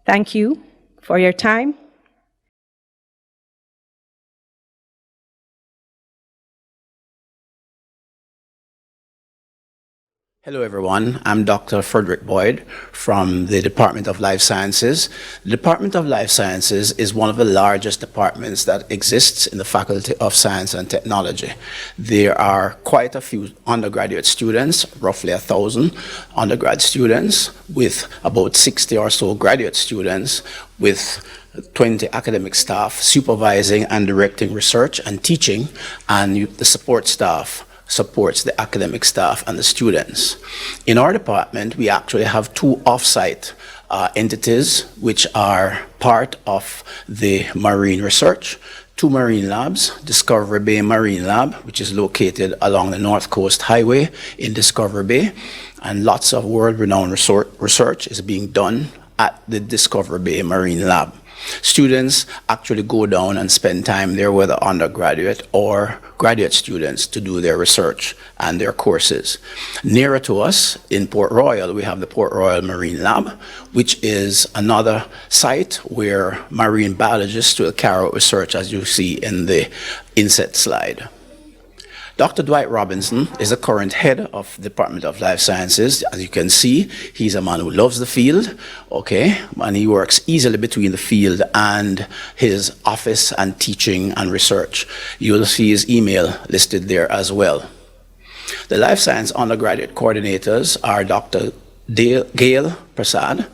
Thank you for your time. Hello everyone, I'm Dr. Frederick Boyd from the Department of Life Sciences. The Department of Life Sciences is one of the largest departments that exists in the Faculty of Science and Technology. There are quite a few undergraduate students, roughly 1,000 undergrad students, with about 60 or so graduate students, with 20 academic staff supervising and directing research and teaching, and the support staff supports the academic staff and the students. In our department, we actually have two off-site entities which are part of the marine research. Two marine labs, Discovery Bay Marine Lab, which is located along the North Coast Highway in Discovery Bay, and lots of world-renowned research is being done at the Discovery Bay Marine Lab. Students actually go down and spend time there, whether undergraduate or graduate students, to do their research and their courses. Nearer to us, in Port Royal, we have the Port Royal Marine Lab, which is another site where marine biologists will carry out research, as you see in the inset slide. Dr. Dwight Robinson is the current head of the Department of Life Sciences. As you can see, he's a man who loves the field, okay, and he works easily between the field and his office and teaching and research. You'll see his email listed there as well. The Life Science undergraduate coordinators are Dr. Gail Prasad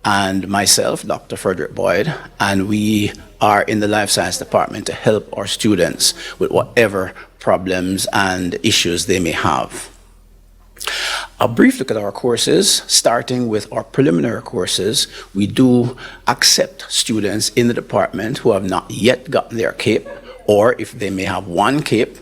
and myself, Dr. Frederick Boyd, and we are in the Life Science Department to help our students with whatever problems and issues they may have. A brief look at our courses, starting with our preliminary courses. We do accept students in the department who have not yet gotten their CAPE, or if they may have one CAPE.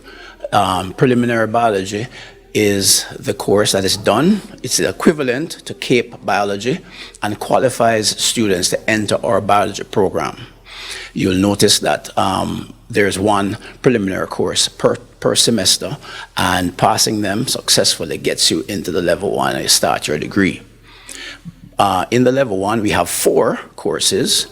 Preliminary biology is the course that is done. It's the equivalent to CAPE biology and qualifies students to enter our biology program. You'll notice that there's one preliminary course per semester, and passing them successfully gets you into the level 1 and you start your degree. In the level 1, we have 4 courses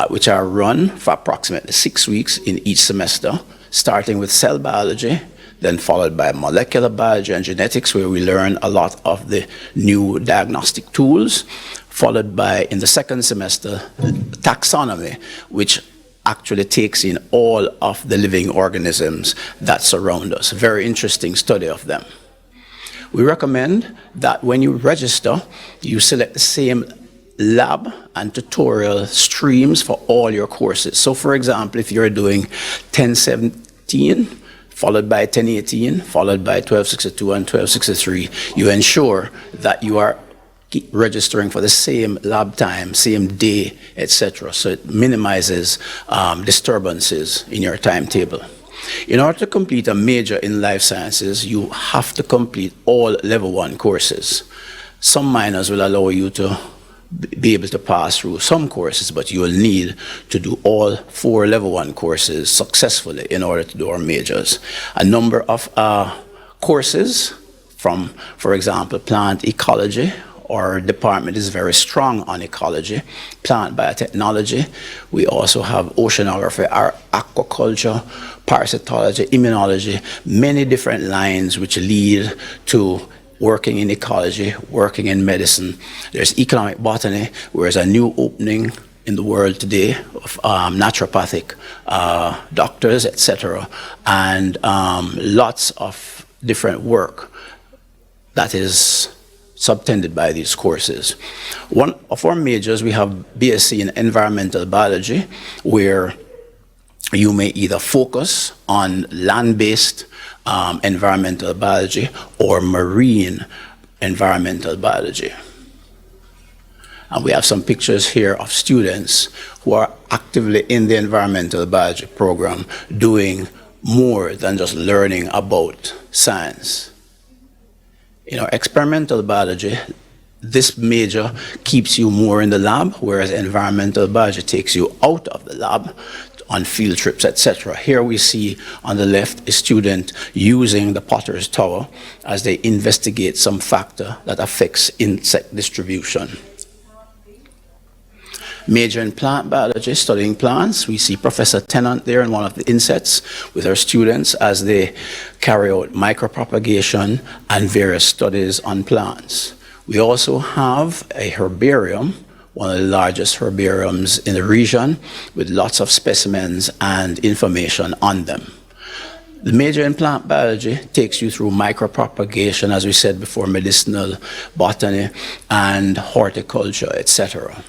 which are run for approximately 6 weeks in each semester, starting with cell biology, then followed by molecular biology and genetics, where we learn a lot of the new diagnostic tools, followed by, in the second semester, taxonomy, which actually takes in all of the living organisms that surround us. Very interesting study of them. We recommend that when you register, you select the same lab and tutorial streams for all your courses. So for example, if you're doing 1017, followed by 1018, followed by 1262 and 1263, you ensure that you are registering for the same lab time, same day, etc. So it minimizes disturbances in your timetable. In order to complete a major in life sciences, you have to complete all level 1 courses. Some minors will allow you to be able to pass through some courses, but you will need to do all 4 level 1 courses successfully in order to do our majors. A number of courses from, for example, plant ecology. Our department is very strong on ecology, plant biotechnology. We also have oceanography, aquaculture, parasitology, immunology, many different lines which lead to working in ecology, working in medicine. There's economic botany, where there's a new opening in the world today of naturopathic doctors, etc., and lots of different work that is subtended by these courses. One of our majors, we have BSc in environmental biology, where you may either focus on land-based environmental biology or marine environmental biology. And we have some pictures here of students who are actively in the environmental biology program doing more than just learning about science. In our experimental biology, this major keeps you more in the lab, whereas environmental biology takes you out of the lab on field trips, etc. Here we see on the left a student using the Potter's Tower as they investigate some factor that affects insect distribution. Major in plant biology, studying plants. We see Professor Tennant there in one of the insets with our students as they carry out micropropagation and various studies on plants. We also have a herbarium, one of the largest herbariums in the region, with lots of specimens and information on them. The major in plant biology takes you through micropropagation, as we said before, medicinal botany and horticulture, etc.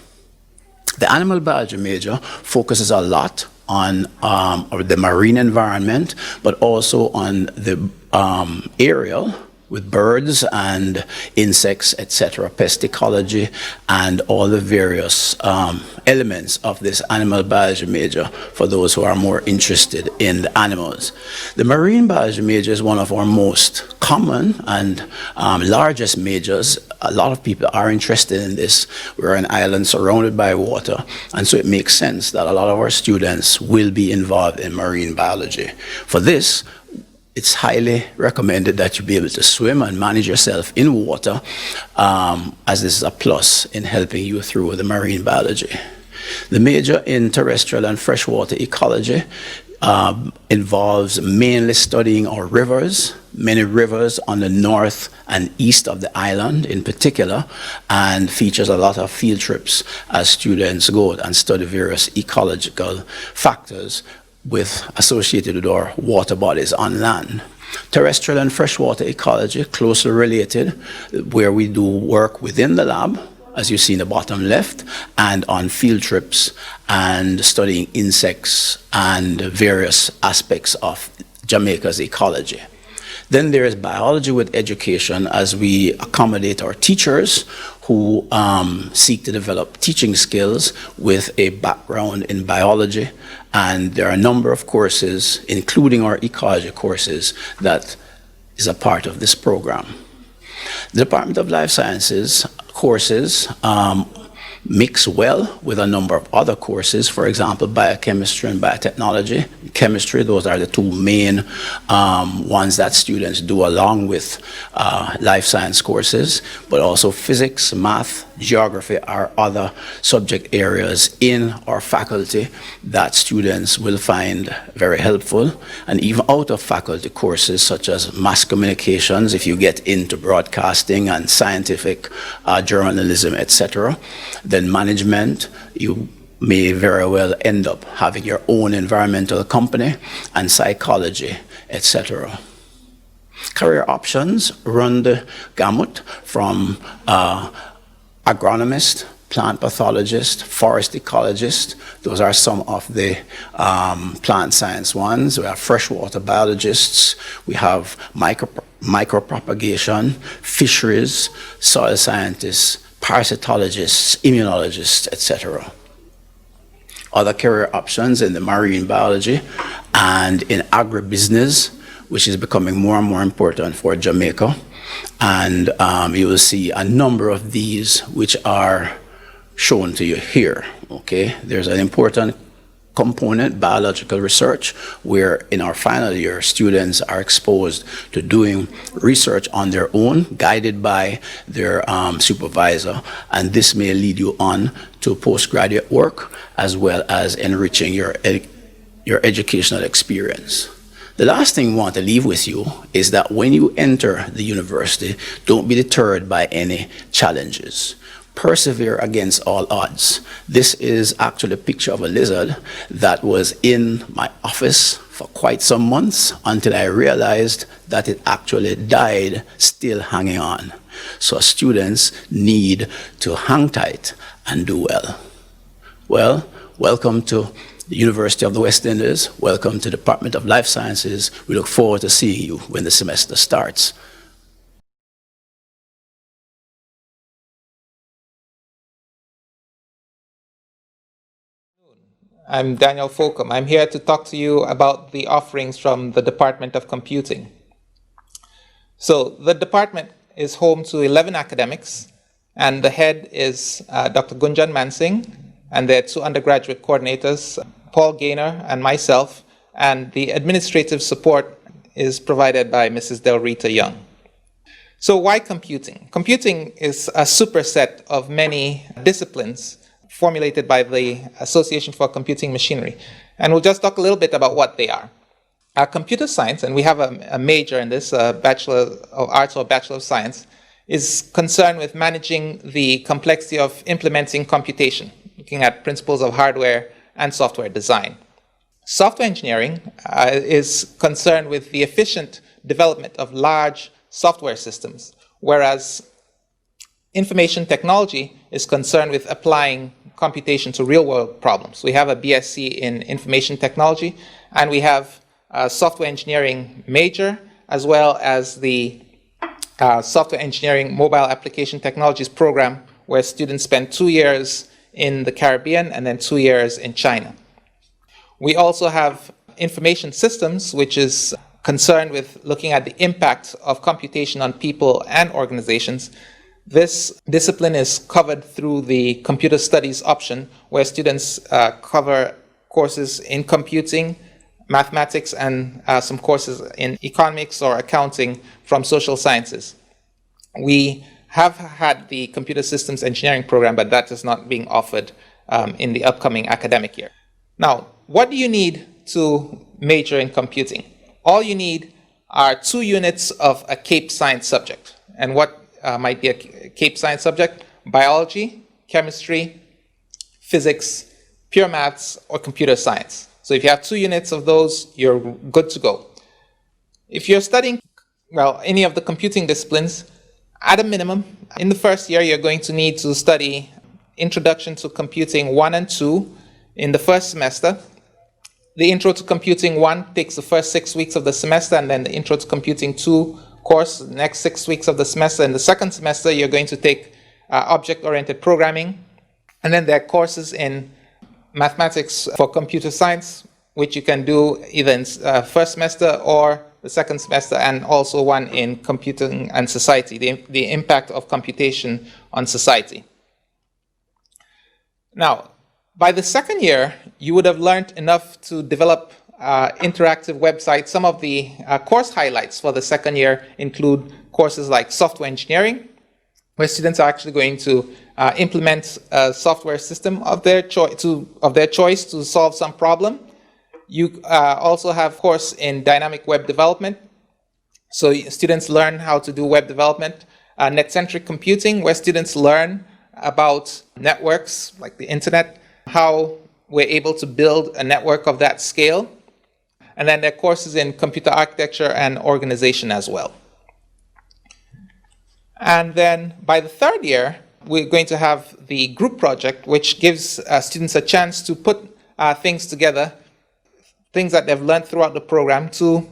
The animal biology major focuses a lot on the marine environment, but also on the aerial, with birds and insects, etc., pest ecology, and all the various elements of this animal biology major for those who are more interested in the animals. The marine biology major is one of our most common and largest majors. A lot of people are interested in this. We're an island surrounded by water, and so it makes sense that a lot of our students will be involved in marine biology. For this, it's highly recommended that you be able to swim and manage yourself in water, as this is a plus in helping you through the marine biology. The major in terrestrial and freshwater ecology involves mainly studying our rivers, many rivers on the north and east of the island in particular, and features a lot of field trips as students go and study various ecological factors associated with our water bodies on land. Terrestrial and freshwater ecology, closely related, where we do work within the lab, as you see in the bottom left, and on field trips and studying insects and various aspects of Jamaica's ecology. Then there is biology with education, as we accommodate our teachers who seek to develop teaching skills with a background in biology. And there are a number of courses, including our ecology courses, that is a part of this program. The Department of Life Sciences courses mix well with a number of other courses, for example, biochemistry and biotechnology. Chemistry, those are the two main ones that students do along with life science courses, but also physics, math, geography are other subject areas in our faculty that students will find very helpful. And even out of faculty courses such as mass communications, if you get into broadcasting and scientific journalism, etc., then management, you may very well end up having your own environmental company, and psychology, etc. Career options run the gamut from agronomist, plant pathologist, forest ecologist. Those are some of the plant science ones. We have freshwater biologists. We have micropropagation, fisheries, soil scientists, parasitologists, immunologists, etc. Other career options in the marine biology and in agribusiness, which is becoming more and more important for Jamaica. And you will see a number of these which are shown to you here, okay? There's an important component, biological research, where in our final year, students are exposed to doing research on their own, guided by their supervisor, and this may lead you on to postgraduate work, as well as enriching your educational experience. The last thing we want to leave with you is that when you enter the university, don't be deterred by any challenges. Persevere against all odds. This is actually a picture of a lizard that was in my office for quite some months until I realized that it actually died still hanging on. So students need to hang tight and do well. Well, welcome to the University of the West Indies. Welcome to the Department of Life Sciences. We look forward to seeing you when the semester starts. I'm Daniel Fokum. I'm here to talk to you about the offerings from the Department of Computing. So the department is home to 11 academics, and the head is Dr. Gunjan Mansingh, and there are two undergraduate coordinators, Paul Gaynor and myself, and the administrative support is provided by Mrs. Del Rita Young. So why computing? Computing is a superset of many disciplines formulated by the Association for Computing Machinery. And we'll just talk a little bit about what they are. Computer science, and we have a major in this, Bachelor of Arts or Bachelor of Science, is concerned with managing the complexity of implementing computation, looking at principles of hardware and software design. Software engineering is concerned with the efficient development of large software systems, whereas information technology is concerned with applying computation to real-world problems. We have a BSc in information technology, and we have a software engineering major, as well as the software engineering mobile application technologies program where students spend 2 years in the Caribbean and then 2 years in China. We also have information systems, which is concerned with looking at the impact of computation on people and organizations. This discipline is covered through the computer studies option, where students cover courses in computing, mathematics, and some courses in economics or accounting from social sciences. We have had the computer systems engineering program, but that is not being offered in the upcoming academic year. Now, what do you need to major in computing? All you need are 2 units of a CAPE science subject. And what might be a CAPE science subject? Biology, chemistry, physics, pure maths, or computer science. So if you have 2 units of those, you're good to go. If you're studying, any of the computing disciplines, at a minimum, in the first year, you're going to need to study Introduction to Computing 1 and 2 in the first semester. The Intro to Computing 1 takes the first 6 weeks of the semester, and then the Intro to Computing 2 course, the next 6 weeks of the semester. In the second semester, you're going to take object-oriented programming. And then there are courses in mathematics for computer science, which you can do either in first semester or the second semester, and also one in computing and society, the impact of computation on society. Now, by the second year, you would have learned enough to develop interactive websites. Some of the course highlights for the second year include courses like software engineering, where students are actually going to implement a software system of their choice to solve some problem. You also have a course in dynamic web development. So students learn how to do web development. Net-centric computing, where students learn about networks like the internet, how we're able to build a network of that scale. And then there are courses in computer architecture and organization as well. And then by the third year, we're going to have the group project, which gives students a chance to put things together, things that they've learned throughout the program, to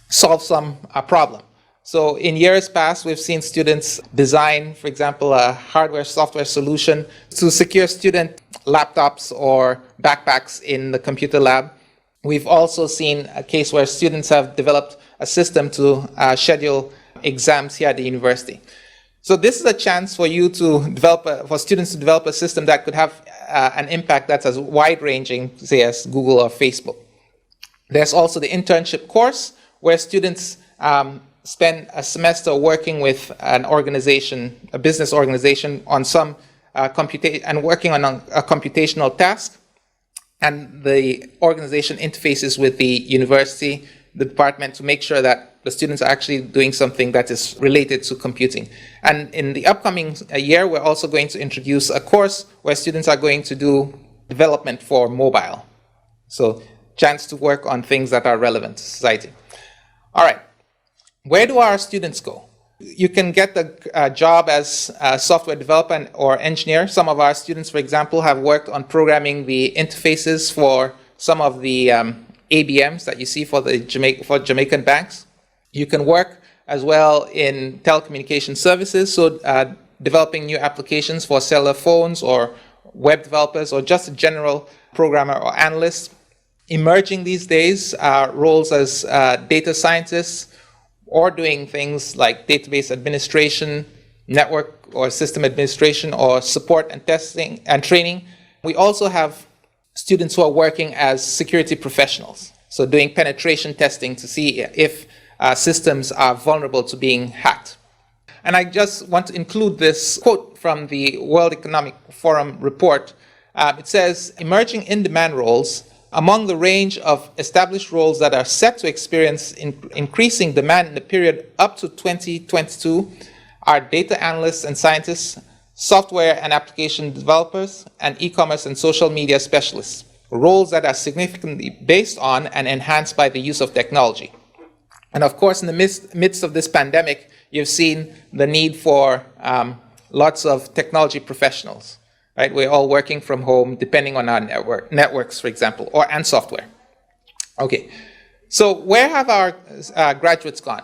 solve some problem. So in years past, we've seen students design, for example, a hardware-software solution to secure student laptops or backpacks in the computer lab. We've also seen a case where students have developed a system to schedule exams here at the university. So this is a chance for you to develop, for students to develop a system that could have an impact that's as wide-ranging, say, as Google or Facebook. There's also the internship course, where students spend a semester working with an organization, a business organization, on some and working on a computational task. And the organization interfaces with the university, the department, to make sure that the students are actually doing something that is related to computing. And in the upcoming year, we're also going to introduce a course where students are going to do development for mobile. So, chance to work on things that are relevant to society. All right. Where do our students go? You can get a job as a software developer or engineer. Some of our students, for example, have worked on programming the interfaces for some of the ABMs that you see for the Jamaican banks. You can work as well in telecommunication services, so developing new applications for cellular phones or web developers or just a general programmer or analyst. Emerging these days are roles as data scientists, or doing things like database administration, network or system administration, or support and testing and training. We also have students who are working as security professionals, so doing penetration testing to see if systems are vulnerable to being hacked. And I just want to include this quote from the World Economic Forum report. It says, emerging in-demand roles, among the range of established roles that are set to experience increasing demand in the period up to 2022 are data analysts and scientists, software and application developers, and e-commerce and social media specialists, roles that are significantly based on and enhanced by the use of technology. And of course, in the midst of this pandemic, you've seen the need for lots of technology professionals. Right? We're all working from home, depending on our networks, for example, and software. Okay, so where have our graduates gone?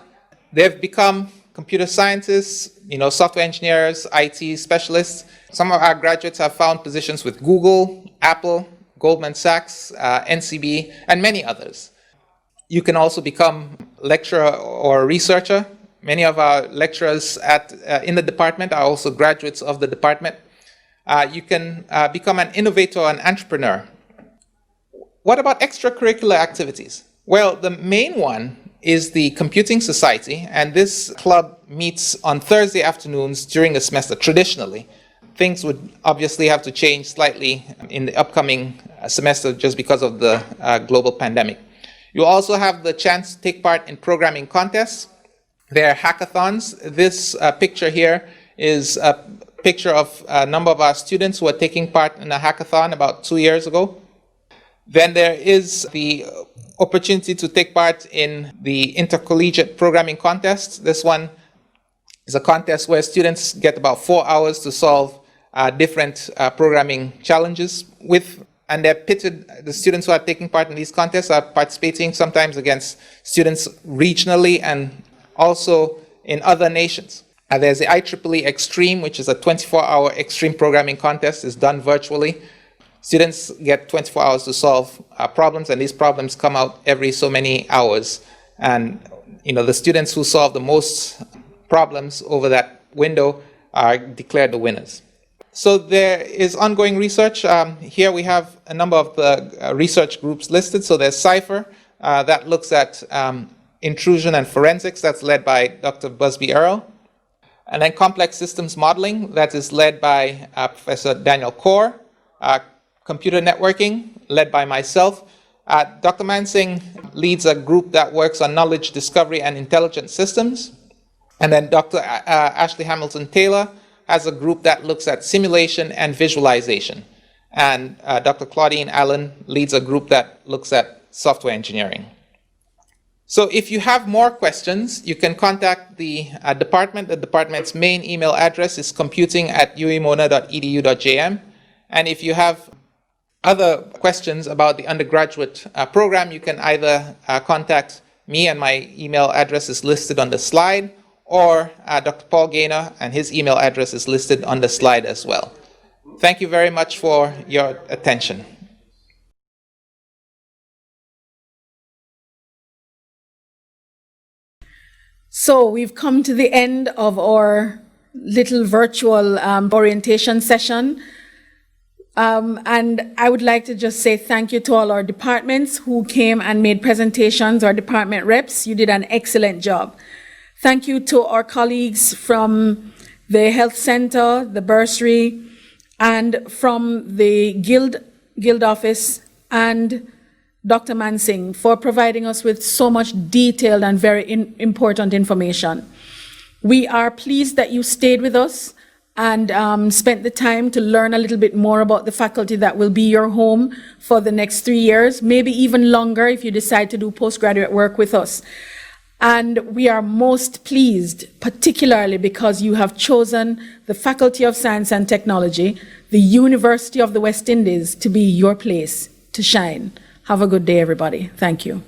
They've become computer scientists, software engineers, IT specialists. Some of our graduates have found positions with Google, Apple, Goldman Sachs, NCB, and many others. You can also become lecturer or researcher. Many of our lecturers in the department are also graduates of the department. You can become an innovator and entrepreneur. What about extracurricular activities? Well, the main one is the Computing Society, and this club meets on Thursday afternoons during the semester, traditionally. Things would obviously have to change slightly in the upcoming semester just because of the global pandemic. You also have the chance to take part in programming contests. There are hackathons. This picture here is a picture of a number of our students who are taking part in a hackathon about 2 years ago. Then there is the opportunity to take part in the intercollegiate programming contest. This one is a contest where students get about 4 hours to solve different programming challenges and they're pitted. The students who are taking part in these contests are participating sometimes against students regionally and also in other nations. There's the IEEE Extreme, which is a 24-hour extreme programming contest. It's done virtually. Students get 24 hours to solve problems, and these problems come out every so many hours. And the students who solve the most problems over that window are declared the winners. So there is ongoing research. Here we have a number of the research groups listed. So there's CIPHER, that looks at intrusion and forensics. That's led by Dr. Busby Earle. And then complex systems modeling, that is led by Professor Danielle Kerr. Computer networking, led by myself. Dr. Mansingh leads a group that works on knowledge discovery and intelligent systems. And then Dr. Ashley Hamilton-Taylor has a group that looks at simulation and visualization. And Dr. Claudine Allen leads a group that looks at software engineering. So if you have more questions, you can contact the department. The department's main email address is computing@uemona.edu.jm. And if you have other questions about the undergraduate program, you can either contact me, and my email address is listed on the slide, or Dr. Paul Gaynor, and his email address is listed on the slide as well. Thank you very much for your attention. So we've come to the end of our little virtual orientation session. And I would like to just say thank you to all our departments who came and made presentations, our department reps. You did an excellent job. Thank you to our colleagues from the Health Center, the bursary, and from the Guild office, and Dr. Mansingh for providing us with so much detailed and very important information. We are pleased that you stayed with us and spent the time to learn a little bit more about the faculty that will be your home for the next 3 years, maybe even longer if you decide to do postgraduate work with us. And we are most pleased, particularly because you have chosen the Faculty of Science and Technology, the University of the West Indies, to be your place to shine. Have a good day, everybody. Thank you.